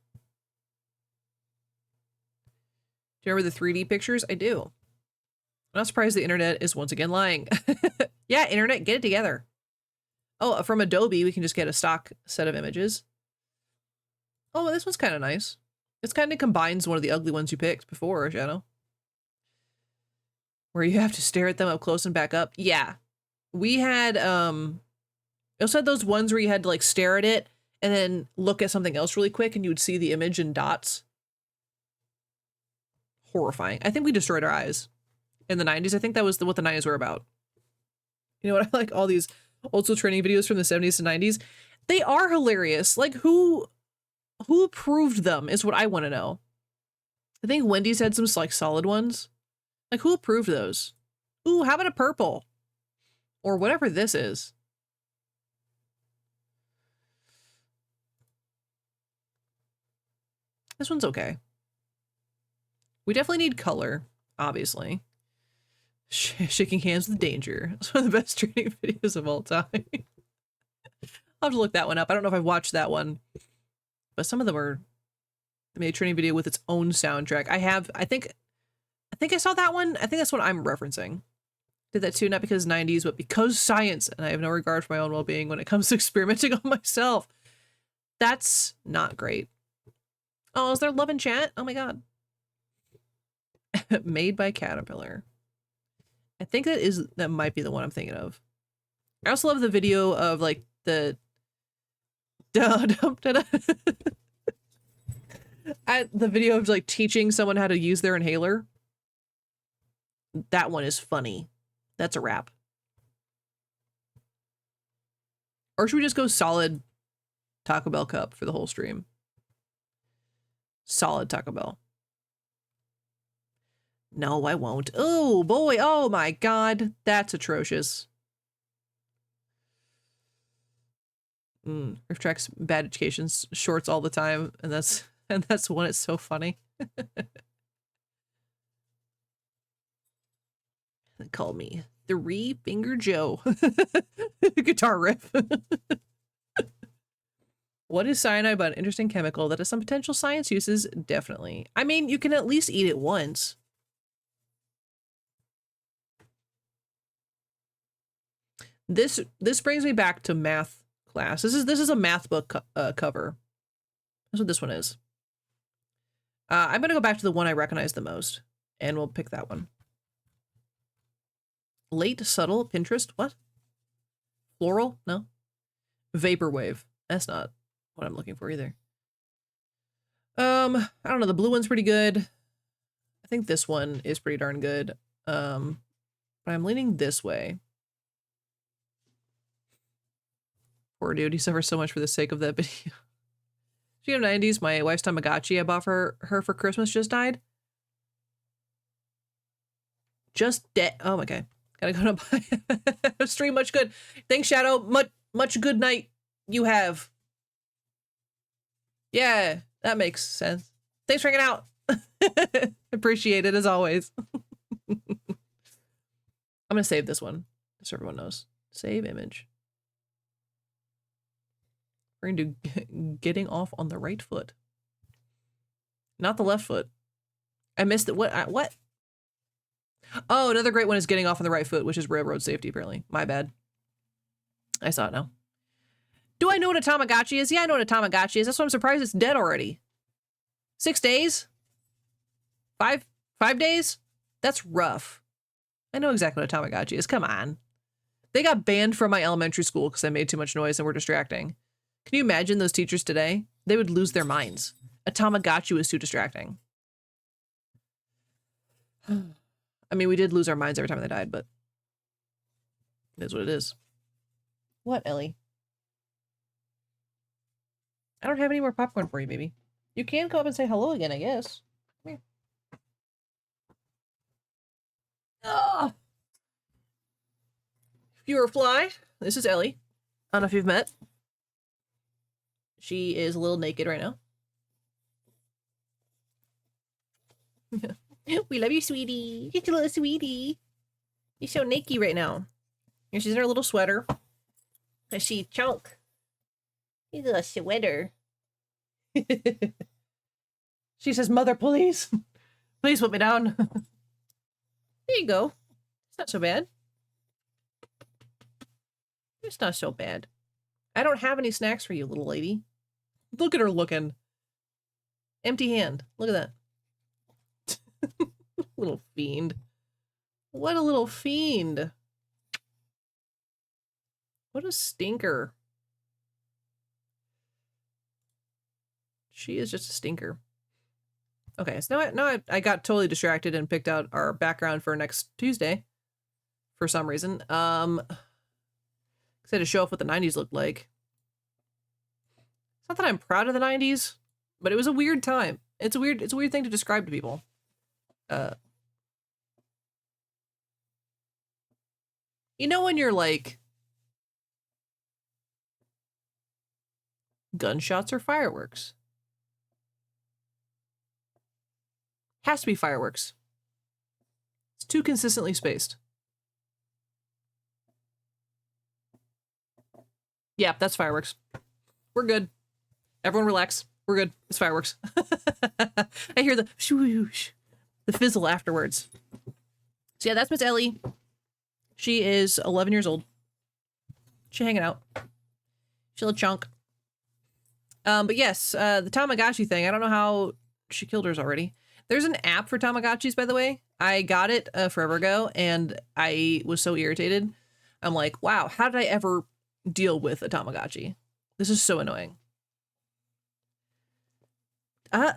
Do you remember the 3D pictures? I do. I'm not surprised the internet is once again lying. Yeah, internet, get it together. Oh, from Adobe, we can just get a stock set of images. Oh, this one's kind of nice. This kind of combines one of the ugly ones you picked before, Shadow. Where you have to stare at them up close and back up. Yeah. We had, you also had those ones where you had to like stare at it and then look at something else really quick and you would see the image in dots. Horrifying. I think we destroyed our eyes in the 90s. I think that was what the 90s were about. You know what? I like all these old school training videos from the 70s to 90s. They are hilarious. Like who approved them is what I want to know. I think Wendy's had some like solid ones. Like who approved those? Ooh, how about a purple? Or whatever this is. This one's okay. We definitely need color, obviously. Shaking hands with danger. It's one of the best training videos of all time. I'll have to look that one up. I don't know if I've watched that one, but some of them are. They made a training video with its own soundtrack. I think I saw that one. I think that's what I'm referencing. Did that too, not because 90s, but because science, and I have no regard for my own well-being when it comes to experimenting on myself. That's not great. Oh, is there love in chat? Oh my god. Made by Caterpillar. I think that might be the one I'm thinking of. I also love the video of like the the video of like teaching someone how to use their inhaler. That one is funny. That's a wrap. Or should we just go solid Taco Bell cup for the whole stream? Solid Taco Bell. No, I won't. Oh boy, oh my god, that's atrocious. Riff Tracks bad education shorts all the time, and that's when it's so funny. They call me Three Finger Joe. Guitar riff. What is cyanide but an interesting chemical that has some potential science uses? Definitely. I mean, you can at least eat it once. This brings me back to math class. This is a math book cover. That's what this one is. I'm gonna go back to the one I recognize the most, and we'll pick that one. Late subtle Pinterest. What? Floral? No. Vaporwave. That's not what I'm looking for either. I don't know. The blue one's pretty good. I think this one is pretty darn good. But I'm leaning this way. Poor dude, he suffers so much for the sake of that video. Speaking of 90s, my wife's Tamagotchi I bought for her for Christmas just died. Just dead. Oh, okay. Gotta go to buy stream. Much good. Thanks, Shadow. Much good night you have. Yeah, that makes sense. Thanks for hanging out. Appreciate it as always. I'm gonna save this one, so everyone knows. Save image. We're gonna do getting off on the right foot. Not the left foot. I missed it. What? Oh, another great one is getting off on the right foot, which is railroad safety, apparently. My bad. I saw it now. Do I know what a Tamagotchi is? Yeah, I know what a Tamagotchi is. That's why I'm surprised it's dead already. 6 days? 5 days? That's rough. I know exactly what a Tamagotchi is. Come on. They got banned from my elementary school because I made too much noise and were distracting. Can you imagine those teachers today? They would lose their minds. A Tamagotchi was too distracting. I mean, we did lose our minds every time they died, but it is what it is. What, Ellie? I don't have any more popcorn for you, baby. You can come up and say hello again, I guess. Come here. Ah! If you were a fly, this is Ellie. I don't know if you've met. She is a little naked right now. We love you, sweetie. You're a little sweetie. You're so naked right now. And she's in her little sweater. And she chunk. She's a little sweater. She says, "Mother, please. Please put me down." There you go. It's not so bad. It's not so bad. I don't have any snacks for you, little lady. Look at her looking. Empty hand. Look at that. Little fiend. What a little fiend. What a stinker. She is just a stinker. Okay, so now I got totally distracted and picked out our background for next Tuesday. For some reason. Excited to show off what the 90s looked like. It's not that I'm proud of the 90s, but it was a weird time. It's a weird thing to describe to people. You know when you're like, gunshots or fireworks? Has to be fireworks. It's too consistently spaced. Yeah, that's fireworks. We're good. Everyone relax. We're good. It's fireworks. I hear the shoosh, the fizzle afterwards. So yeah, that's Miss Ellie. She is 11 years old. She hanging out. She's a little chunk. But yes, the Tamagotchi thing. I don't know how she killed hers already. There's an app for Tamagotchis, by the way. I got it forever ago, and I was so irritated. I'm like, wow, how did I ever deal with a Tamagotchi? This is so annoying. Why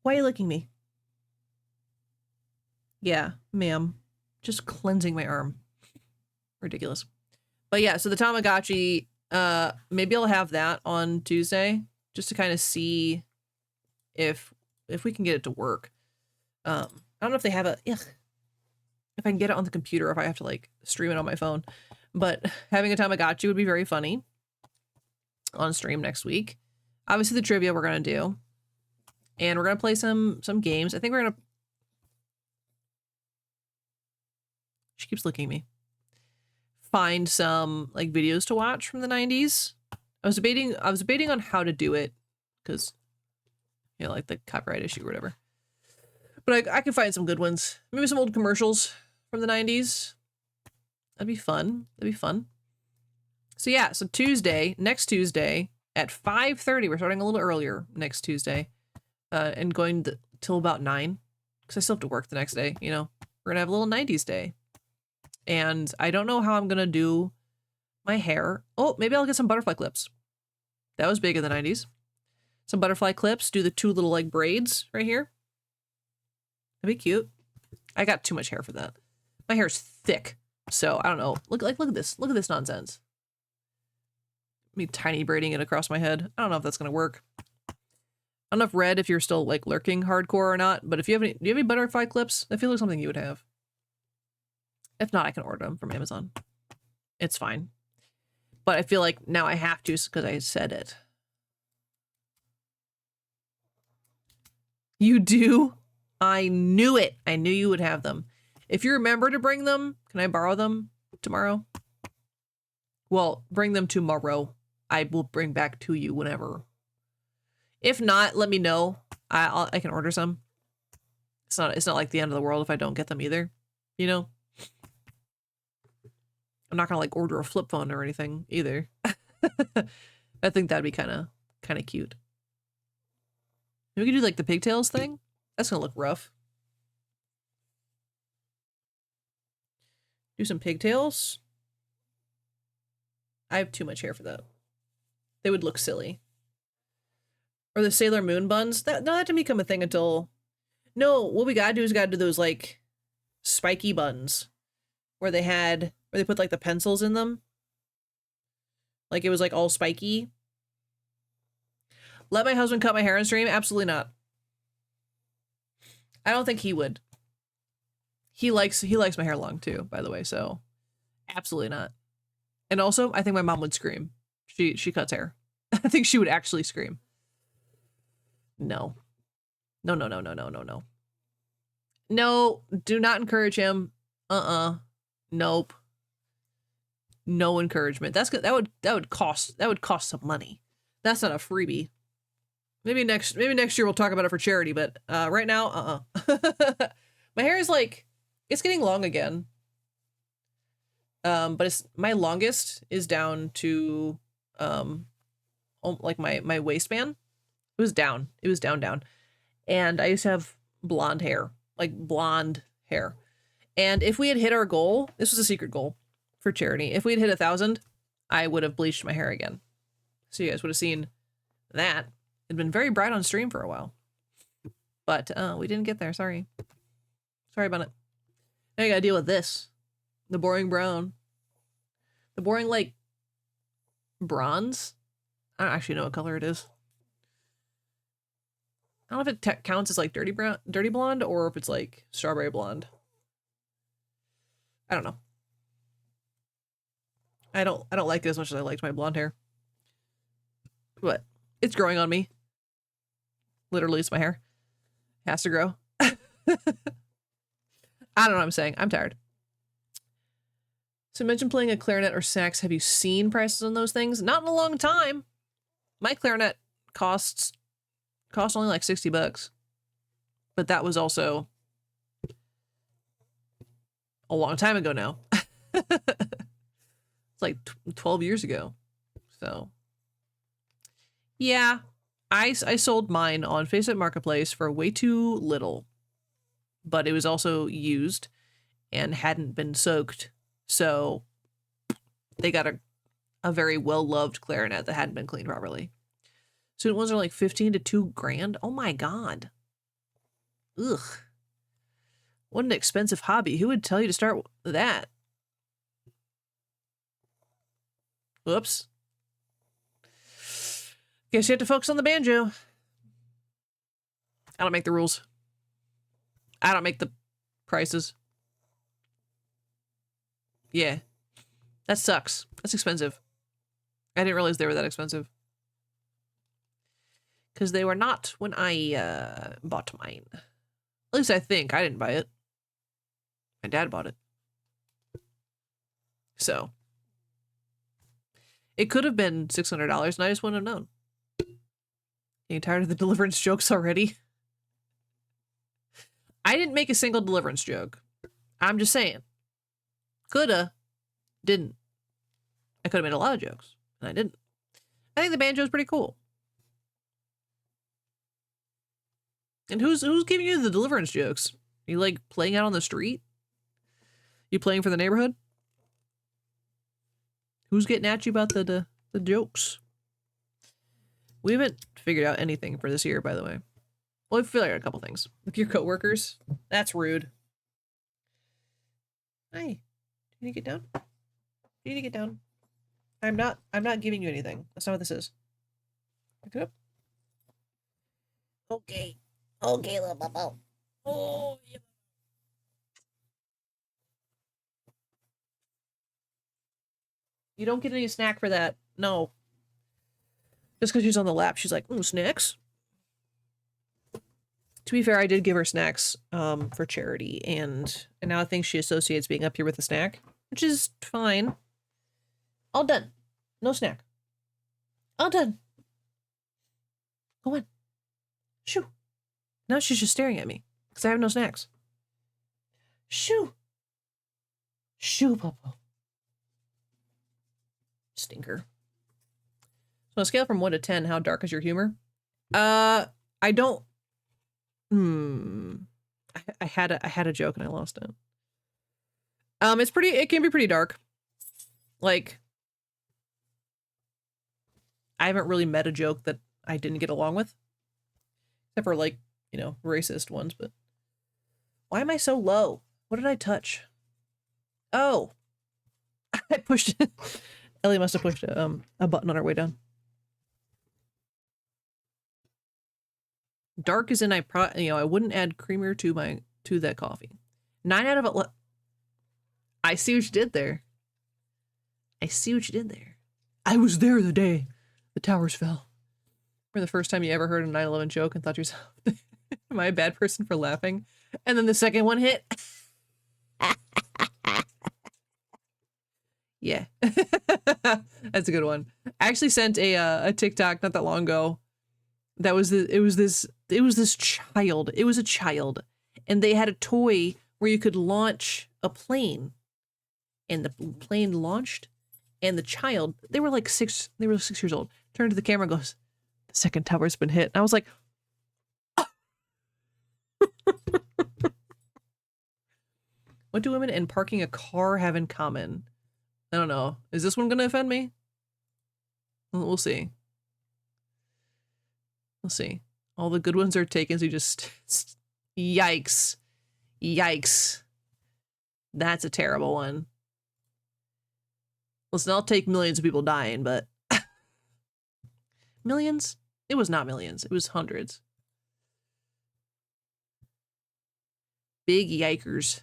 are you licking me? Yeah, ma'am. Just cleansing my arm. Ridiculous. But yeah, so the Tamagotchi, maybe I'll have that on Tuesday just to kind of see if we can get it to work. I don't know if they have if I can get it on the computer, or if I have to like stream it on my phone. But having a Tamagotchi would be very funny on stream next week. Obviously the trivia we're gonna do. And we're gonna play some games. I think we're gonna... She keeps licking me. Find some like videos to watch from the 90s. I was debating on how to do it, because you know, like the copyright issue or whatever. But I could find some good ones. Maybe some old commercials from the 90s. That'd be fun. That'd be fun. So yeah, so Tuesday, next Tuesday at 5:30, we're starting a little earlier next Tuesday, and going till about 9, because I still have to work the next day. You know, we're gonna have a little 90s day. And I don't know how I'm going to do my hair. Oh, maybe I'll get some butterfly clips. That was big in the 90s. Some butterfly clips. Do the 2 little like braids right here. That'd be cute. I got too much hair for that. My hair's thick. So I don't know. Look at this. Look at this nonsense. Me tiny braiding it across my head. I don't know if that's going to work. I don't know if Red, if you're still like lurking hardcore or not. But if you have any, do you have any butterfly clips? I feel like something you would have. If not, I can order them from Amazon. It's fine. But I feel like now I have to because I said it. You do? I knew it. I knew you would have them. If you remember to bring them, can I borrow them tomorrow? Well, bring them tomorrow. I will bring back to you whenever. If not, let me know. I can order some. It's not like the end of the world if I don't get them either. You know? I'm not gonna like order a flip phone or anything either. I think that'd be kind of cute. We could do like the pigtails thing. That's gonna look rough. Do some pigtails. I have too much hair for that. They would look silly. Or the Sailor Moon buns. That didn't become a thing until... No, what we gotta do is gotta do those like spiky buns where they put like the pencils in them. Like it was like all spiky. Let my husband cut my hair on stream? Absolutely not. I don't think he would. He likes my hair long too, by the way, so absolutely not. And also, I think my mom would scream. She cuts hair. I think she would actually scream. No. No, no, no, no, no, no, no. No, do not encourage him. Nope. No encouragement. That's good. That would cost some money. That's not a freebie. Maybe next year we'll talk about it for charity, but right now, my hair is like, it's getting long again. But my longest is down to like my waistband. It was down. It was down. And I used to have blonde hair. And if we had hit our goal, this was a secret goal for charity. If we had hit 1,000, I would have bleached my hair again. So you guys would have seen that. It'd been very bright on stream for a while. But we didn't get there. Sorry. Sorry about it. Now you gotta deal with this. The boring brown. The boring, like, bronze. I don't actually know what color it is. I don't know if it counts as like dirty blonde or if it's like strawberry blonde. I don't know. I don't like it as much as I liked my blonde hair. But it's growing on me. Literally, it's my hair. Has to grow. I don't know what I'm saying. I'm tired. So mention playing a clarinet or sax. Have you seen prices on those things? Not in a long time. My clarinet cost only like $60. But that was also a long time ago now. It's like 12 years ago. So yeah, I sold mine on Facebook Marketplace for way too little. But it was also used and hadn't been soaked. So they got a very well-loved clarinet that hadn't been cleaned properly. Student ones are like 15 to 2 grand. Oh my God. Ugh. What an expensive hobby. Who would tell you to start with that? Whoops. Guess you have to focus on the banjo. I don't make the rules. I don't make the prices. Yeah. That sucks. That's expensive. I didn't realize they were that expensive. Because they were not when I bought mine. At least I think. I didn't buy it. My dad bought it. So. It could have been $600 and I just wouldn't have known. Getting tired of the deliverance jokes already? I didn't make a single deliverance joke. I'm just saying. Coulda. Didn't. I could have made a lot of jokes, and I didn't. I think the banjo is pretty cool. And who's giving you the deliverance jokes? You like playing out on the street? You playing for the neighborhood? Who's getting at you about the jokes? We haven't figured out anything for this year, by the way. Well, we've figured out a couple things. With your coworkers, that's rude. Hi, do you need to get down? Do you need to get down? I'm not giving you anything. That's not what this is. Pick it up. Okay. Okay, little bubble. Oh, yeah. You don't get any snack for that. No. Just because she's on the lap, she's like, snacks? To be fair, I did give her snacks for charity, and now I think she associates being up here with a snack, which is fine. All done. No snack. All done. Go on. Shoo. Now she's just staring at me because I have no snacks. Shoo. Shoo, Papa. Stinker. So on a scale from 1 to 10, how dark is your humor? I don't. I had a joke and I lost it. It can be pretty dark. Like, I haven't really met a joke that I didn't get along with. Except for, like, you know, racist ones, but why am I so low? What did I touch? Oh. I pushed it. Ellie must have pushed a button on her way down. Dark is in I wouldn't add creamer to that coffee. 9 out of 11. I see what you did there. I see what you did there. I was there the day the towers fell. For the first time you ever heard a 9/11 joke and thought to yourself, am I a bad person for laughing? And then the second one hit. Yeah. That's a good one. I actually sent a TikTok not that long ago. It was a child, and they had a toy where you could launch a plane, and the plane launched, and the child, they were 6 years old, turned to the camera and goes, the second tower's been hit. And I was like, oh. What do women and parking a car have in common? I don't know. Is this one gonna offend me? We'll see. We'll see. All the good ones are taken, so you just... Yikes. Yikes. That's a terrible one. Listen, I'll take millions of people dying, but... Millions? It was not millions. It was hundreds. Big yikers.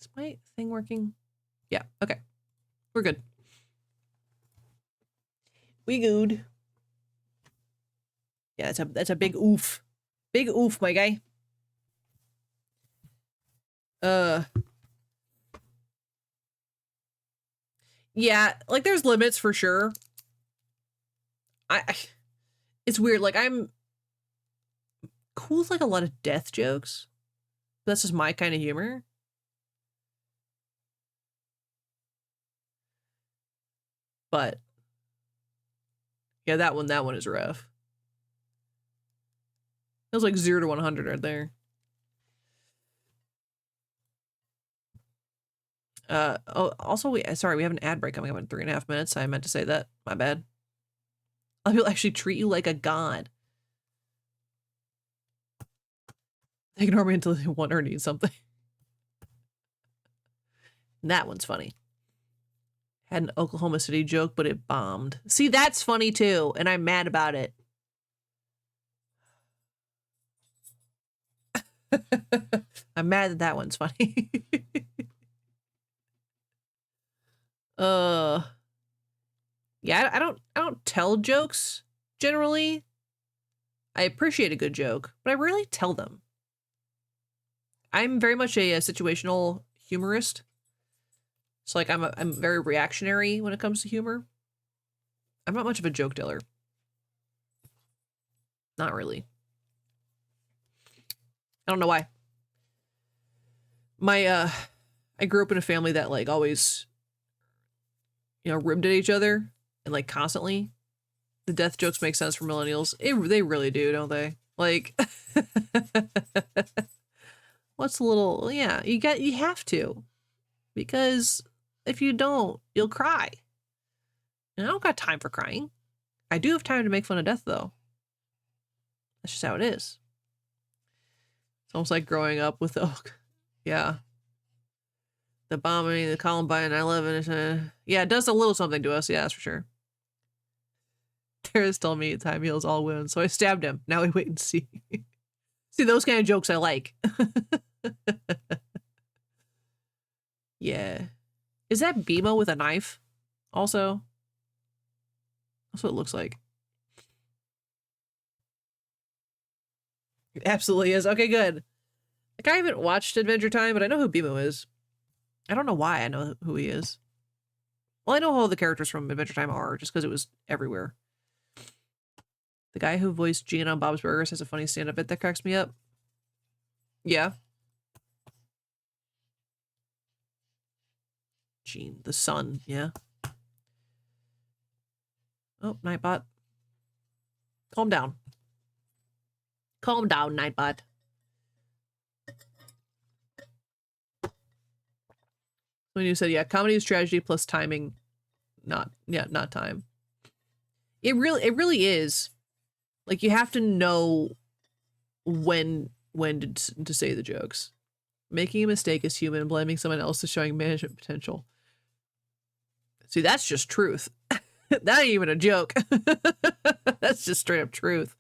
Is my thing working? Yeah, okay. We're good. We good. Yeah, that's a big oof. Big oof, my guy. Yeah, like there's limits for sure. It's weird. Like I'm cool with like a lot of death jokes. That's just my kind of humor. But yeah, that one is rough. It was like 0 to 100 right there. Oh, also we have an ad break coming up in 3.5 minutes. I meant to say that. My bad. I will actually treat you like a god. They ignore me until they want or need something. That one's funny. Had an Oklahoma City joke, but it bombed. See, that's funny too, and I'm mad about it. I'm mad that that one's funny. Yeah, I don't tell jokes generally. I appreciate a good joke, but I rarely tell them. I'm very much a situational humorist. So like I'm very reactionary when it comes to humor. I'm not much of a joke teller. Not really. I don't know why. My I grew up in a family that like always, you know, ribbed at each other and like constantly. The death jokes make sense for millennials. They really do, don't they? Like what's a little, yeah, you have to. Because if you don't, you'll cry. And I don't got time for crying. I do have time to make fun of death though. That's just how it is. It's almost like growing up with yeah. The bombing, the Columbine, 9/11. Yeah, it does a little something to us. Yeah, that's for sure. Terrence told me time heals all wounds, so I stabbed him. Now we wait and see. See, those kind of jokes I like. Yeah. Is that BMO with a knife? Also? That's what it looks like. It absolutely is. Okay, good. Like, I haven't watched Adventure Time, but I know who BMO is. I don't know why I know who he is. Well, I know who all the characters from Adventure Time are, just because it was everywhere. The guy who voiced Gene on Bob's Burgers has a funny stand-up bit that cracks me up. Yeah. Gene, the son, yeah. Oh, Nightbot. Calm down. Calm down, Nightbot. When you said, yeah, comedy is tragedy plus timing, not time. It really is. Like, you have to know when to say the jokes. Making a mistake is human, blaming someone else is showing management potential. See, that's just truth. That ain't even a joke. That's just straight up truth.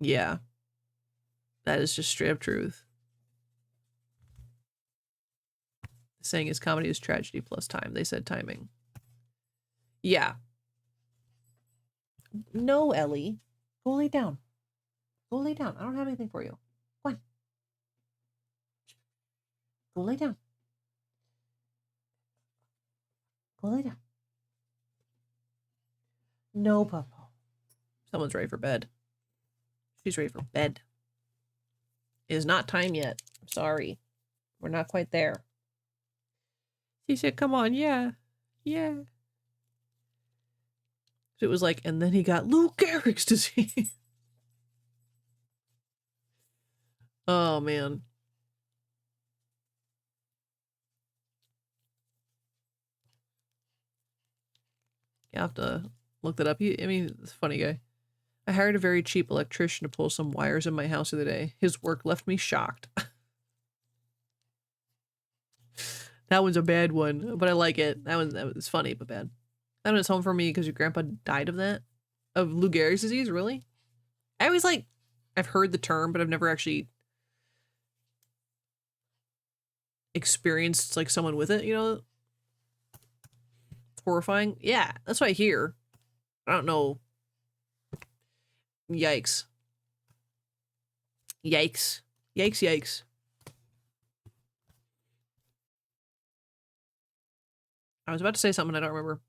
Yeah. That is just straight up truth. The saying is comedy is tragedy plus time. They said timing. Yeah. No, Ellie. Go lay down. Go lay down. I don't have anything for you. Go on. Go lay down. Go lay down. No, Papa. Someone's ready for bed. She's ready for bed. It is not time yet. I'm sorry. We're not quite there. She said, come on, yeah. Yeah. So it was like, and then he got Lou Gehrig's disease. Oh, man. You have to look that up. I mean, it's a funny guy. I hired a very cheap electrician to pull some wires in my house the other day. His work left me shocked. That one's a bad one, but I like it. That was funny, but bad. That one is home for me because your grandpa died of that? Of Lou Gehrig's disease, really? I always like, I've heard the term, but I've never actually experienced like someone with it, you know? horrifying. Yeah, that's what I hear. I don't know. Yikes. Yikes. Yikes, yikes. I was about to say something I don't remember.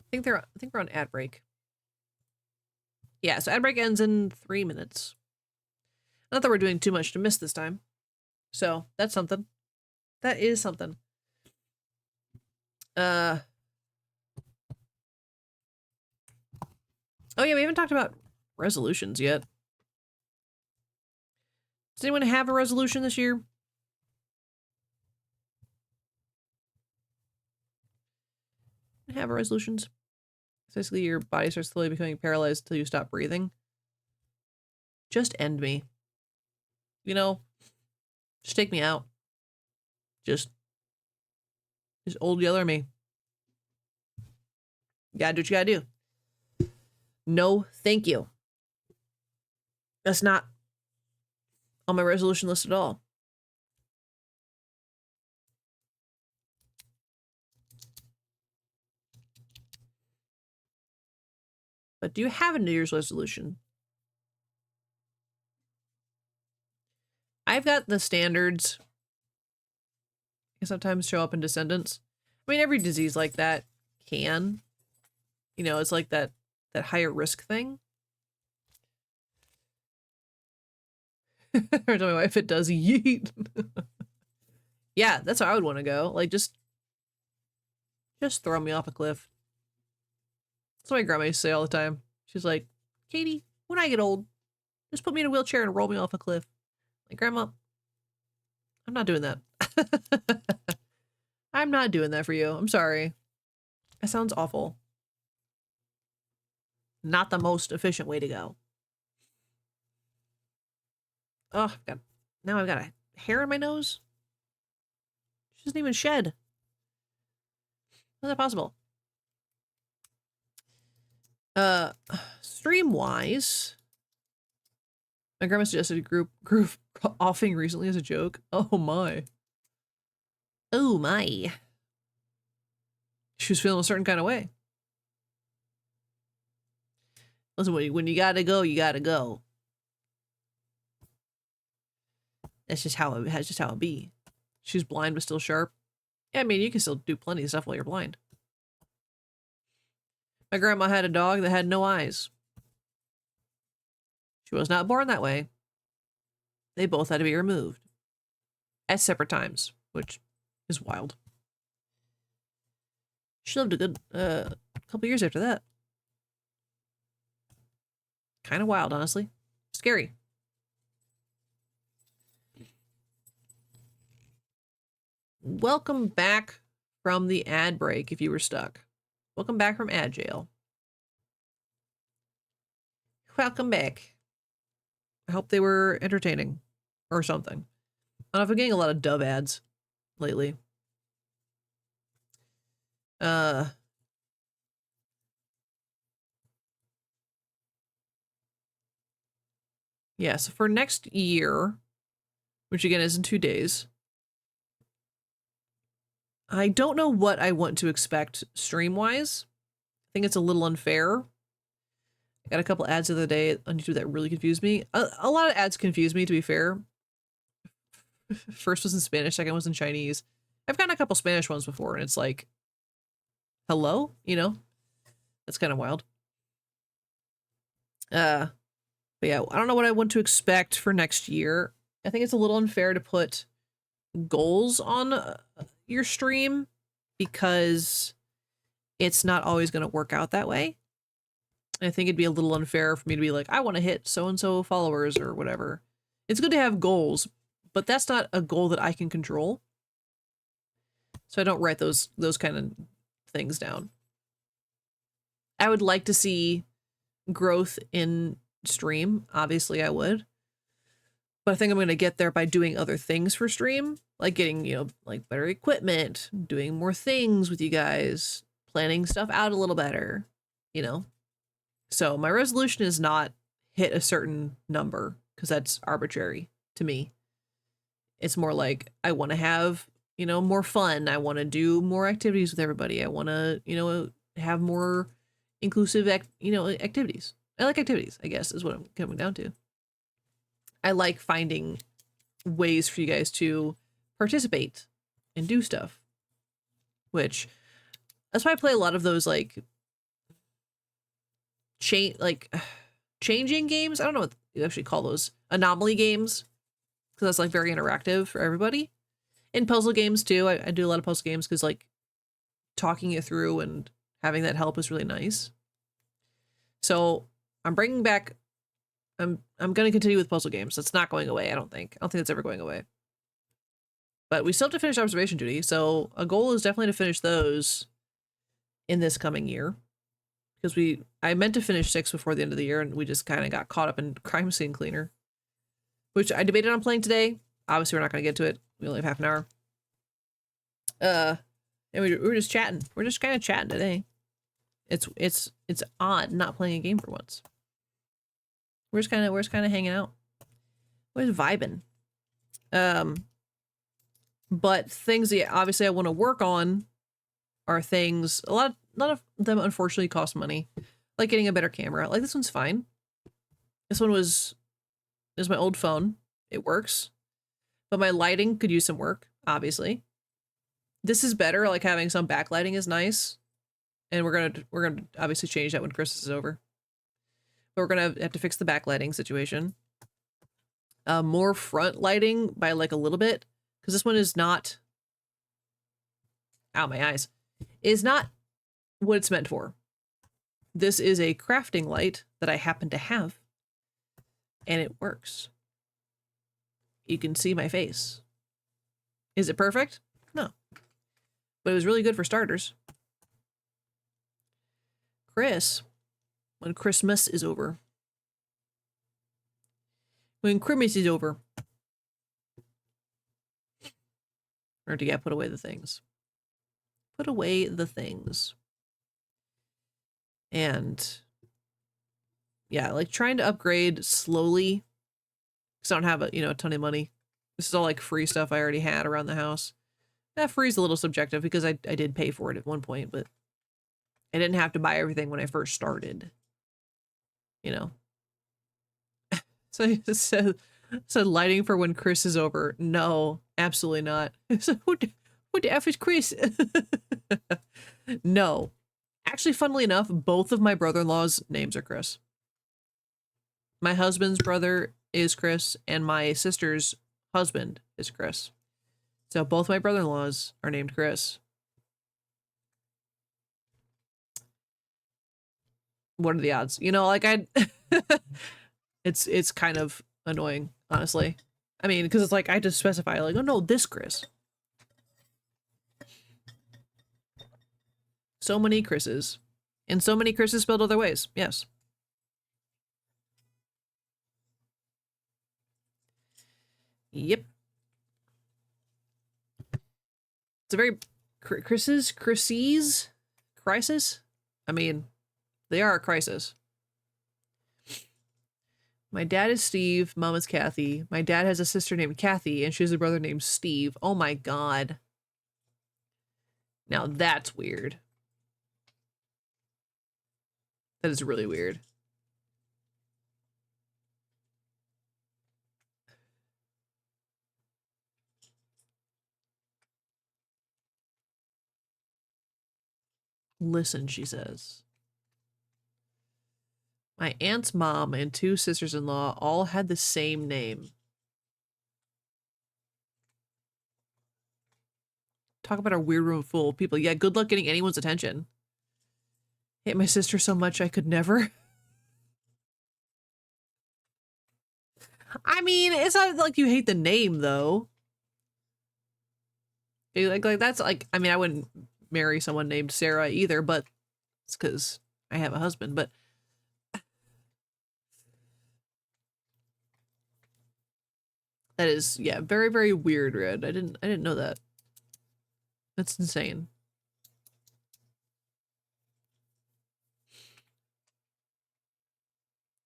I think we're on ad break. Yeah, so ad break ends in 3 minutes. Not that we're doing too much to miss this time. So that's something. That is something. Oh yeah, we haven't talked about resolutions yet. Does anyone have a resolution this year? Have a resolutions? Basically, your body starts slowly becoming paralyzed until you stop breathing. Just end me. You know, just take me out. Just old yeller me. You gotta do what you gotta do. No, thank you. That's not on my resolution list at all. But do you have a New Year's resolution? I've got the standards. Can sometimes show up in descendants. I mean, every disease like that can. You know, it's like that higher risk thing. Or tell my wife it does yeet. Yeah, that's how I would want to go. Like, just throw me off a cliff. That's what my grandma used to say all the time. She's like, Katie, when I get old, just put me in a wheelchair and roll me off a cliff. Like, Grandma, I'm not doing that. I'm not doing that for you. I'm sorry. That sounds awful. Not the most efficient way to go. Oh, now I've got a hair in my nose. She doesn't even shed. How's that possible? Stream-wise, my grandma suggested a group offing recently as a joke. Oh my. Oh my. She was feeling a certain kind of way. Listen, when you gotta go, you gotta go. That's just how it be. She's blind but still sharp. Yeah, I mean, you can still do plenty of stuff while you're blind. My grandma had a dog that had no eyes. She was not born that way. They both had to be removed. At separate times, which is wild. She lived a good couple years after that. Kind of wild, honestly. Scary. Welcome back from the ad break if you were stuck. Welcome back from ad jail. Welcome back. I hope they were entertaining or something. I don't know if I'm getting a lot of Dove ads lately. Yeah, so for next year, which again is in 2 days, I don't know what I want to expect stream-wise. I think it's a little unfair. I got a couple ads the other day on YouTube that really confused me. A lot of ads confused me, to be fair. First was in Spanish, second was in Chinese. I've gotten a couple Spanish ones before, and it's like, hello? You know? That's kind of wild. But yeah, I don't know what I want to expect for next year. I think it's a little unfair to put goals on your stream because it's not always going to work out that way. And I think it'd be a little unfair for me to be like, I want to hit so-and-so followers or whatever. It's good to have goals, but that's not a goal that I can control. So I don't write those kind of things down. I would like to see growth in stream. Obviously I would. But I think I'm going to get there by doing other things for stream, like getting, you know, like better equipment, doing more things with you guys, planning stuff out a little better, you know? So my resolution is not hit a certain number because that's arbitrary to me. It's more like I want to have you know, more fun. I want to do more activities with everybody. I want to, you know, have more inclusive, activities. I like activities, I guess, is what I'm coming down to. I like finding ways for you guys to participate and do stuff, which that's why I play a lot of those like changing games. I don't know what you actually call those, anomaly games, because that's like very interactive for everybody. And puzzle games too. I do a lot of puzzle games because like talking it through and having that help is really nice. So I'm bringing back. I'm going to continue with puzzle games. That's not going away. I don't think that's ever going away. But we still have to finish observation duty. So a goal is definitely to finish those in this coming year. Because I meant to finish 6 before the end of the year, and we just kind of got caught up in crime scene cleaner, which I debated on playing today. Obviously, we're not going to get to it. We only have half an hour. And we were just chatting. We're just kind of chatting today. It's odd not playing a game for once. We're just kind of hanging out. We're just vibing. But things that obviously I want to work on are things, a lot of them unfortunately cost money. Like getting a better camera. Like this one's fine. This is my old phone. It works. But my lighting could use some work, obviously. This is better, like having some backlighting is nice. And we're gonna obviously change that when Christmas is over. But we're gonna have to fix the backlighting situation. More front lighting by like a little bit. Because this one is not, ow, my eyes, is not what it's meant for. This is a crafting light that I happen to have, and it works. You can see my face. Is it perfect? No. But it was really good for starters. Chris, when Christmas is over. When Christmas is over. Or to put away the things. Put away the things. And yeah, like trying to upgrade slowly. Because I don't have a ton of money. This is all like free stuff I already had around the house. That free is a little subjective because I did pay for it at one point, but I didn't have to buy everything when I first started. You know. So it said lighting for when Chris is over. No, absolutely not. So who the F is Chris? No. Actually, funnily enough, both of my brother-in-law's names are Chris. My husband's brother is Chris, and my sister's husband is Chris. So both my brother-in-laws are named Chris. What are the odds? You know, like it's kind of annoying, honestly. I mean, because it's like I had to specify, like, oh no, this Chris. So many Chris's. And so many Chris's spelled other ways. Yes. Yep. It's a very crises. I mean, they are a crisis. My dad is Steve, mom is Kathy. My dad has a sister named Kathy, and she has a brother named Steve. Oh my god. Now that's weird. That is really weird. Listen, she says. My aunt's mom and 2 sisters-in-law all had the same name. Talk about a weird room full of people. Yeah, good luck getting anyone's attention. Hate my sister so much I could never. I mean, it's not like you hate the name, though. Like that's like, I mean, I wouldn't marry someone named Sarah either, but it's because I have a husband, but that is, yeah, very, very weird, Red. I didn't know that. That's insane.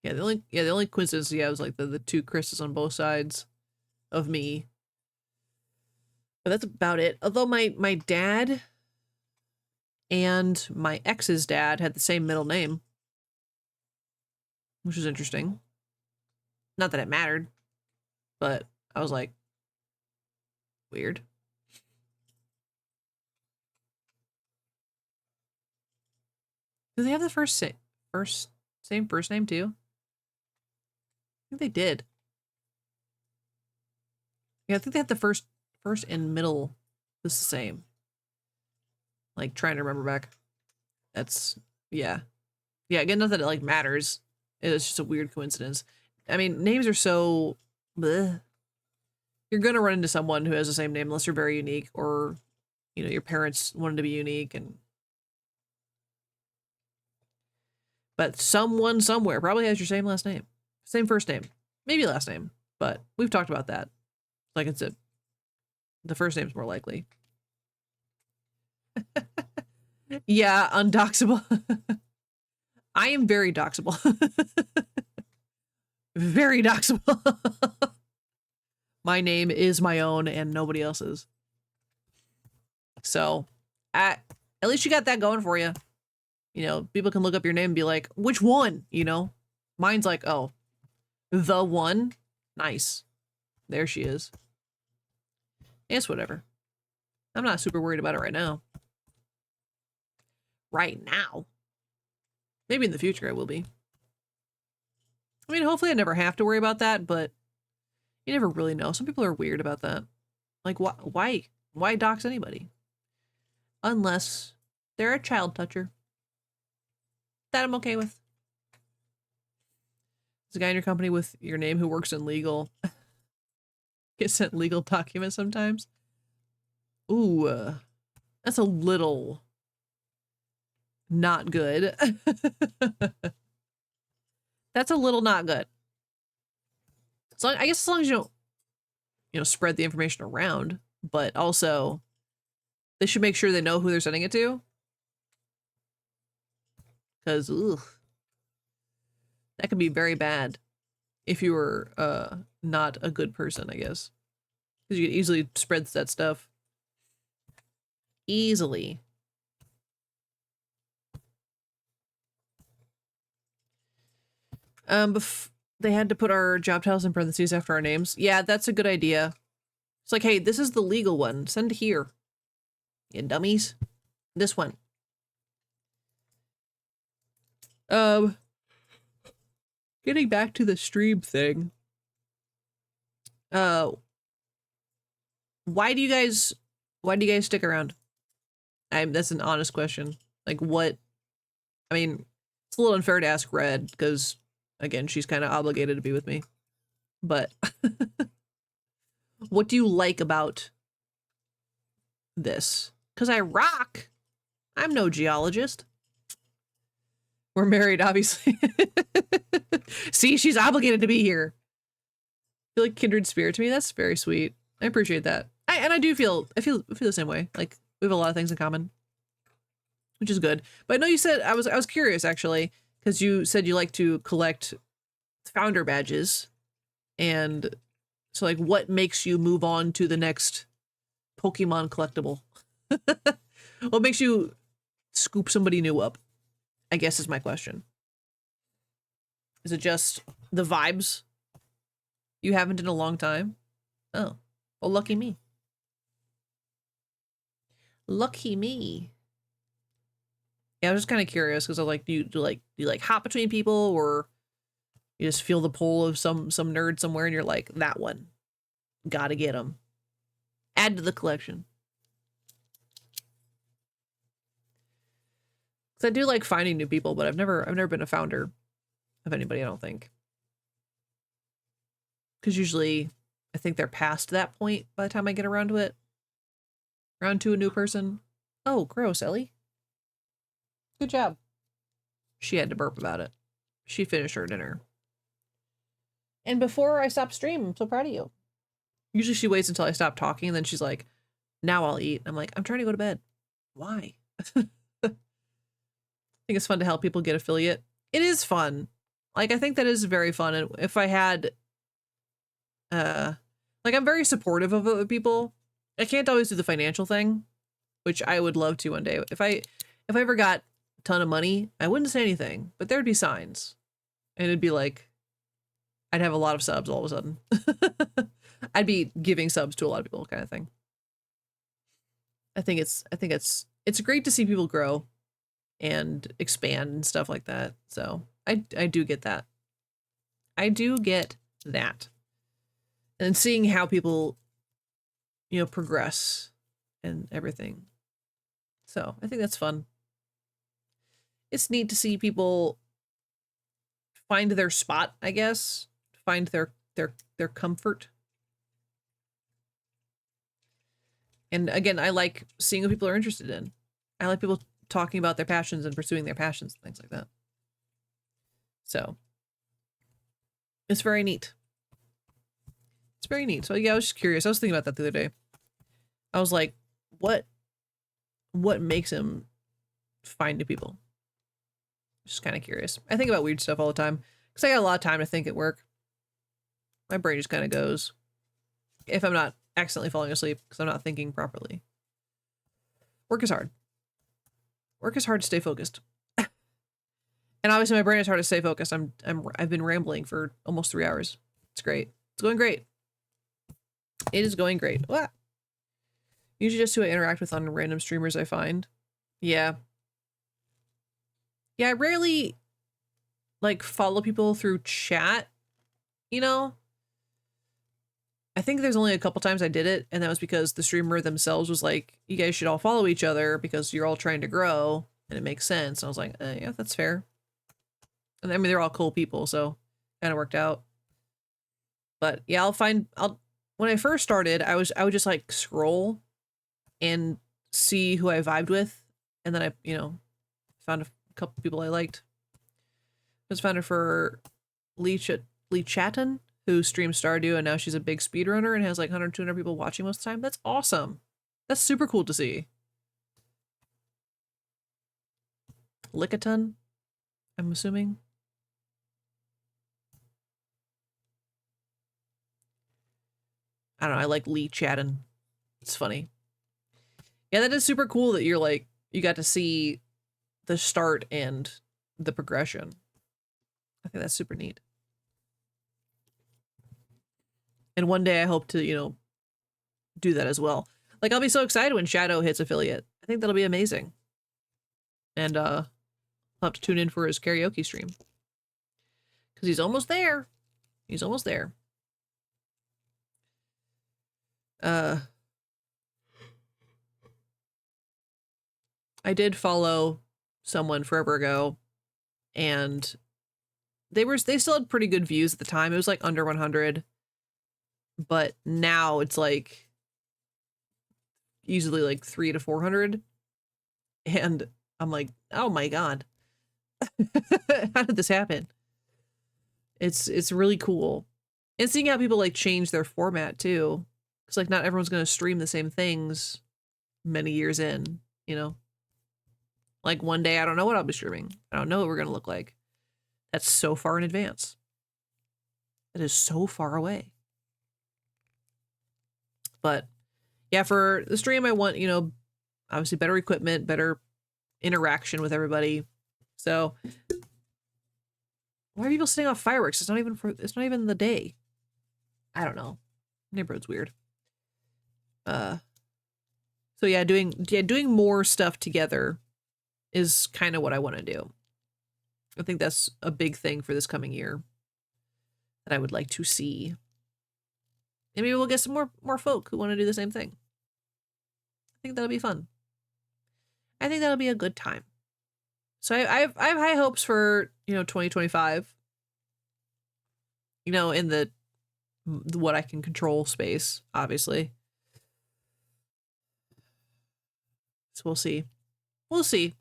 Yeah, the only coincidence, yeah, was like the 2 Chris's on both sides of me. But that's about it. Although my dad and my ex's dad had the same middle name, which was interesting. Not that it mattered, but I was like, weird. Do they have the same first name too? I think they did. Yeah, I think they had the first and middle was the same. Like trying to remember back. That's yeah. Yeah, again, not that it like matters. It's just a weird coincidence. I mean, names are so bleh. You're gonna run into someone who has the same name unless you're very unique, or you know, your parents wanted to be unique, and but someone somewhere probably has your same last name. Same first name. Maybe last name, but we've talked about that. Like it's the first name's more likely. Yeah, undoxable. I am very doxable. Very doxable. My name is my own and nobody else's. So, at least you got that going for you. You know, people can look up your name and be like, which one? You know? Mine's like, oh, the one? Nice. There she is. It's whatever. I'm not super worried about it right now. Right now. Maybe in the future I will be. I mean, hopefully I never have to worry about that, but you never really know. Some people are weird about that. Like, why dox anybody? Unless they're a child toucher. That I'm okay with. There's a guy in your company with your name who works in legal. Get sent legal documents sometimes. Ooh, that's a little not good. That's a little not good. So I guess as long as you don't, you know, spread the information around, but also they should make sure they know who they're sending it to. Because, that could be very bad if you were not a good person, I guess. Because you could easily spread that stuff. Easily. They had to put our job titles in parentheses after our names. Yeah, that's a good idea. It's like, hey, this is the legal one. Send it here. You dummies. This one. Getting back to the stream thing. Why do you guys stick around? That's an honest question. Like what? I mean, it's a little unfair to ask Red because again, she's kind of obligated to be with me. But what do you like about this? Because I rock. I'm no geologist. We're married, obviously. See, she's obligated to be here. I feel like kindred spirit to me. That's very sweet. I appreciate that. I feel the same way. Like we have a lot of things in common, which is good. But I know you said I was curious actually because you said you like to collect founder badges, and so like what makes you move on to the next Pokemon collectible? What makes you scoop somebody new up? I guess is my question. Is it just the vibes you haven't in a long time? Oh, well, lucky me. Lucky me. Yeah, I was just kind of curious because I was like, do you like hop between people, or you just feel the pull of some nerd somewhere and you're like, that one, gotta get them. Add to the collection. Because I do like finding new people, but I've never been a founder of anybody, I don't think. Because usually I think they're past that point by the time I get around to it. Around to a new person. Oh, gross, Ellie. Good job. She had to burp about it. She finished her dinner. And before I stop stream, I'm so proud of you. Usually she waits until I stop talking, and then she's like, now I'll eat. I'm like, I'm trying to go to bed. Why? I think it's fun to help people get affiliate. It is fun. Like, I think that is very fun. And if I had, like, I'm very supportive of other people. I can't always do the financial thing, which I would love to one day. If I ever got a ton of money, I wouldn't say anything, but there'd be signs. And it'd be like, I'd have a lot of subs all of a sudden. I'd be giving subs to a lot of people kind of thing. I think it's great to see people grow and expand and stuff like that. So I do get that. I do get that. And seeing how people, you know, progress and everything. So I think that's fun. It's neat to see people find their spot, I guess, find their comfort. And again, I like seeing what people are interested in. I like people talking about their passions and pursuing their passions and things like that. So it's very neat. It's very neat. So yeah, I was just curious. I was thinking about that the other day. I was like, what makes him find new people? Just kind of curious. I think about weird stuff all the time because I got a lot of time to think at work. My brain just kind of goes if I'm not accidentally falling asleep because I'm not thinking properly. Work is hard. Work is hard to stay focused. And obviously my brain is hard to stay focused. I've been rambling for almost 3 hours. It's great. It's going great. It is going great. Ah. Usually just who I interact with on random streamers I find. Yeah. Yeah, I rarely like follow people through chat, you know? I think there's only a couple times I did it, and that was because the streamer themselves was like, you guys should all follow each other because you're all trying to grow, and it makes sense. And I was like, yeah, that's fair. And I mean, they're all cool people, so kind of worked out. But yeah, when I first started, I would just like scroll and see who I vibed with, and then I, you know, found a couple people I liked. I was found her for Lee Chatton, who streams Stardew, and now she's a big speedrunner and has like 100, 200 people watching most of the time. That's awesome. That's super cool to see. Lickiton, I'm assuming. I don't know, I like Lee Chatton. It's funny. Yeah, that is super cool that you're like, you got to see the start and the progression. I think that's super neat. And one day I hope to, you know, do that as well. Like, I'll be so excited when Shadow hits affiliate. I think that'll be amazing. And I'll have to tune in for his karaoke stream. Because he's almost there. He's almost there. I did follow someone forever ago, and they still had pretty good views at the time. It was like under 100, but now it's like easily like 300 to 400, and I'm like, oh my god, how did this happen? It's really cool, and seeing how people like change their format too, because like not everyone's gonna stream the same things many years in, you know. Like one day I don't know what I'll be streaming. I don't know what we're gonna look like. That's so far in advance. That is so far away. But yeah, for the stream I want, you know, obviously better equipment, better interaction with everybody. So why are people setting off fireworks? It's not even the day. I don't know. Neighborhood's weird. So yeah, doing more stuff together is kind of what I want to do. I think that's a big thing for this coming year that I would like to see. And maybe we'll get some more folk who want to do the same thing. I think that'll be fun. I think that'll be a good time. So I have high hopes for, you know, 2025. You know, in the what I can control space, obviously. So we'll see. We'll see.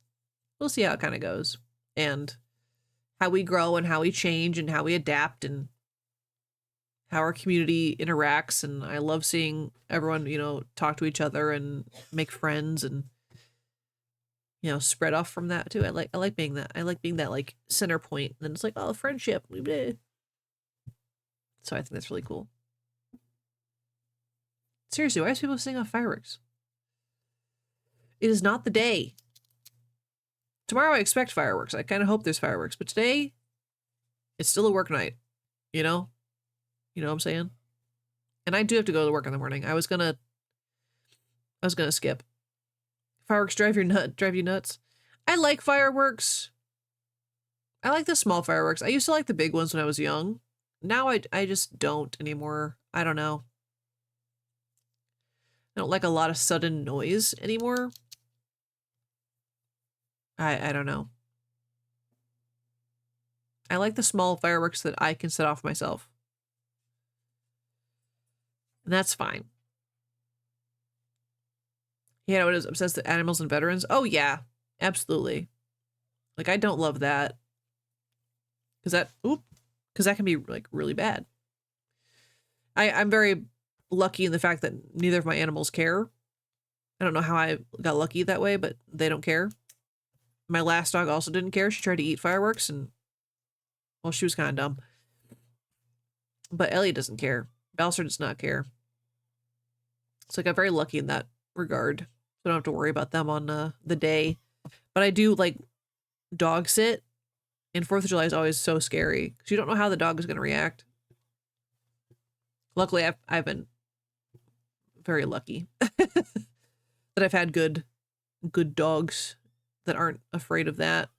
We'll see how it kind of goes. And how we grow and how we change and how we adapt and how our community interacts. And I love seeing everyone, you know, talk to each other and make friends and, you know, spread off from that too. I like being that. I like being that like center point. And then it's like, oh, friendship. So I think that's really cool. Seriously, why is people setting off fireworks? It is not the day. Tomorrow I expect fireworks. I kind of hope there's fireworks, but today it's still a work night, you know? You know what I'm saying? And I do have to go to work in the morning. I was gonna skip. Fireworks drive you nuts. I like fireworks. I like the small fireworks. I used to like the big ones when I was young. Now I just don't anymore. I don't know. I don't like a lot of sudden noise anymore. I don't know. I like the small fireworks that I can set off myself. And that's fine. Yeah, what is obsessed with animals and veterans? Oh yeah, absolutely. Like I don't love that. Cause that can be like really bad. I'm very lucky in the fact that neither of my animals care. I don't know how I got lucky that way, but they don't care. My last dog also didn't care. She tried to eat fireworks and, well, she was kind of dumb. But Ellie doesn't care. Balser does not care. So I got very lucky in that regard. So I don't have to worry about them on the day. But I do like dog sit. And 4th of July is always so scary because you don't know how the dog is going to react. Luckily, I've been very lucky that I've had good dogs that aren't afraid of that.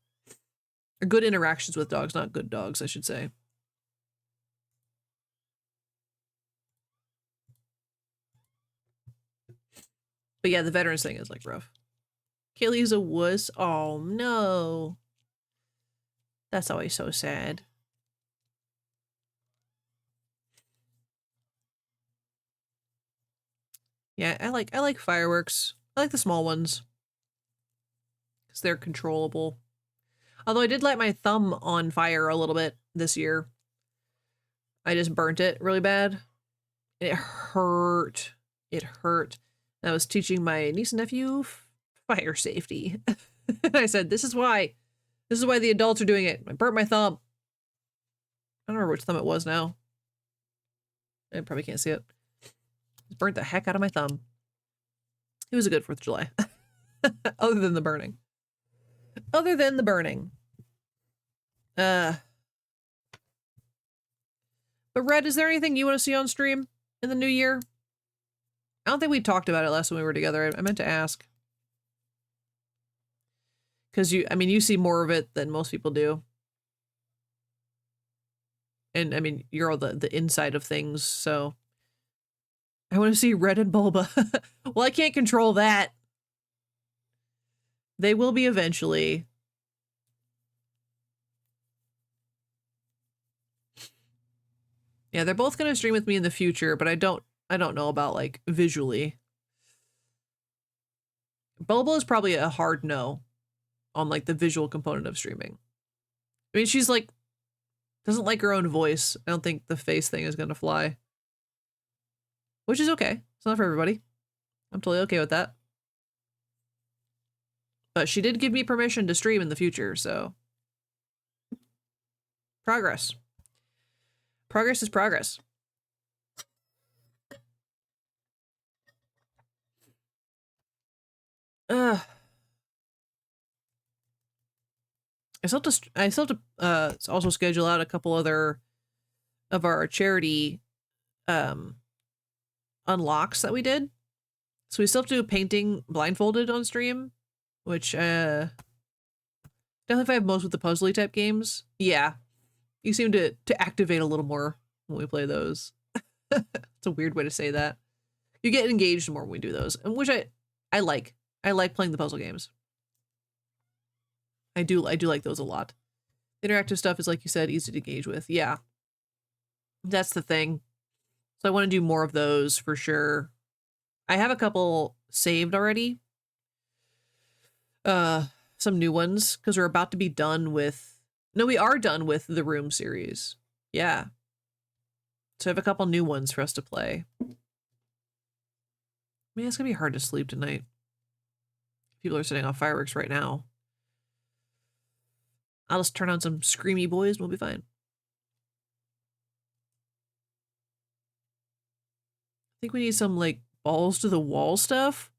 Or good interactions with dogs, not good dogs, I should say. But yeah, the veterans thing is like rough. Kaylee's a wuss. Oh no. That's always so sad. Yeah, I like fireworks. I like the small ones. Because they're controllable. Although I did light my thumb on fire a little bit this year. I just burnt it really bad. It hurt. It hurt. And I was teaching my niece and nephew fire safety. And I said, this is why the adults are doing it. I burnt my thumb. I don't remember which thumb it was now. I probably can't see it. It burnt the heck out of my thumb. It was a good 4th of July. Other than the burning. Other than the burning. But Red, is there anything you want to see on stream in the new year? I don't think we talked about it last when we were together. I meant to ask. Because you see more of it than most people do. And I mean, you're all the inside of things, so I want to see Red and Bulba. Well, I can't control that. They will be eventually. Yeah, they're both going to stream with me in the future, but I don't know about like visually. Bulba is probably a hard no on like the visual component of streaming. I mean, she's like doesn't like her own voice. I don't think the face thing is going to fly. Which is okay. It's not for everybody. I'm totally okay with that. But she did give me permission to stream in the future, so progress. Progress is progress. I still have to also schedule out a couple other of our charity unlocks that we did. So we still have to do painting blindfolded on stream, which definitely if I have most with the puzzly type games. Yeah. You seem to activate a little more when we play those. It's a weird way to say that. You get engaged more when we do those, and which I like. I like playing the puzzle games. I do like those a lot. Interactive stuff is, like you said, easy to engage with. Yeah. That's the thing. So I want to do more of those for sure. I have a couple saved already. Some new ones, because we're about to be done with... No, we are done with the Room series. Yeah. So I have a couple new ones for us to play. I mean, it's going to be hard to sleep tonight. People are setting off fireworks right now. I'll just turn on some screamy boys and we'll be fine. I think we need some, like, balls to the wall stuff,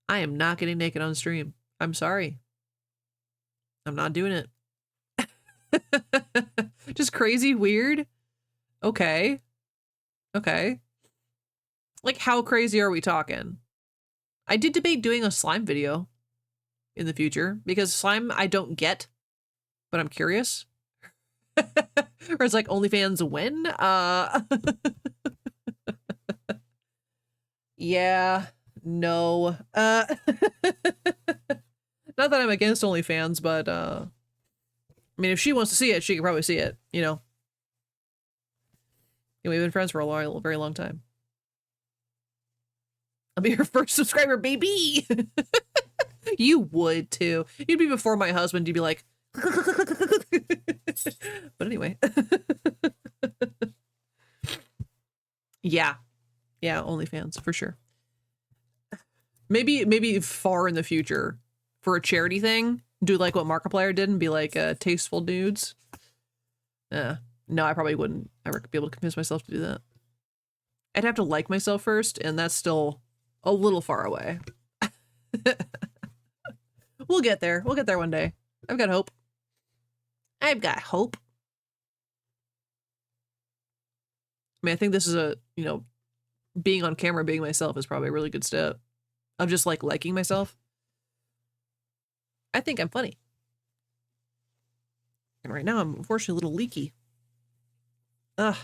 I am not getting naked on stream. I'm sorry. I'm not doing it. Just crazy weird. Okay. Okay. Like, how crazy are we talking? I did debate doing a slime video in the future because slime I don't get, but I'm curious. Or it's like OnlyFans when? Yeah, no. Not that I'm against OnlyFans, but I mean, if she wants to see it, she can probably see it, you know. And we've been friends for a very long time. I'll be your first subscriber, baby. You would too. You'd be before my husband. You'd be like, but anyway. Yeah. Yeah, OnlyFans for sure. Maybe far in the future for a charity thing, do like what Markiplier did and be like tasteful nudes. No, I probably wouldn't ever be able to convince myself to do that. I'd have to like myself first, and that's still a little far away. We'll get there. We'll get there one day. I've got hope. I've got hope. I mean, I think this is a, you know, being on camera, being myself is probably a really good step. Of just like liking myself. I think I'm funny. And right now I'm unfortunately a little leaky. Ugh.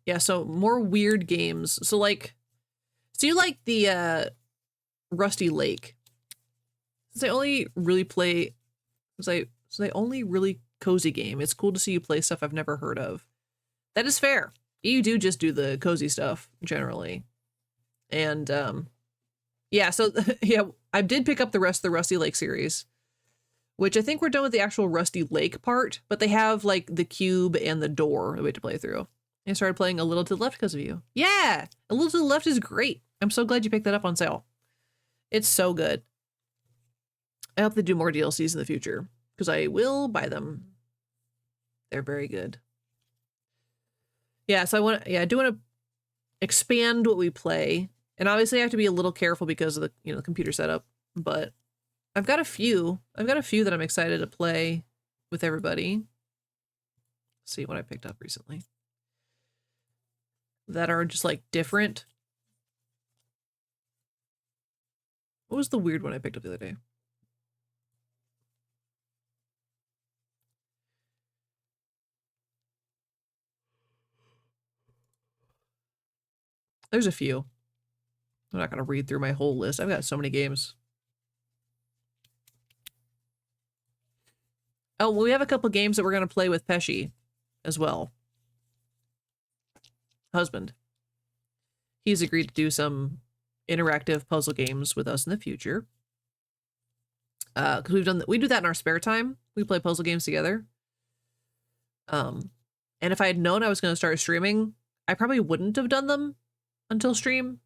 Yeah, so more weird games. So like, so you like the Rusty Lake. Since I only really play, since I only really cozy game, it's cool to see you play stuff I've never heard of. That is fair. You do just do the cozy stuff generally. And yeah, so yeah, I did pick up the rest of the Rusty Lake series, which I think we're done with the actual Rusty Lake part, but they have like the cube and the door that we had to play through. I started playing A Little to the Left because of you. Yeah, A Little to the Left is great. I'm so glad you picked that up on sale. It's so good. I hope they do more DLCs in the future because I will buy them. They're very good. Yeah, so I do want to expand what we play. And obviously I have to be a little careful because of the, you know, the computer setup, but I've got a few that I'm excited to play with everybody. Let's see what I picked up recently that are just like different. What was the weird one I picked up the other day? There's a few. I'm not going to read through my whole list. I've got so many games. Oh, well, we have a couple games that we're going to play with Pesci as well. Husband. He's agreed to do some interactive puzzle games with us in the future. Because we do that in our spare time. We play puzzle games together. And if I had known I was going to start streaming, I probably wouldn't have done them until stream.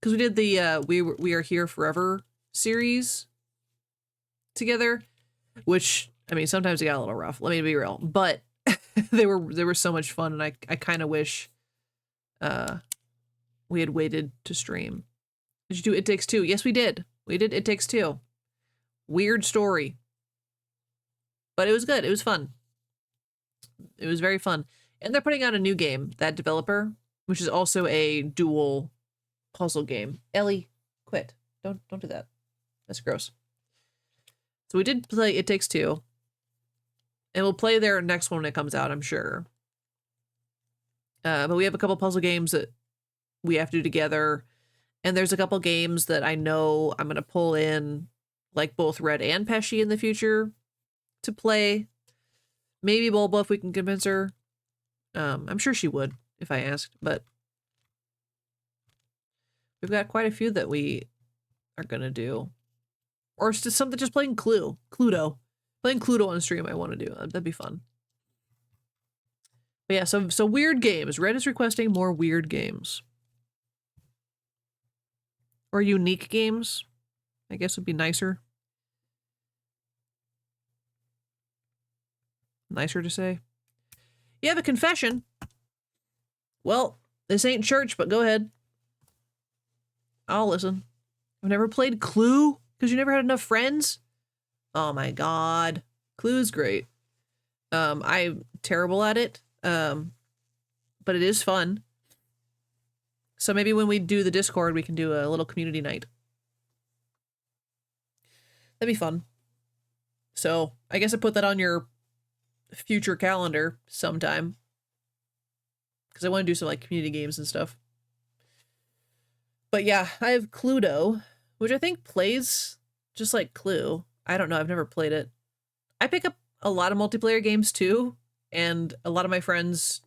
Because we did the We Are Here Forever series together, which, I mean, sometimes it got a little rough. Let me be real. But they were so much fun, and I kind of wish we had waited to stream. Did you do It Takes Two? Yes, we did. We did It Takes Two. Weird story. But it was good. It was fun. It was very fun. And they're putting out a new game, that developer, which is also a dual puzzle game. Ellie, quit. Don't do that. That's gross. So we did play It Takes Two. And we'll play their next one when it comes out, I'm sure. But we have a couple puzzle games that we have to do together. And there's a couple games that I know I'm going to pull in, like both Red and Pesci in the future to play. Maybe Bulba if we can convince her. I'm sure she would if I asked, but we've got quite a few that we are going to do. Or it's just something, just playing Cluedo. Playing Cluedo on stream I want to do. That'd be fun. But yeah, so weird games. Red is requesting more weird games. Or unique games, I guess would be nicer. Nicer to say. You have a confession. Well, this ain't church, but go ahead. I'll listen. I've never played Clue because you never had enough friends. Oh my god. Clue's great. I'm terrible at it. But it is fun. So maybe when we do the Discord, we can do a little community night. That'd be fun. So I guess I put that on your future calendar sometime. Because I want to do some like community games and stuff. But yeah, I have Cluedo, which I think plays just like Clue. I don't know, I've never played it. I pick up a lot of multiplayer games too, and a lot of my friends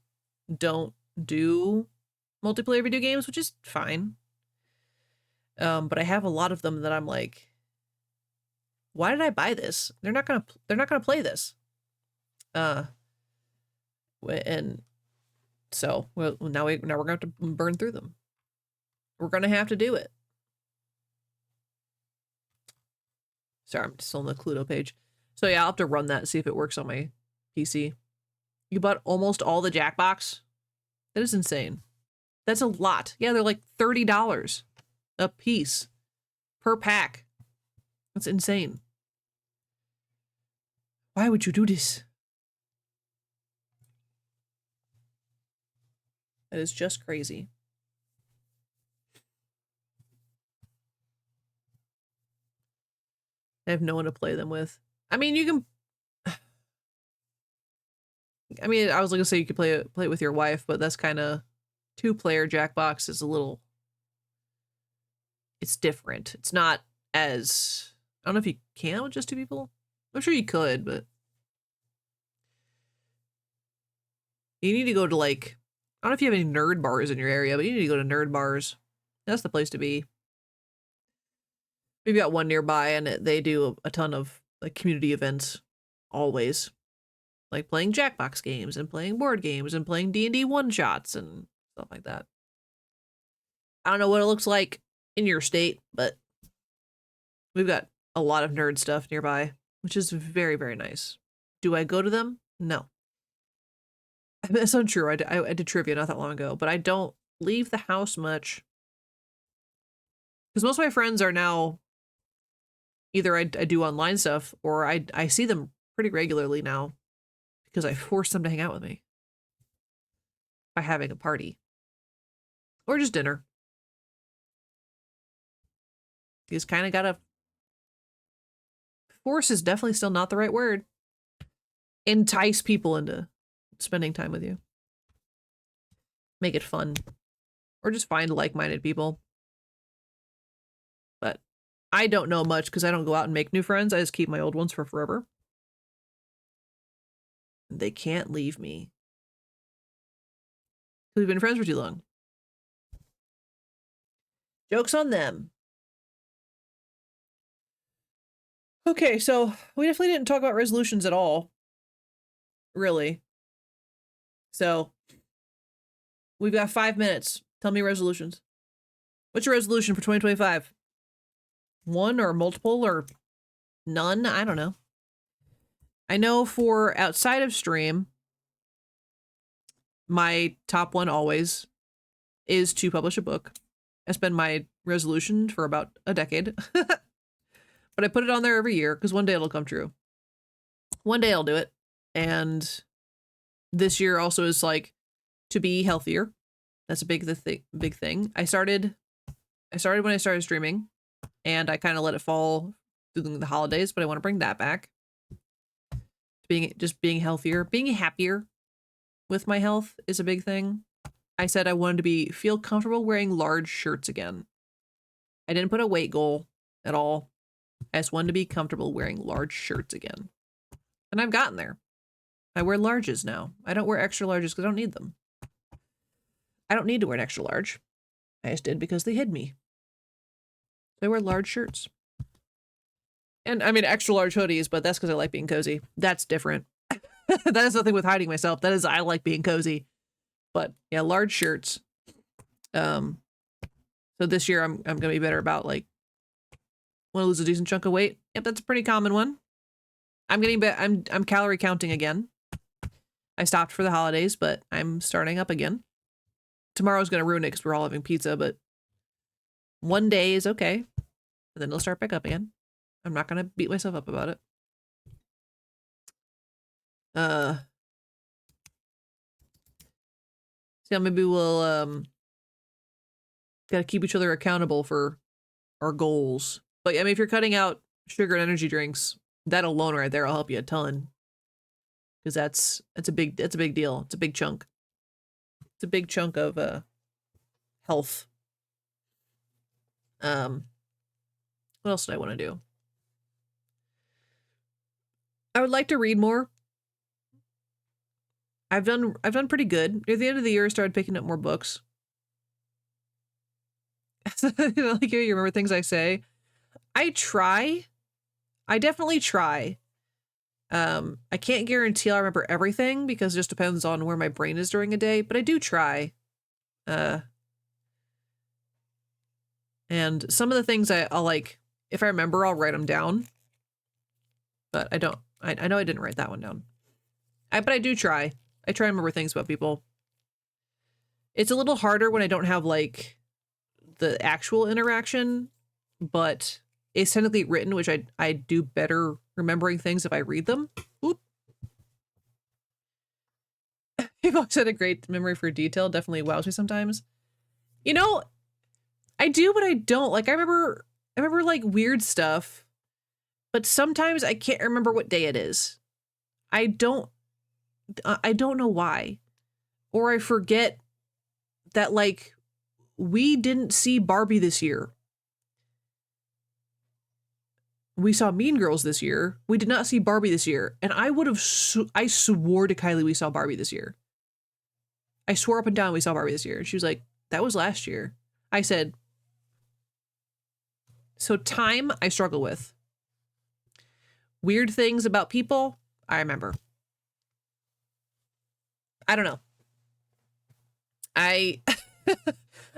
don't do multiplayer video games, which is fine. But I have a lot of them that I'm like, why did I buy this? They're not gonna play this. And so now we're gonna have to burn through them. We're gonna have to do it. Sorry, I'm still on the Cluedo page. So yeah, I'll have to run that and see if it works on my PC. You bought almost all the Jackbox? That is insane. That's a lot. Yeah, they're like $30 a piece per pack. That's insane. Why would you do this? That is just crazy. I have no one to play them with. I mean, you can... I mean, I was gonna say you could play it with your wife, but that's kind of... Two-player Jackbox is a little... It's different. It's not as... I don't know if you can with just two people. I'm sure you could, but... You need to go to, like... I don't know if you have any nerd bars in your area, but you need to go to nerd bars. That's the place to be. We've got one nearby, and they do a ton of like community events, always. Like playing Jackbox games, and playing board games, and playing D&D one-shots, and stuff like that. I don't know what it looks like in your state, but we've got a lot of nerd stuff nearby, which is very, very nice. Do I go to them? No. That's untrue. I did trivia not that long ago, but I don't leave the house much. Because most of my friends are now, either I do online stuff, or I see them pretty regularly now, because I force them to hang out with me by having a party. Or just dinner. You just kind of gotta... Force is definitely still not the right word. Entice people into spending time with you. Make it fun. Or just find like-minded people. But I don't know much because I don't go out and make new friends. I just keep my old ones for forever. They can't leave me. We've been friends for too long. Joke's on them. Okay, so we definitely didn't talk about resolutions at all. Really. So, we've got 5 minutes. Tell me resolutions. What's your resolution for 2025? One or multiple or none? I don't know. I know for outside of stream, my top one always is to publish a book. That's been my resolution for about a decade. But I put it on there every year because one day it'll come true. One day I'll do it. And this year also is like to be healthier. That's a big thing. I started when I started streaming, and I kind of let it fall through the holidays, but I want to bring that back. Being healthier, being happier with my health is a big thing. I said I wanted to feel comfortable wearing large shirts again. I didn't put a weight goal at all. I just wanted to be comfortable wearing large shirts again. And I've gotten there. I wear larges now. I don't wear extra larges because I don't need them. I don't need to wear an extra large. I just did because they hid me. So I wear large shirts. And I mean extra large hoodies, but that's because I like being cozy. That's different. That has nothing with hiding myself. That is, I like being cozy. But yeah, large shirts. So this year I'm gonna be better about like, want to lose a decent chunk of weight. Yep, that's a pretty common one. I'm calorie counting again. I stopped for the holidays, but I'm starting up again. tomorrow's going to ruin it because we're all having pizza, but one day is okay. And then it'll start back up again. I'm not going to beat myself up about it. So maybe we'll, gotta keep each other accountable for our goals. But I mean, if you're cutting out sugar and energy drinks, that alone right there will help you a ton. Because that's a big deal. It's a big chunk. It's a big chunk of health. What else do I want to do? I would like to read more. I've done pretty good. Near the end of the year, I started picking up more books. Like, you remember things I say? I try. I definitely try. I can't guarantee I'll remember everything because it just depends on where my brain is during a day, but I do try. And some of the things I'll like, if I remember, I'll write them down. But I don't. I know I didn't write that one down. But I do try. I try and remember things about people. It's a little harder when I don't have, like, the actual interaction, but it's technically written, which I do better remembering things if I read them. Oop. You've always had a great memory for detail. Definitely wows me sometimes. You know, I do, but I don't. Like, I remember like weird stuff, but sometimes I can't remember what day it is. I don't know why. Or I forget that, like, we didn't see Barbie this year. We saw Mean Girls this year. We did not see Barbie this year. And I would have, I swore to Kylie we saw Barbie this year. I swore up and down we saw Barbie this year. And she was like, that was last year. I said, so time I struggle with. Weird things about people, I remember. I don't know. I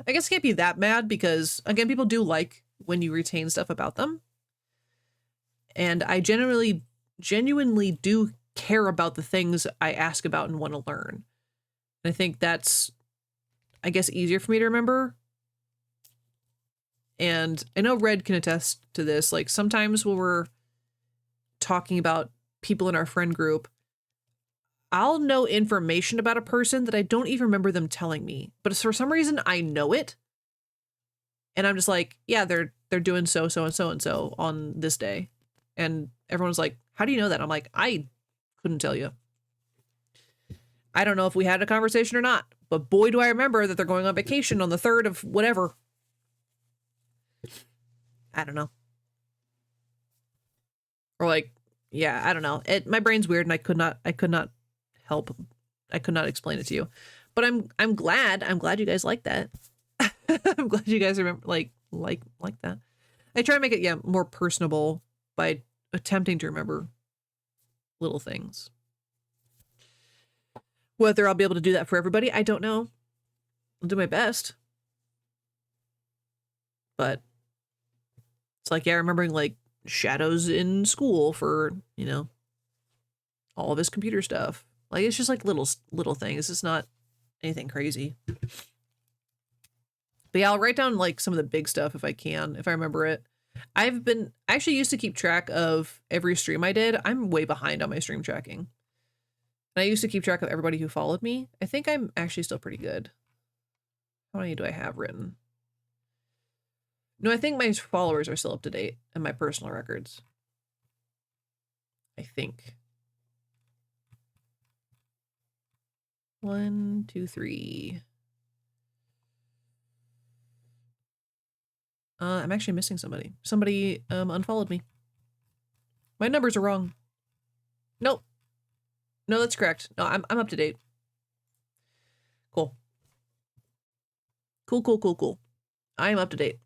guess I can't be that mad because, again, people do like when you retain stuff about them. And I genuinely do care about the things I ask about and want to learn. And I think that's, I guess, easier for me to remember. And I know Red can attest to this. Like, sometimes when we're talking about people in our friend group, I'll know information about a person that I don't even remember them telling me. But for some reason, I know it. And I'm just like, yeah, they're doing so and so on this day. And everyone's like, how do you know that? I'm like, I couldn't tell you. I don't know if we had a conversation or not, but boy, do I remember that they're going on vacation on the 3rd of whatever. I don't know. Or like, yeah, I don't know. My brain's weird and I could not help. I could not explain it to you, but I'm glad you guys like that. I'm glad you guys remember, like that. I try to make it, yeah, more personable by attempting to remember little things. Whether I'll be able to do that for everybody, I don't know. I'll do my best. But it's like, yeah, remembering like shadows in school for, you know, all of his computer stuff. Like, it's just like little things. It's not anything crazy. But yeah, I'll write down like some of the big stuff if I can, if I remember it. I actually used to keep track of every stream I did. I'm way behind on my stream tracking. And I used to keep track of everybody who followed me. I think I'm actually still pretty good. How many do I have written? No, I think my followers are still up to date and my personal records. I think. 1, 2, 3. I'm actually missing somebody. Somebody unfollowed me. My numbers are wrong. Nope. No, that's correct. No, I'm up to date. Cool. Cool. I'm up to date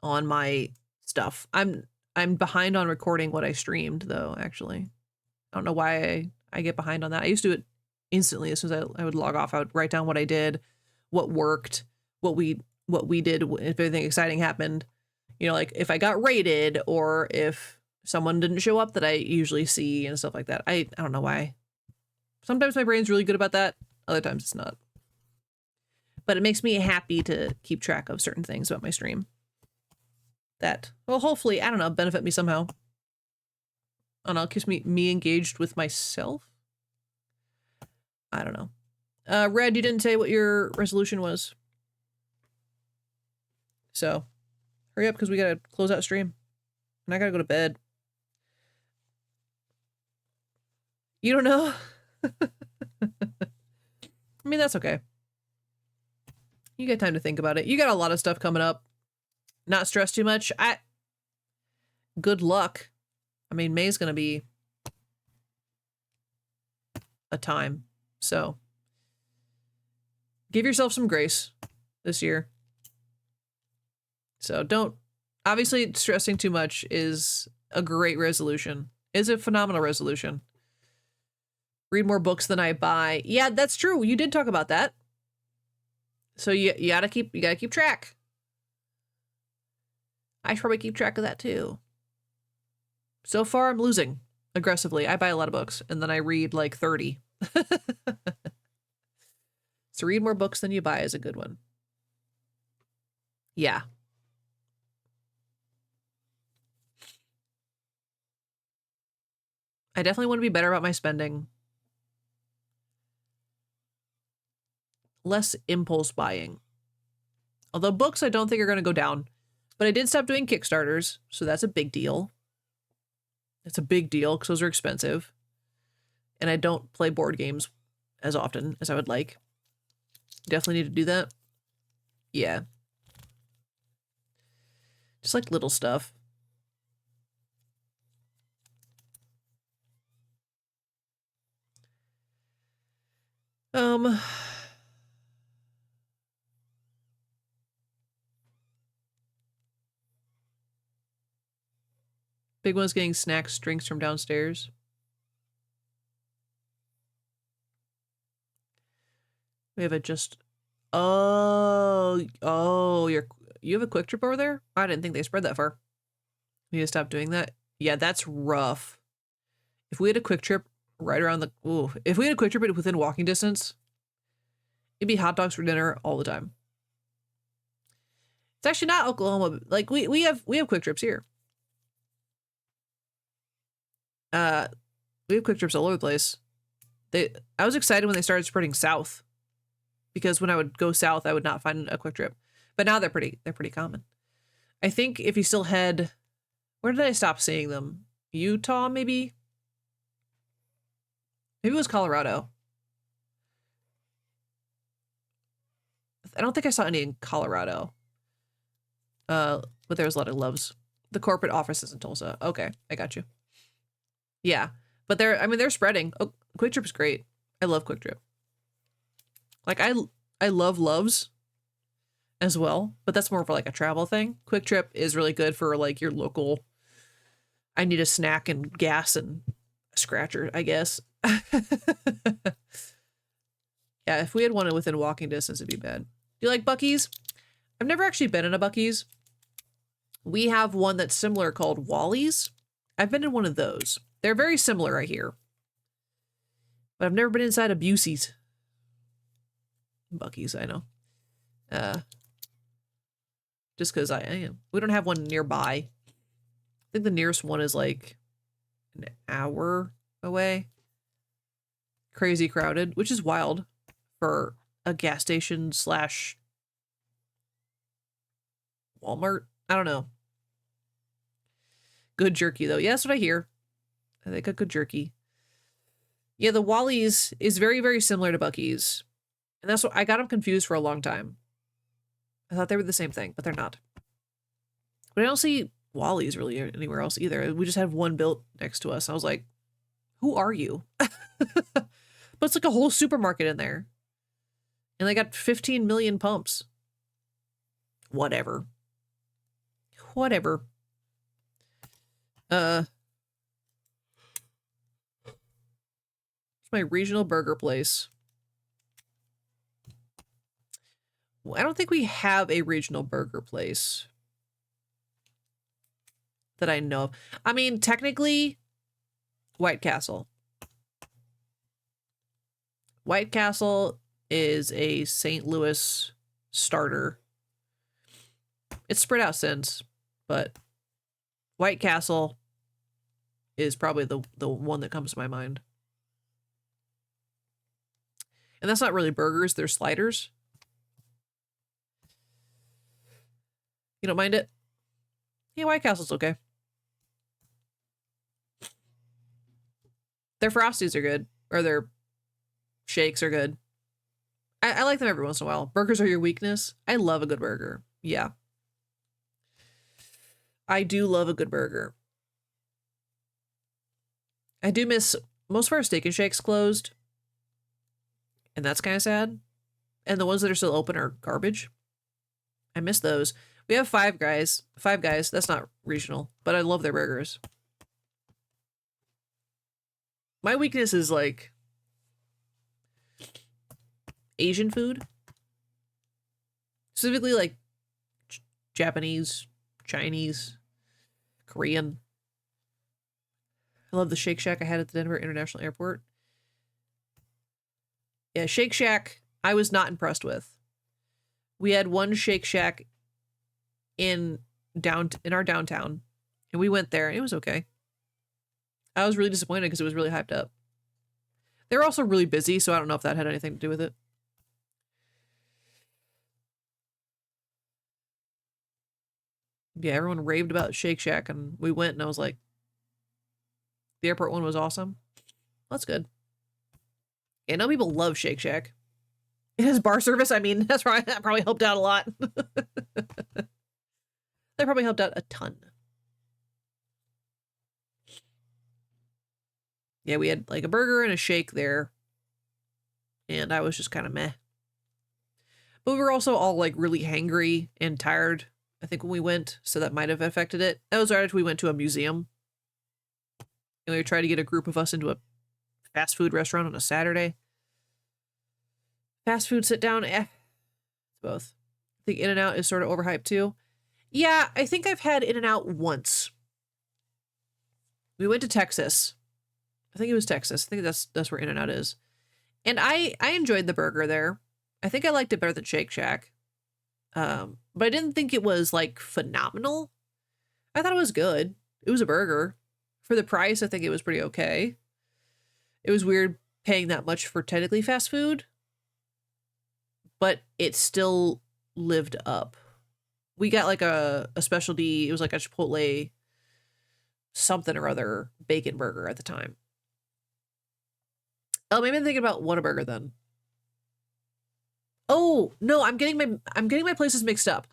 on my stuff. I'm behind on recording what I streamed though, actually. I don't know why I get behind on that. I used to do it instantly. As soon as I would log off, I would write down what I did, what worked, what we did, if anything exciting happened, you know, like if I got raided or if someone didn't show up that I usually see and stuff like that. I don't know why. Sometimes my brain's really good about that. Other times it's not. But it makes me happy to keep track of certain things about my stream. That will hopefully, I don't know, benefit me somehow. I don't know, keeps me engaged with myself. I don't know. Red, you didn't say what your resolution was. So, hurry up because we gotta close out stream. And I gotta go to bed. You don't know? I mean, that's okay. You get time to think about it. You got a lot of stuff coming up. Not stress too much. Good luck. I mean, May's gonna be a time. So give yourself some grace this year. So don't, obviously stressing too much is a great resolution. Is a phenomenal resolution. Read more books than I buy. Yeah, that's true. You did talk about that. So you gotta keep track. I should probably keep track of that too. So far I'm losing aggressively. I buy a lot of books and then I read like 30. So read more books than you buy is a good one. Yeah. I definitely want to be better about my spending. Less impulse buying. Although books I don't think are going to go down. But I did stop doing Kickstarters, so that's a big deal. It's a big deal because those are expensive. And I don't play board games as often as I would like. Definitely need to do that. Yeah. Just like little stuff. Big one's getting snacks, drinks from downstairs. We have a just... Oh, you have a quick trip over there? I didn't think they spread that far. We need to stop doing that. Yeah, that's rough. If we had a quick trip right around the... Ooh, if we had a quick trip within walking distance, it'd be hot dogs for dinner all the time. It's actually not Oklahoma. Like, we have quick trips here. We have quick trips all over the place. I was excited when they started spreading south. Because when I would go south, I would not find a quick trip. But now they're pretty common. I think if you still head... Where did I stop seeing them? Utah, maybe? Maybe it was Colorado. I don't think I saw any in Colorado. But there was a lot of Loves. The corporate office is in Tulsa. Okay, I got you. Yeah, but they're spreading. Oh, Quick Trip is great. I love Quick Trip. Like, I love Loves as well, but that's more for like a travel thing. Quick Trip is really good for like your local, I need a snack and gas and a scratcher, I guess. Yeah, if we had one within walking distance, it'd be bad. Do you like Buc-ee's? I've never actually been in a Buc-ee's. We have one that's similar called Wally's. I've been in one of those. They're very similar, I hear. But I've never been inside a Busey's. Buc-ee's, I know. Just because I am. We don't have one nearby. I think the nearest one is like an hour away. Crazy crowded, which is wild for a gas station slash Walmart. I don't know. Good jerky, though. Yeah, that's what I hear. I think a good jerky. Yeah, the Wally's is very, very similar to Buc-ee's. And that's what I got them confused for a long time. I thought they were the same thing, but they're not. But I don't see Wally's really anywhere else either. We just have one built next to us. I was like, who are you? But it's like a whole supermarket in there. And they got 15 million pumps. Whatever. Whatever. It's my regional burger place. I don't think we have a regional burger place that I know of. I mean, technically, White Castle. White Castle is a St. Louis starter. It's spread out since, but White Castle is probably the one that comes to my mind. And that's not really burgers, they're sliders. You don't mind it? Yeah, White Castle's okay. Their Frosties are good. Or their shakes are good. I like them every once in a while. Burgers are your weakness. I love a good burger. Yeah. I do love a good burger. I do miss most of our Steak and Shakes closed. And that's kind of sad. And the ones that are still open are garbage. I miss those. We have Five Guys. Five Guys. That's not regional, but I love their burgers. My weakness is like Asian food. Specifically like Japanese, Chinese, Korean. I love the Shake Shack I had at the Denver International Airport. Yeah, Shake Shack, I was not impressed with. We had one Shake Shack in our downtown, and we went there, and it was okay. I was really disappointed because it was really hyped up. They were also really busy, so I don't know if that had anything to do with it. Yeah, everyone raved about Shake Shack, and we went, and I was like, the airport one was awesome. That's good. Yeah, I know people love Shake Shack. It has bar service. I mean, that probably helped out a lot. That probably helped out a ton. Yeah, we had like a burger and a shake there. And I was just kind of meh. But we were also all like really hangry and tired, I think, when we went. So that might have affected it. That was right after we went to a museum. And we tried to get a group of us into a fast food restaurant on a Saturday. Fast food sit down, it's both. I think In-N-Out is sort of overhyped too. Yeah, I think I've had In-N-Out once. We went to Texas. I think it was Texas. I think that's where In-N-Out is. And I enjoyed the burger there. I think I liked it better than Shake Shack. But I didn't think it was like phenomenal. I thought it was good. It was a burger. For the price, I think it was pretty okay. It was weird paying that much for technically fast food, but it still lived up. We got like a specialty, it was like a Chipotle something or other bacon burger at the time. Oh, maybe I'm thinking about Whataburger then. Oh, no, I'm getting my places mixed up.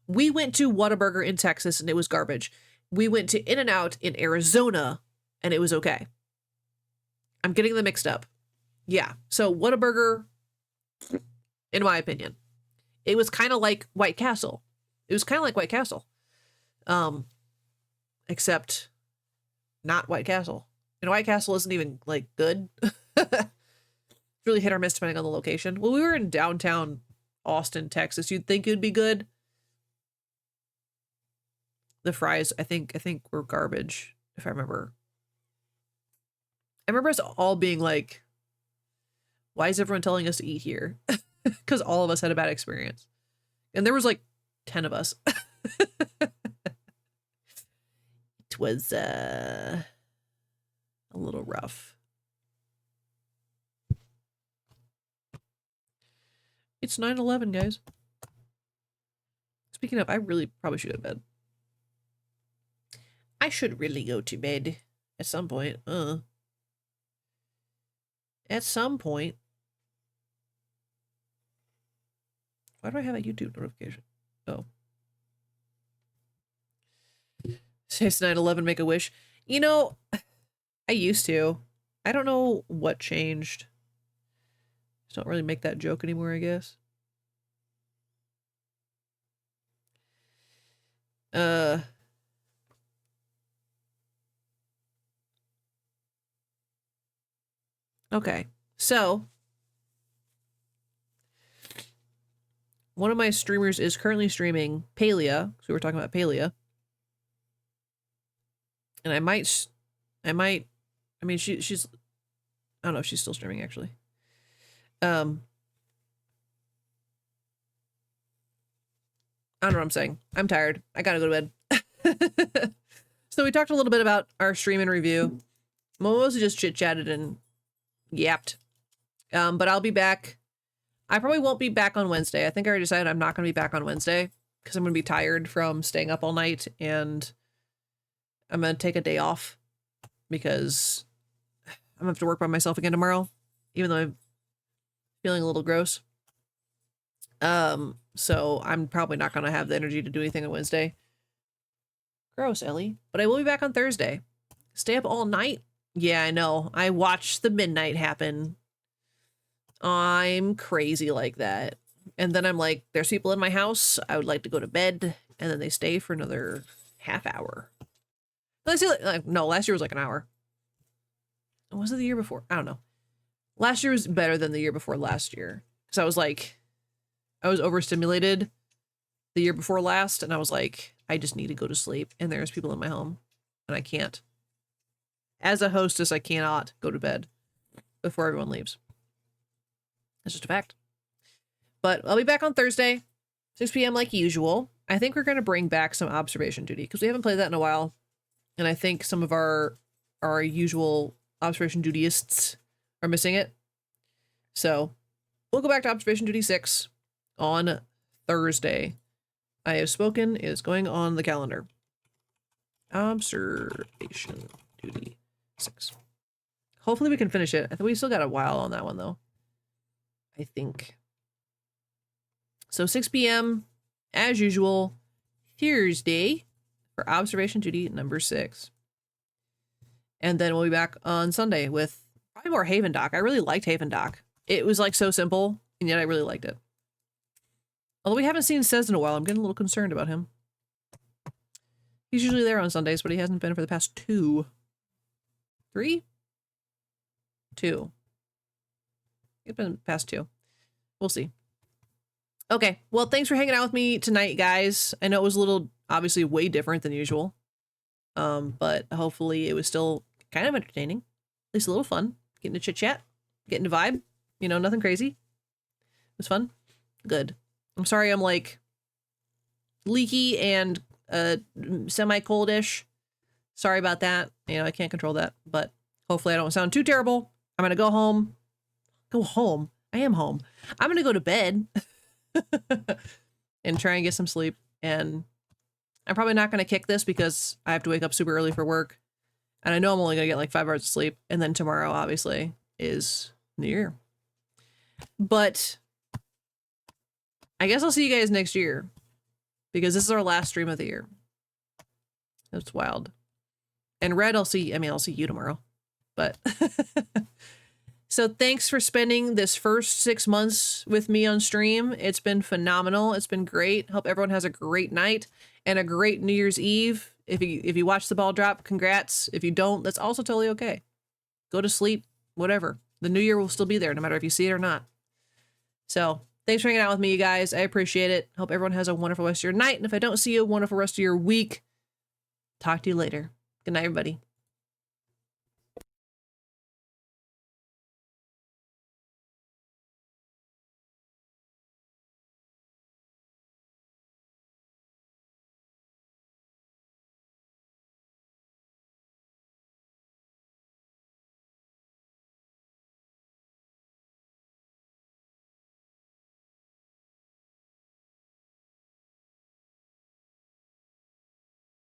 We went to Whataburger in Texas and it was garbage. We went to In-N-Out in Arizona and it was okay. I'm getting them mixed up. Yeah. So Whataburger, in my opinion, it was kind of like White Castle. It was kind of like White Castle. Except not White Castle. And White Castle isn't even like good. It's really hit or miss depending on the location. Well, we were in downtown Austin, Texas. You'd think it would be good. The fries, I think were garbage, if I remember. I remember us all being like, why is everyone telling us to eat here? Because all of us had a bad experience. And there was like 10 of us. It was a little rough. It's 9/11, guys. Speaking of, I really probably should go to bed. I should really go to bed at some point. At some point. Why do I have a YouTube notification? Oh. Says 9/11, make a wish. You know, I used to. I don't know what changed. Just don't really make that joke anymore, I guess. Okay, so one of my streamers is currently streaming Palea. So we were talking about Palea. And I mean, she's, I don't know if she's still streaming actually. I don't know what I'm saying. I'm tired. I gotta go to bed. So we talked a little bit about our stream and review. Mostly just chit-chatted and yapped. But I'll be back. I probably won't be back on Wednesday. I think I already decided I'm not going to be back on Wednesday because I'm going to be tired from staying up all night, and I'm going to take a day off because I'm going to have to work by myself again tomorrow, even though I'm feeling a little gross. So I'm probably not going to have the energy to do anything on Wednesday. Gross, Ellie. But I will be back on Thursday. Stay up all night? Yeah, I know. I watched the midnight happen. I'm crazy like that. And then I'm like, there's people in my house. I would like to go to bed. And then they stay for another half hour. No, last year was like an hour. Was it the year before? I don't know. Last year was better than the year before last year. Because I was overstimulated the year before last. And I was like, I just need to go to sleep. And there's people in my home. And I can't. As a hostess, I cannot go to bed before everyone leaves. That's just a fact. But I'll be back on Thursday, 6 p.m. like usual. I think we're going to bring back some observation duty because we haven't played that in a while. And I think some of our usual observation dutyists are missing it. So we'll go back to observation duty 6 on Thursday. I have spoken is going on the calendar. Observation duty 6. Hopefully we can finish it. I think we still got a while on that one though. I think. So 6 p.m. as usual, Thursday for observation duty number 6. And then we'll be back on Sunday with probably more Haven Doc. I really liked Haven Doc. It was like so simple, and yet I really liked it. Although we haven't seen Sez in a while, I'm getting a little concerned about him. He's usually there on Sundays, but he hasn't been for the past 2. 3? 2. It's been past 2. We'll see. Okay, well, thanks for hanging out with me tonight, guys. I know it was a little, obviously, way different than usual. But hopefully it was still kind of entertaining. At least a little fun. Getting to chit-chat. Getting to vibe. You know, nothing crazy. It was fun. Good. I'm sorry I'm, like, leaky and semi-coldish. Sorry about that. You know, I can't control that. But hopefully I don't sound too terrible. I'm going to go home. Go home? I am home. I'm going to go to bed. And try and get some sleep. And I'm probably not going to kick this because I have to wake up super early for work. And I know I'm only going to get like 5 hours of sleep. And then tomorrow, obviously, is New Year. But I guess I'll see you guys next year. Because this is our last stream of the year. That's wild. And Red, I'll see you tomorrow. But so thanks for spending this first 6 months with me on stream. It's been phenomenal. It's been great. Hope everyone has a great night and a great New Year's Eve. If you watch the ball drop, congrats. If you don't, that's also totally okay. Go to sleep, whatever. The new year will still be there no matter if you see it or not. So thanks for hanging out with me, you guys. I appreciate it. Hope everyone has a wonderful rest of your night. And if I don't see you, a wonderful rest of your week. Talk to you later. Good night, everybody.